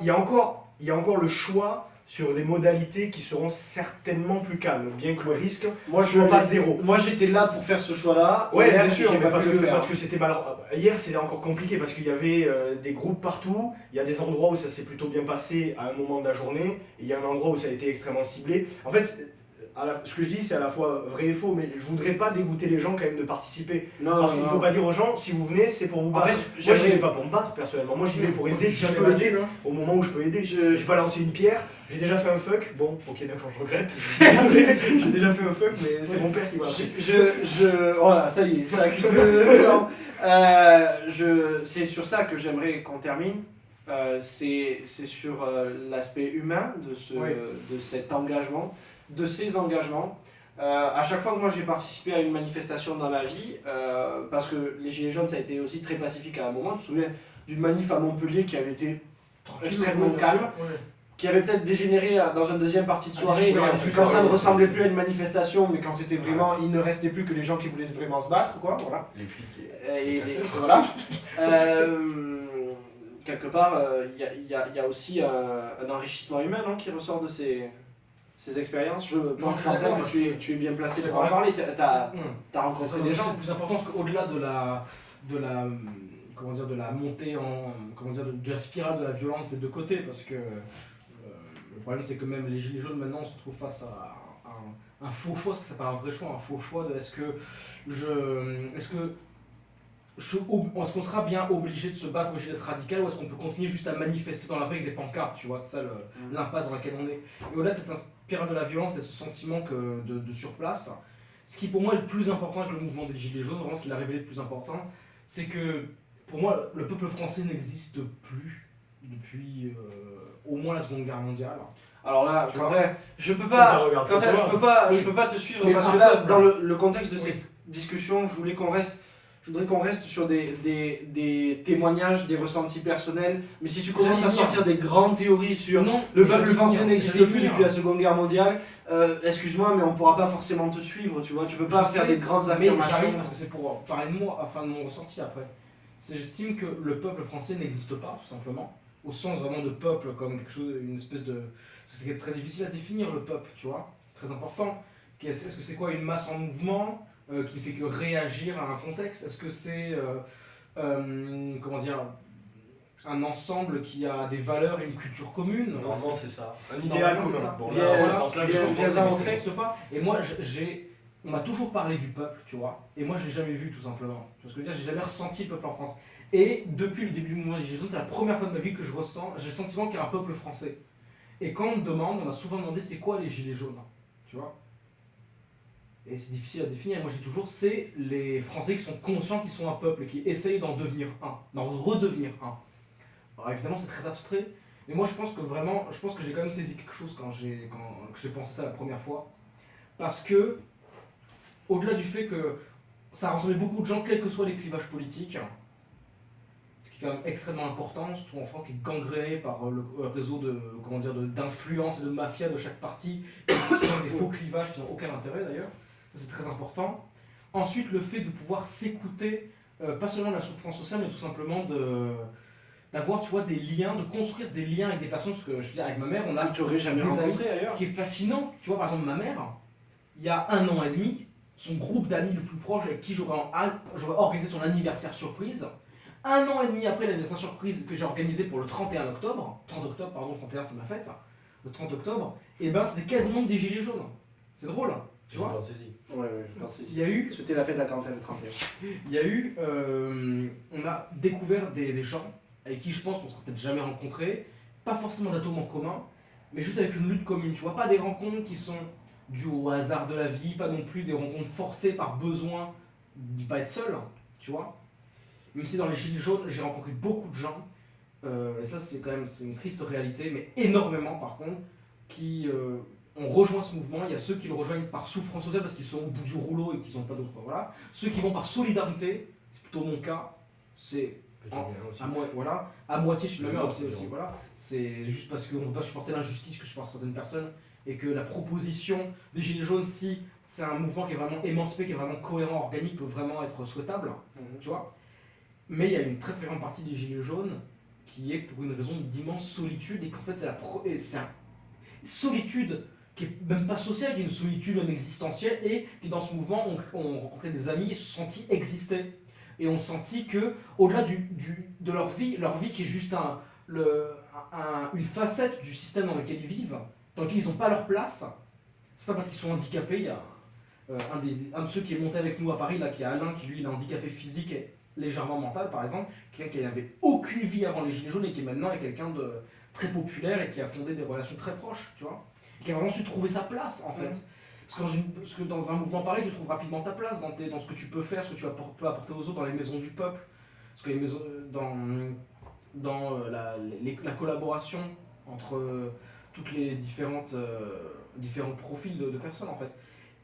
Il y a encore le choix sur des modalités qui seront certainement plus calmes, bien que le risque soit pas zéro. Moi j'étais là pour faire ce choix-là. Ouais, hier, bien sûr, j'ai mais pas pu le faire. parce que c'était mal. Hier, c'était encore compliqué parce qu'il y avait des groupes partout. Il y a des endroits où ça s'est plutôt bien passé à un moment de la journée, et il y a un endroit où ça a été extrêmement ciblé. En fait, ce que je dis, c'est à la fois vrai et faux, mais je voudrais pas dégoûter les gens quand même de participer. Non, Parce qu'il faut pas dire aux gens, si vous venez, c'est pour vous battre. fait, moi, j'y vais pas pour me battre personnellement. Moi, j'y vais pour aider si je peux aider. Au moment où je peux aider, je vais pas lancer une pierre. J'ai déjà fait un fuck. Bon, ok, d'accord, je regrette. Désolé, j'ai déjà fait un fuck, mais c'est mon père qui m'a appris. Voilà, ça y est, ça accuse c'est sur ça que j'aimerais qu'on termine. C'est sur l'aspect humain de cet engagement, de ces engagements. À chaque fois que moi j'ai participé à une manifestation dans ma vie, parce que les Gilets jaunes ça a été aussi très pacifique à un moment, tu te souviens d'une manif à Montpellier qui avait été extrêmement calme, qui avait peut-être dégénéré dans une deuxième partie de soirée, quand ça ne ressemblait plus à une manifestation, mais quand c'était vraiment, il ne restait plus que les gens qui voulaient vraiment se battre, quoi, voilà. Les flics. Voilà. Quelque part, il y a aussi un enrichissement humain non, qui ressort de ces expériences. Je pense Quentin, que tu es bien placé pour en parler. Tu as rencontré des gens. C'est plus important parce qu'au-delà de la montée de la spirale de la violence des deux côtés, parce que Le problème, c'est que même les gilets jaunes, maintenant, on se retrouve face à un faux choix, parce que c'est pas un vrai choix, un faux choix de est-ce qu'on sera bien obligé de se battre, obligé d'être radical, ou est-ce qu'on peut continuer juste à manifester dans la rue avec des pancartes, tu vois, c'est ça l'impasse dans laquelle on est. Et au-delà de cette spirale de la violence et ce sentiment de surplace, ce qui pour moi est le plus important avec le mouvement des gilets jaunes, vraiment ce qu'il a révélé le plus important, c'est que pour moi le peuple français n'existe plus depuis au moins la Seconde Guerre mondiale. Alors là, Tu vois, Quentin, je peux ça pas, regarde Quentin, pas je toi. peux pas, Oui. je peux pas te suivre Mais parce un que là, peuple. dans le contexte de Oui. cette discussion, je voudrais qu'on reste sur des témoignages, des ressentis personnels. Mais si tu commences à J'allais sortir des grandes théories sur Non, le mais peuple j'allais français venir, n'existe j'allais plus venir. depuis la Seconde Guerre mondiale, excuse-moi, mais on pourra pas forcément te suivre, tu vois. Tu peux pas Je faire sais, des grandes mais affirmations. j'arrive parce que c'est pour parler de moi, enfin de mon ressenti après. J'estime que le peuple français n'existe pas, tout simplement, au sens vraiment de peuple, comme quelque chose, une espèce de... Parce que c'est très difficile à définir le peuple, tu vois, c'est très important. Est-ce que c'est quoi une masse en mouvement qui ne fait que réagir à un contexte? Est-ce que c'est, comment dire, un ensemble qui a des valeurs et une culture commune? Normalement, c'est ça. Un Normalement, idéal c'est commun. ça. Bon, Viens- là, en ce voilà, sens-là, je viens- pense viens que à en c'est- Ça fait. n'existe pas. Et moi, on m'a toujours parlé du peuple, tu vois. Et moi, je l'ai jamais vu, tout simplement. Tu vois ce que je veux dire? J'ai jamais ressenti le peuple en France. Et depuis le début du mouvement des Gilets jaunes, c'est la première fois de ma vie que j'ai le sentiment qu'il y a un peuple français. Et quand on me demande, on m'a souvent demandé c'est quoi les Gilets jaunes, tu vois. Et c'est difficile à définir. Moi, je dis toujours, c'est les Français qui sont conscients qu'ils sont un peuple et qui essayent d'en devenir un, d'en redevenir un. Alors évidemment, c'est très abstrait. Mais moi, je pense que j'ai quand même saisi quelque chose quand j'ai pensé ça la première fois. Parce que, au-delà du fait que ça a rassemblé beaucoup de gens, quels que soient les clivages politiques, ce qui est quand même extrêmement important, surtout en France, qui est gangréné par le réseau d'influence et de mafia de chaque parti, qui sont des faux clivages qui n'ont aucun intérêt d'ailleurs. Ça, c'est très important. Ensuite, le fait de pouvoir s'écouter, pas seulement de la souffrance sociale, mais tout simplement d'avoir, tu vois, des liens, de construire des liens avec des personnes, parce que je veux dire, avec ma mère, on a Que tu aurais jamais des amis. rencontré ailleurs. Ce qui est fascinant, tu vois, par exemple, ma mère, il y a 1 an et demi, son groupe d'amis le plus proche avec qui j'aurais organisé son anniversaire surprise. 1 an et demi après l'anniversaire surprise que j'ai organisé pour le 31 octobre, 31 c'est ma fête, le 30 octobre, et ben c'était quasiment des gilets jaunes. C'est drôle, tu J'ai vois. pas saisi. Ouais, je pense que Il y a eu, c'était la fête à Quentin le 31. on a découvert des gens avec qui je pense qu'on ne sera peut-être jamais rencontrés, pas forcément d'atomes en commun, mais juste avec une lutte commune, tu vois, pas des rencontres qui sont dues au hasard de la vie, pas non plus des rencontres forcées par besoin de pas être seul, tu vois. Même si dans les Gilets jaunes, j'ai rencontré beaucoup de gens, et ça c'est une triste réalité, mais énormément par contre, qui ont rejoint ce mouvement. Il y a ceux qui le rejoignent par souffrance sociale parce qu'ils sont au bout du rouleau et qu'ils n'ont pas d'autre, voilà. Ceux qui vont par solidarité, c'est plutôt mon cas, c'est Plutôt bien aussi. à moitié sur le même Non, aussi, c'est bien. voilà. C'est juste parce qu'on ne peut pas supporter l'injustice que supportent certaines personnes et que la proposition des Gilets jaunes, si c'est un mouvement qui est vraiment émancipé, qui est vraiment cohérent, organique, peut vraiment être souhaitable, tu vois. Mais il y a une très très grande partie des Gilets jaunes qui est pour une raison d'immense solitude et qu'en fait c'est une solitude qui est même pas sociale, qui est une solitude même existentielle et qui dans ce mouvement ont rencontré des amis et se sont sentis exister. Et ont senti que, au-delà de leur vie qui est juste une facette du système dans lequel ils vivent, dans lequel ils n'ont pas leur place, c'est pas parce qu'ils sont handicapés. Il y a un de ceux qui est monté avec nous à Paris, là, qui est Alain, qui lui il est handicapé physique et légèrement mental par exemple, quelqu'un qui n'avait aucune vie avant les Gilets jaunes et qui maintenant est quelqu'un de très populaire et qui a fondé des relations très proches, tu vois, et qui a vraiment su trouver sa place en fait. Parce que dans un mouvement pareil, tu trouves rapidement ta place dans ce que tu peux faire, ce que tu peux apporter aux autres dans les maisons du peuple. Parce que les maisons, dans la collaboration entre toutes les différents profils de personnes en fait.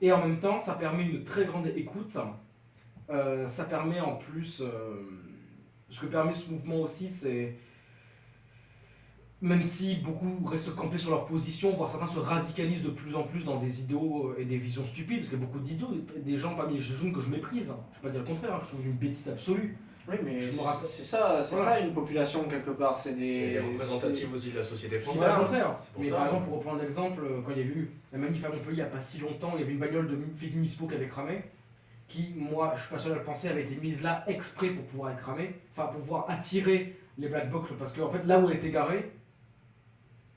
Et en même temps, ça permet une très grande écoute. Ça permet en plus, ce que permet ce mouvement aussi, c'est, même si beaucoup restent campés sur leur position, voire certains se radicalisent de plus en plus dans des idéaux et des visions stupides, parce qu'il y a beaucoup d'idiots, des gens parmi les Gilets jaunes que je méprise. Je ne vais pas dire le contraire, je trouve une bêtise absolue. Oui, mais Je me rappelle- c'est ça Voilà. une population quelque part, c'est Et des... représentative aussi de la société Je dis française. pas le contraire. C'est pour Mais ça. par exemple, pour reprendre l'exemple, quand il y a eu la manif à Montpellier il n'y a pas si longtemps, il y avait une bagnole de flics municipaux qui avait cramé, qui, moi, je suis pas seul à le penser, avait été mise là exprès pour pouvoir être cramée, enfin pour pouvoir attirer les black blocs, parce que en fait, là où elle était garée,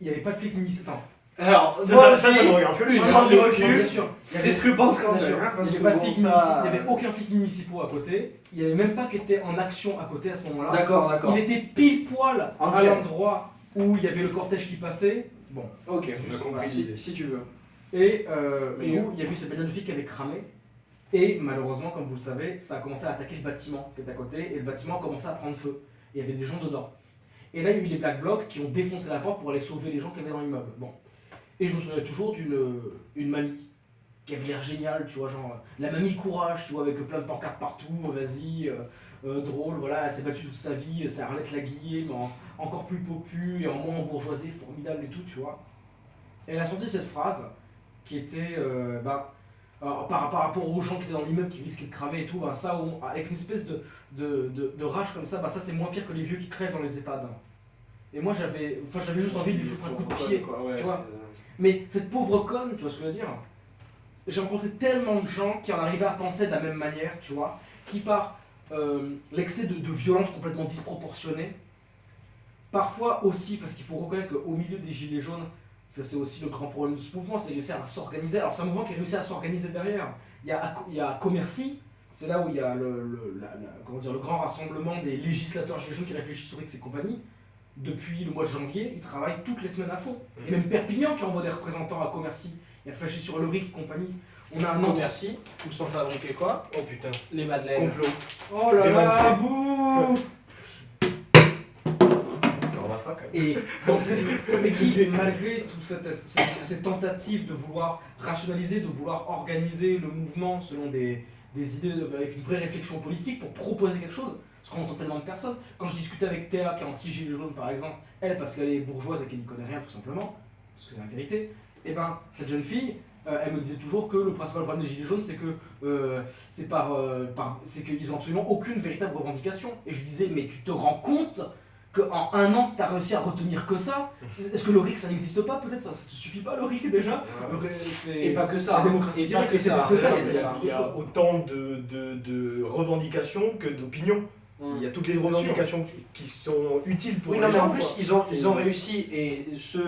il n'y avait pas de flic municipal. Alors, Ça aussi, me regarde que lui. je hein. prends du Bien recul. sûr. C'est ce que pense Bien Quentin. sûr. hein, parce Il que n'y avait, bon, il n'y avait aucun flic municipal à côté. Il n'y avait même pas qui était en action à côté à ce moment-là. D'accord, d'accord. Il était pile poil En à chaîne. l'endroit où il y avait le cortège qui passait. Bon. Ok, J'ai compris l'idée. si tu veux. Et Mais où il y avait eu cette bagnole de flics qui avait cramé. Et malheureusement, comme vous le savez, ça a commencé à attaquer le bâtiment qui est à côté. Et le bâtiment a commencé à prendre feu. Et il y avait des gens dedans. Et là, il y a eu les Black Blocs qui ont défoncé la porte pour aller sauver les gens qui étaient dans l'immeuble. Bon. Et je me souviens toujours d'une mamie qui avait l'air géniale, tu vois, genre la mamie courage, tu vois, avec plein de pancartes partout, vas-y, drôle, voilà, elle s'est battue toute sa vie, c'est Arlette Laguillet, mais encore plus popu et en moins bourgeoisie, formidable et tout, tu vois. Et elle a sorti cette phrase qui était, par rapport aux gens qui étaient dans l'immeuble qui risquaient de cramer et tout, ça, avec une espèce de rage comme ça, ça c'est moins pire que les vieux qui crèvent dans les EHPAD. Et moi j'avais juste envie de lui foutre un coup de pied, tu vois. Mais cette pauvre conne, tu vois ce que je veux dire? J'ai rencontré tellement de gens qui en arrivaient à penser de la même manière, tu vois, qui par l'excès de violence complètement disproportionnée, parfois aussi, parce qu'il faut reconnaître qu'au milieu des Gilets jaunes, ça c'est aussi le grand problème de ce mouvement, c'est réussir à s'organiser. Alors c'est un mouvement qui a réussi à s'organiser derrière. Il y a Commercy, c'est là où il y a le grand rassemblement des législateurs Gilets jaunes qui réfléchissent sur X et compagnie. Depuis le mois de janvier, ils travaillent toutes les semaines à fond. Et même Perpignan qui envoie des représentants à Commercy. Ils réfléchissent sur le RIC et compagnie. On a un an. Merci. Où sont fabriqués quoi? Oh putain. Les madeleines. Complot. Oh là là, Démontré. bouh. Je ramassera quand même. Et donc, mais qui, malgré toute cette tentative de vouloir rationaliser, de vouloir organiser le mouvement selon des idées avec une vraie réflexion politique pour proposer quelque chose, parce qu'on entend tellement de personnes. Quand je discutais avec Théa qui est anti-gilet jaune par exemple, elle parce qu'elle est bourgeoise et qu'elle n'y connaît rien tout simplement, parce que c'est la vérité, et ben cette jeune fille, elle me disait toujours que le principal problème des gilets jaunes c'est que c'est qu'ils ont absolument aucune véritable revendication. Et je lui disais mais tu te rends compte qu'en un an si tu as réussi à retenir que ça, est-ce que le RIC ça n'existe pas peut-être? Ça te suffit pas le RIC déjà? Et pas que ça. La démocratie Et pas directe, que c'est ça. parce que ça, Il y a autant de revendications que d'opinions. Il y a toutes les revendications qui sont utiles pour Oui, les non, mais gens. en plus, quoi. ils ont réussi, et ce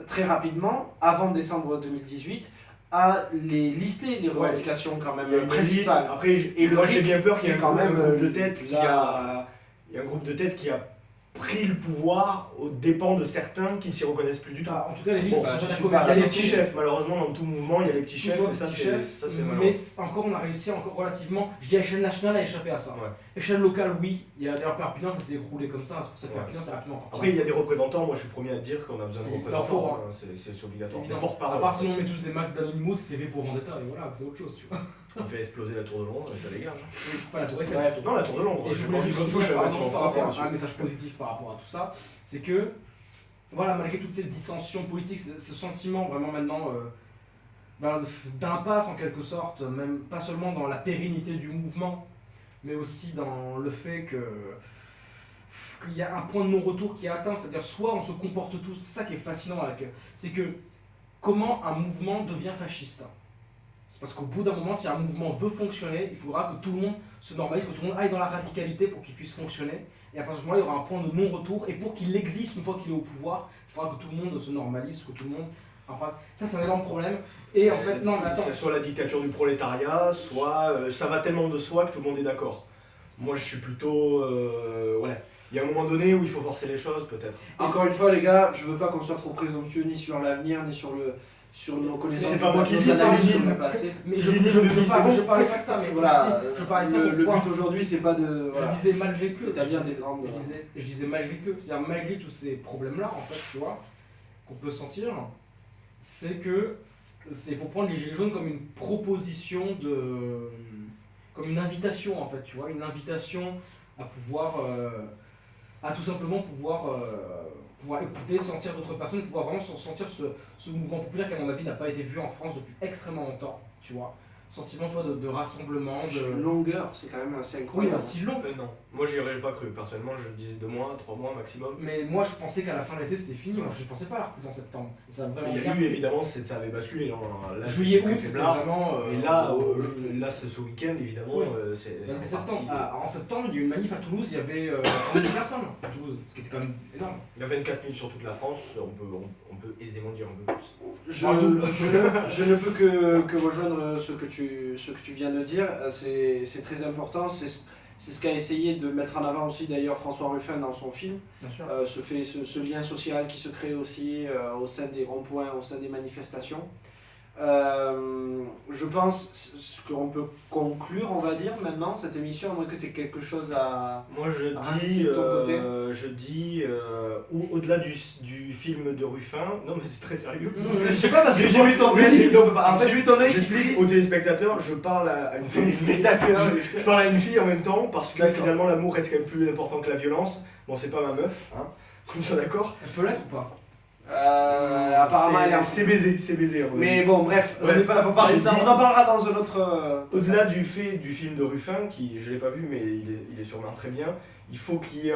très rapidement, avant décembre 2018, à les lister, les revendications quand même Il y a une liste. principales. Après, Et le moi j'ai RIC, bien peur qu'il y ait c'est quand un même, groupe de tête qui là- il y a un groupe de tête qui a pris le pouvoir aux dépens de certains qui ne s'y reconnaissent plus du tout. En tout cas les listes Bon, sont je pas suis d'accord. pas Il y a les petits chefs, malheureusement dans tout mouvement il y a les petits chefs Toujours et ça petits c'est chefs, malheureux. mais encore on a réussi encore relativement, je dis à échelle nationale à échapper à ça. Ouais. Échelle locale oui, il y a d'ailleurs Perpignan qui s'est écroulé comme ça, c'est pour ça que Ouais. Perpignan c'est rapidement parti. Après il y a des représentants, moi je suis le premier à te dire qu'on a besoin de Il en représentants, faut, hein, c'est C'est obligatoire. évident. Des porte-parole. À part sinon on met tous des max d'Anonymous, c'est V pour Vendetta et voilà, c'est autre chose tu vois. On fait exploser la tour de Londres et ça dégage. Enfin la tour Eiffel. Bref, Non la tour de Londres, Et je j'ai voulais vendu juste comme touche finir à un par bâtiment rapport français. à un monsieur. message positif par rapport à tout ça, c'est que voilà, malgré toutes ces dissensions politiques, ce sentiment vraiment maintenant d'impasse en quelque sorte, même pas seulement dans la pérennité du mouvement, mais aussi dans le fait qu'il y a un point de non-retour qui est atteint, c'est-à-dire soit on se comporte tous, c'est ça qui est fascinant c'est que comment un mouvement devient fasciste. C'est parce qu'au bout d'un moment, si un mouvement veut fonctionner, il faudra que tout le monde se normalise, que tout le monde aille dans la radicalité pour qu'il puisse fonctionner. Et à partir de ce moment-là, il y aura un point de non-retour. Et pour qu'il existe une fois qu'il est au pouvoir, il faudra que tout le monde se normalise, que tout le monde... Enfin, ça, c'est un énorme problème. Et en fait, non, mais attends. C'est soit la dictature du prolétariat, soit ça va tellement de soi que tout le monde est d'accord. Moi je suis plutôt... voilà. Il y a un moment donné où il faut forcer les choses peut-être. encore une fois, les gars, je veux pas qu'on soit trop présomptueux ni sur l'avenir, ni sur nos connaissances. C'est pas moi qui le nos dis, c'est analyses Lénine. sur le passé. Mais Si je Lénine le dit, c'est bon. parlais pas de ça, mais Voilà, merci. Je parlais de ça pour le pouvoir- but aujourd'hui, c'est pas de. Voilà. Je disais malgré que. T'as bien je disais- des grandes- Je disais malgré que. C'est-à-dire malgré tous ces problèmes-là, en fait, tu vois, qu'on peut sentir, c'est que il faut prendre les Gilets jaunes comme une proposition comme une invitation, en fait, tu vois, une invitation à pouvoir. À tout simplement pouvoir écouter, sentir d'autres personnes, pouvoir vraiment sentir ce mouvement populaire qui, à mon avis, n'a pas été vu en France depuis extrêmement longtemps, tu vois. sentiment, tu vois, de rassemblement, Une longueur, c'est quand même assez Oui, incroyable. aussi long. Non, moi j'y aurais pas cru. Personnellement, je disais 2 mois, 3 mois maximum. Mais moi, je pensais qu'à la fin de l'été, c'était fini. Moi, je pensais pas à la reprise en septembre. Et ça a Mais vraiment il y a eu évidemment, ça avait basculé. Là, Juillet, c'était août, très c'était faiblard. vraiment. Mais là, le- c'est ce week-end, évidemment, Oui. c'est Donc, reparti. septembre. En septembre, il y a eu une manif à Toulouse, il y avait 30 000 personnes à Toulouse, ce qui était quand même énorme. Il y a 24 000 sur toute la France, on peut aisément dire un peu plus. Je ne peux que rejoindre ce que tu viens de dire. C'est très important. C'est ce qu'a essayé de mettre en avant aussi d'ailleurs François Ruffin dans son film. Bien sûr. Ce lien social qui se crée aussi au sein des ronds-points, au sein des manifestations. Je pense ce qu'on peut conclure, on va dire, maintenant, cette émission, à moins que tu aies quelque chose à... Moi je rajouter dis, de ton côté. au-delà du film de Ruffin, non mais c'est très sérieux. Je sais pas, parce que j'ai vu ton Oui, œil. donc, en fait, J'ai vu ton œil qui j'explique frise. aux téléspectateurs, je parle à une téléspectateur, je parle à une fille en même temps, parce que D'accord. finalement l'amour reste quand même plus important que la violence. Bon, c'est pas ma meuf, hein, qu'on soit d'accord. Elle peut l'être ou pas? Apparemment, elle est c'est baisé. en vrai. Mais bon, bref, on Bref. n'est pas là pour parler de ça. On en parlera dans un autre... Au-delà du fait du film de Ruffin, qui je l'ai pas vu mais il est sûrement très bien, il faut qu'il y ait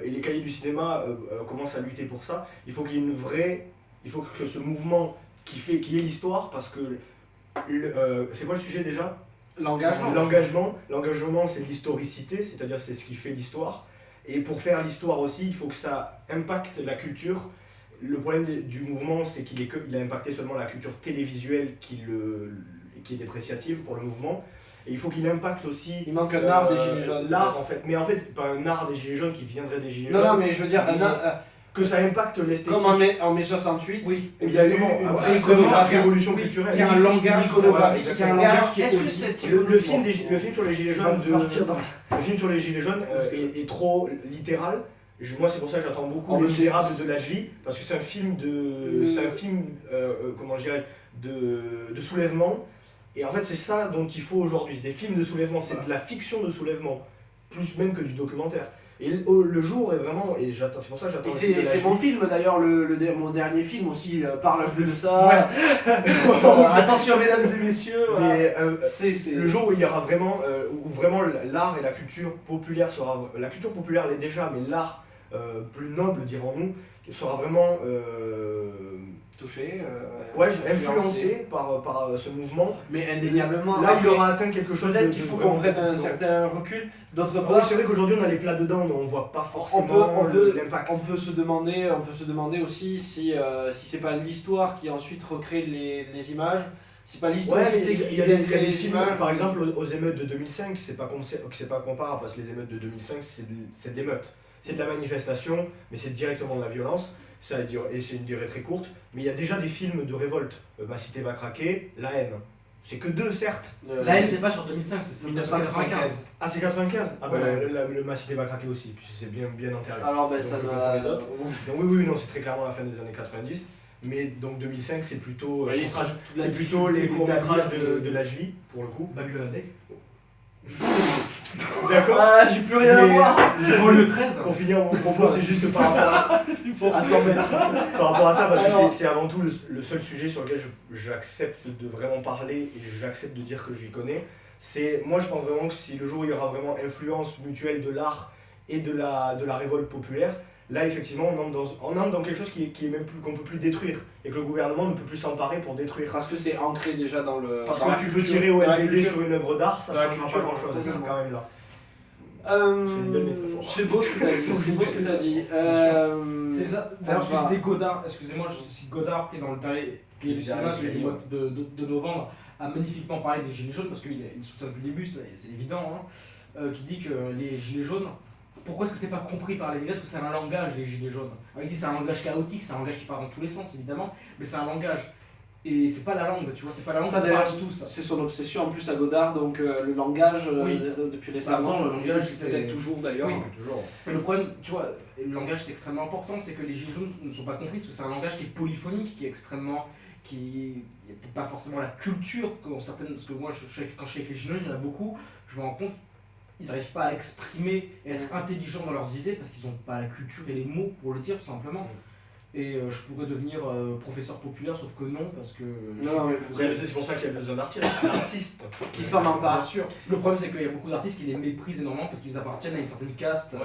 et les cahiers du cinéma commencent à lutter pour ça, il faut qu'il y ait il faut que ce mouvement qui ait l'histoire, parce que c'est quoi le sujet déjà? L'engagement. L'engagement c'est l'historicité, c'est-à-dire c'est ce qui fait l'histoire, et pour faire l'histoire aussi il faut que ça impacte la culture. Le problème du mouvement, c'est qu'il a impacté seulement la culture télévisuelle qui est dépréciative pour le mouvement. Et il faut qu'il impacte aussi... Il manque un art des Gilets jaunes. L'art, en fait. Mais en fait, pas un art des Gilets jaunes qui viendrait des Gilets Non, jaunes. non, mais je veux dire, Que ça impacte l'esthétique. comme en mai 68, Oui, il y a eu Exactement. une Après, vraie c'est la iconographie. révolution Oui, culturelle. qui a un langage iconographique, qui a un Et alors, langage qui est est-ce que politique. cette Le film sur les Gilets jaunes le film sur les Gilets jaunes est trop littéral. Moi, c'est pour ça que j'attends beaucoup Les Misérables de Lajli, parce que c'est un film comment je dirais, de soulèvement. Et en fait, c'est ça dont il faut aujourd'hui. C'est des films de soulèvement, c'est de la fiction de soulèvement, plus même que du documentaire. Et le jour est vraiment, et c'est pour ça que j'attends. Et le film de c'est Lajli. mon film d'ailleurs, mon dernier film aussi parle un peu de ça. Attention mesdames et messieurs, voilà. Mais, c'est le jour où il y aura vraiment, où vraiment l'art et la culture populaire la culture populaire l'est déjà, mais l'art plus noble, dirons-nous, sera vraiment touché, influencé par ce mouvement. mais indéniablement. Là, il après, aura atteint quelque chose peut-être de qu'il faut vraiment qu'on prenne un important. certain recul. D'autre Ah oui, part, c'est vrai qu'aujourd'hui on a les plats dedans, mais on voit pas on forcément peut l'impact. se demander aussi si c'est pas l'histoire qui ensuite recrée les images. C'est pas l'histoire Ouais, mais qui il y a vient des créer les films, images. par exemple aux émeutes de 2005, c'est pas comparable, parce que les émeutes de 2005 c'est de l'émeute. C'est de la manifestation, mais c'est directement de la violence, et c'est une durée très courte. Mais il y a déjà des films de révolte. Ma cité va craquer, La haine. C'est que 2, certes. La haine, c'est pas sur 2005, c'est 1995. Ah, c'est 95. Ah, bah, Ouais. le Ma cité va craquer aussi, puis c'est bien antérieur. Alors ben Donc, ça je doit... confonds les dates. Donc oui, non, c'est très clairement la fin des années 90. Mais donc 2005, c'est plutôt, Ouais, c'est plutôt les courts-métrages de Lajli, pour le coup. Babylone AD. D'accord. Ah, j'ai plus rien à voir. Banlieue 13. Pour finir mon propos, c'est juste par rapport À 100 mètres. par rapport à ça, parce que Alors- c'est avant tout le seul sujet sur lequel j'accepte de vraiment parler et j'accepte de dire que j'y connais. Moi, je pense vraiment que si le jour où il y aura vraiment influence mutuelle de l'art et de la révolte populaire, là, effectivement, on entre dans quelque chose qui est même plus, qu'on peut plus détruire et que le gouvernement ne peut plus s'emparer pour détruire. Parce que c'est ancré déjà dans le... Parce dans la que tu peux culture, tirer au dans la LBD culture. sur une œuvre d'art, ça Dans la ne changera pas culture, grand chose, totalement. quand même là. C'est une belle métaphore. C'est beau ce que t'as dit, c'est beau ce que t'as dit. C'est ça. D'ailleurs, on va- je disais Godard, excusez-moi, c'est Godard qui est dans le dernier, qui est le cinéma, celui du mois de novembre, a magnifiquement parlé des Gilets jaunes, parce qu'il soutient depuis le début, c'est évident, hein, qui dit que les Gilets jaunes, pourquoi est-ce que c'est pas compris par les médias? Parce que c'est un langage, les Gilets jaunes. Alors, il dit c'est un langage chaotique, c'est un langage qui part dans tous les sens, évidemment, mais c'est un langage. Et c'est pas la langue, tu vois, c'est pas la langue Ça qu'on d'ailleurs, parle tous. c'est son obsession en plus à Godard, donc le langage, Oui. depuis récemment, Attends, le langage, c'est c'est- peut-être toujours d'ailleurs. Oui. Toujours. Mais le problème, tu vois, le langage c'est extrêmement important, c'est que les Gilets jaunes ne sont pas compris, parce que c'est un langage qui est polyphonique, qui est extrêmement. Il n'y a peut-être pas forcément la culture, parce que moi, quand je suis avec les Gilets jaunes, il y en a beaucoup, je me rends compte, ils n'arrivent pas à exprimer et à être intelligents dans leurs idées, parce qu'ils n'ont pas la culture et les mots pour le dire, tout simplement. et je pourrais devenir professeur populaire, sauf que non, parce que... Non, mais Après, c'est pour ça qu'il y a besoin d'artistes. qui s'en Bien emparent. sûr. Le problème, c'est qu'il y a beaucoup d'artistes qui les méprisent énormément parce qu'ils appartiennent à une certaine caste.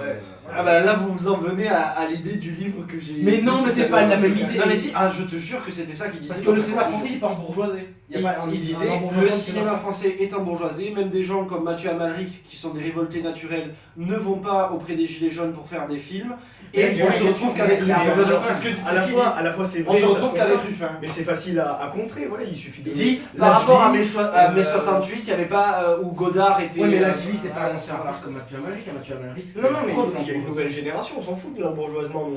Ah bah là vous vous en venez à l'idée du livre que j'ai... Mais non, mais c'est pas la même idée. Non mais si, ah je te jure que c'était ça qu'il disait. Parce que le cinéma français, il est pas embourgeoisé. Il disait le cinéma français est embourgeoisé, même des gens comme Mathieu Amalric qui sont des révoltés naturels ne vont pas auprès des gilets jaunes pour faire des films et on se retrouve qu'avec Ruffin. C'est ce que dit. À la fois c'est On vrai. se ça retrouve se qu'avec conçoit, Ruffin. mais c'est facile à contrer, voilà, il suffit de. Il dit La par rapport à Julie, mai 68, il n'y avait pas où Godard était. Oui, mais la Julie, c'est pas un ancien voilà. artiste comme Mathieu Amalric. Mathieu Amalric, c'est Non, mais pro de il y a une l'embourgeoisement. nouvelle génération, on s'en fout de l'embourgeoisement,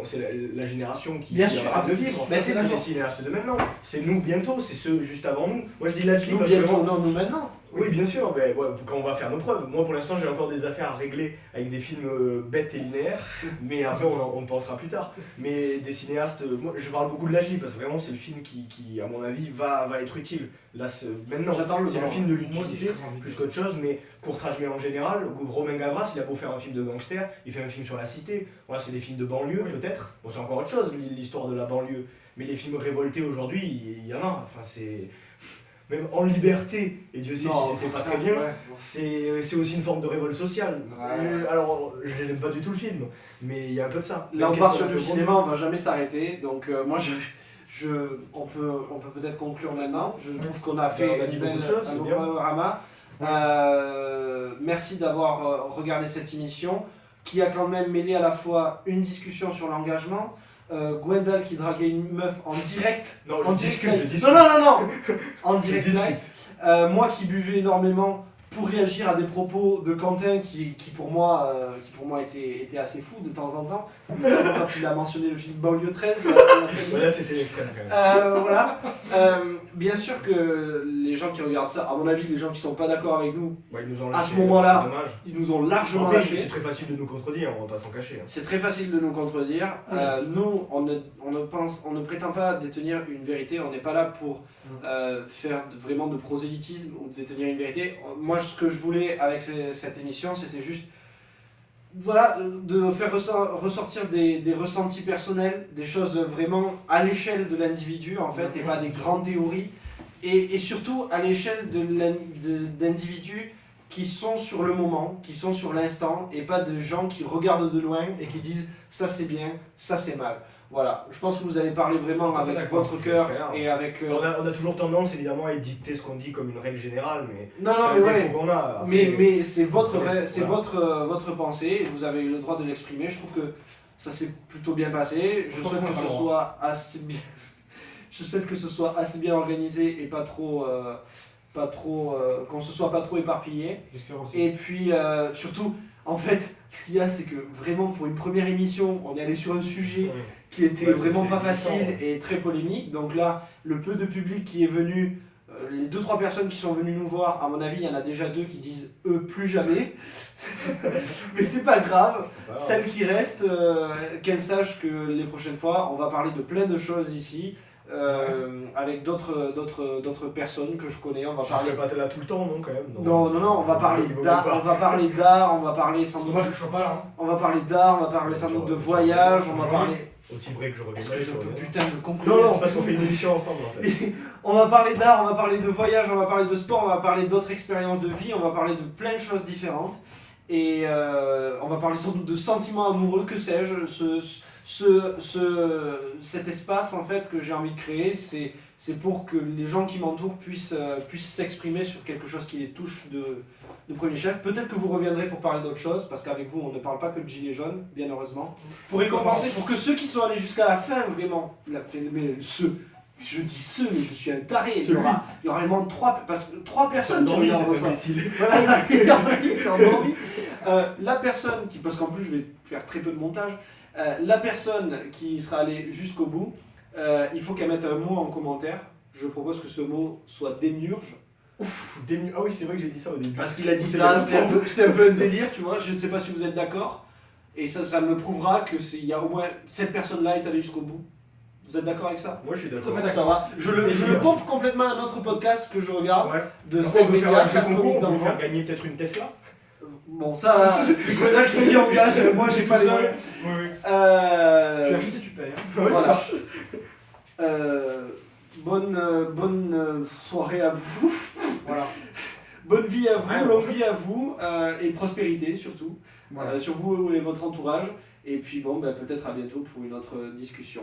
c'est la génération qui Bien qui sûr, est en train de vivre. mais c'est les d'accord. cinéastes de maintenant. C'est nous bientôt, c'est ceux juste avant nous. Moi je dis Lajli Nous parce que bientôt, vraiment- non, nous maintenant. Oui, bien sûr, mais ouais, quand on va faire nos preuves. Moi, pour l'instant, j'ai encore des affaires à régler avec des films bêtes et linéaires, mais après, on en pensera plus tard. Mais des cinéastes, moi, je parle beaucoup de Lajli parce que vraiment, c'est le film qui à mon avis, va être utile. Là, maintenant, J'attends le c'est le moment. film de Moi aussi, l'utilité j'ai très envie de- plus qu'autre chose, mais courtrage mais en général, Romain Gavras, il a beau faire un film de gangster, il fait un film sur la cité. Voilà, c'est des films de banlieue, Oui. peut-être. Bon, c'est encore autre chose, l'histoire de la banlieue. Mais les films révoltés aujourd'hui, il y en a. Enfin, c'est. Même En Liberté, et Dieu sait Non, si c'était pas très bien, ouais. c'est aussi une forme de révolte sociale. Ouais. Alors, je n'aime pas du tout le film, mais il y a un peu de ça. Là, on Même part question sur le de cinéma, on va jamais s'arrêter. Donc, moi, on peut peut-être conclure maintenant. Je trouve qu'on a fait on a dit beaucoup de choses, un c'est beau bien. panorama. Merci d'avoir regardé cette émission qui a quand même mêlé à la fois une discussion sur l'engagement, Gwendal qui draguait une meuf en direct. Non, En je direct discute, live. je discute. Non, en Je direct discute. live. Moi qui buvais énormément pour réagir à des propos de Quentin qui pour moi était assez fou de temps en temps, notamment quand il a mentionné le film Banlieue 13. Voilà, c'était l'extrême quand même. Voilà. Bien sûr que les gens qui regardent ça, à mon avis, les gens qui sont pas d'accord avec nous, Ouais, ils nous ont à lâché, ce moment-là, c'est dommage. ils nous ont largement Après, lâchés. c'est très facile de nous contredire, on va pas s'en cacher. hein. C'est très facile de nous contredire. Nous, on ne prétend pas détenir une vérité. On n'est pas là pour faire vraiment de prosélytisme ou détenir une vérité. Moi, ce que je voulais avec cette émission, c'était juste voilà, de faire ressortir des ressentis personnels, des choses vraiment à l'échelle de l'individu en fait, et pas des grandes théories. Et surtout à l'échelle d'individus qui sont sur le moment, qui sont sur l'instant, et pas de gens qui regardent de loin et qui disent ça c'est bien, ça c'est mal. Voilà, je pense que vous avez parlé vraiment Tout à fait avec d'accord, votre cœur j'espère. et avec... On a toujours tendance évidemment à édicter ce qu'on dit comme une règle générale, mais Non, c'est non, un mais ouais. défaut qu'on a. Après, Mais c'est votre, Voilà. c'est votre pensée, et vous avez eu le droit de l'exprimer. Je trouve que ça s'est plutôt bien passé. Je souhaite que ce soit assez bien... Je souhaite que ce soit assez bien organisé et pas trop... qu'on se soit pas trop éparpillé. J'espère aussi. Et puis surtout, en fait, ce qu'il y a, c'est que vraiment pour une première émission, on est allé sur un sujet qui était Ouais, vraiment c'est pas glissant, facile ouais. et très polémique. Donc là, le peu de public qui est venu, les 2-3 personnes qui sont venues nous voir, à mon avis, il y en a déjà 2 qui disent eux plus jamais. Mais c'est pas grave. c'est pas grave. Celles qui restent, qu'elles sachent que les prochaines fois, on va parler de plein de choses ici. Avec d'autres personnes que je connais, on va Je parler. serai pas là tout le temps, non, quand même. Non, on va parler Il vaut d'art, mieux pas. on va parler d'art, on va parler sans C'est doute. dommage que je sois pas là. Hein. On va parler d'art, on va parler sans doute de voyage, on va parler. Aussi vrai que je reviendrai. Est-ce que je peux reviendrai. putain de conclure? Non, c'est parce qu'on fait une émission ensemble en fait. On va parler d'art, on va parler de voyage, on va parler de sport, on va parler d'autres expériences de vie, on va parler de plein de choses différentes. Et on va parler sans doute de sentiments amoureux, que sais-je. Cet espace en fait que j'ai envie de créer, c'est pour que les gens qui m'entourent puissent s'exprimer sur quelque chose qui les touche de premier chef. Peut-être que vous reviendrez pour parler d'autre chose, parce qu'avec vous on ne parle pas que de gilets jaunes, bien heureusement. Pour récompenser, pour que ceux qui sont allés jusqu'à la fin, vraiment, je dis ceux, mais je suis un taré, il y aura vraiment 3 personnes qui Endormi, regardent c'est ça. imbécile. Voilà, il est endormi, c'est endormi. La personne qui, parce qu'en plus je vais faire très peu de montage, la personne qui sera allée jusqu'au bout, il faut qu'elle mette un mot en commentaire. Je propose que ce mot soit démiurge. Ah oui, c'est vrai que j'ai dit ça au début. Parce qu'il a dit C'est ça, le c'était un peu un délire, tu vois. Je ne sais pas si vous êtes d'accord. Et ça me prouvera que il y a au moins cette personne-là est allée jusqu'au bout. Vous êtes d'accord avec ça? Moi je suis Tout d'accord. à fait d'accord. Hein. Je le pompe complètement à un autre podcast que je regarde. Ouais. De Après, on peut faire un jeu 4 concours, minutes on peut lui d'enfant. faire gagner peut-être une Tesla. Bon, ça, c'est Godard qui s'y engage. Moi, j'ai pas les moyens. Oui, oui. Tu achètes et tu payes. paye. Hein. Ouais, ça Voilà. marche. Bonne soirée à vous. Voilà. Bonne vie à vous, Ouais, longue vie à vous, et prospérité surtout, Voilà. sur vous et votre entourage. Et puis bon, peut-être à bientôt pour une autre discussion.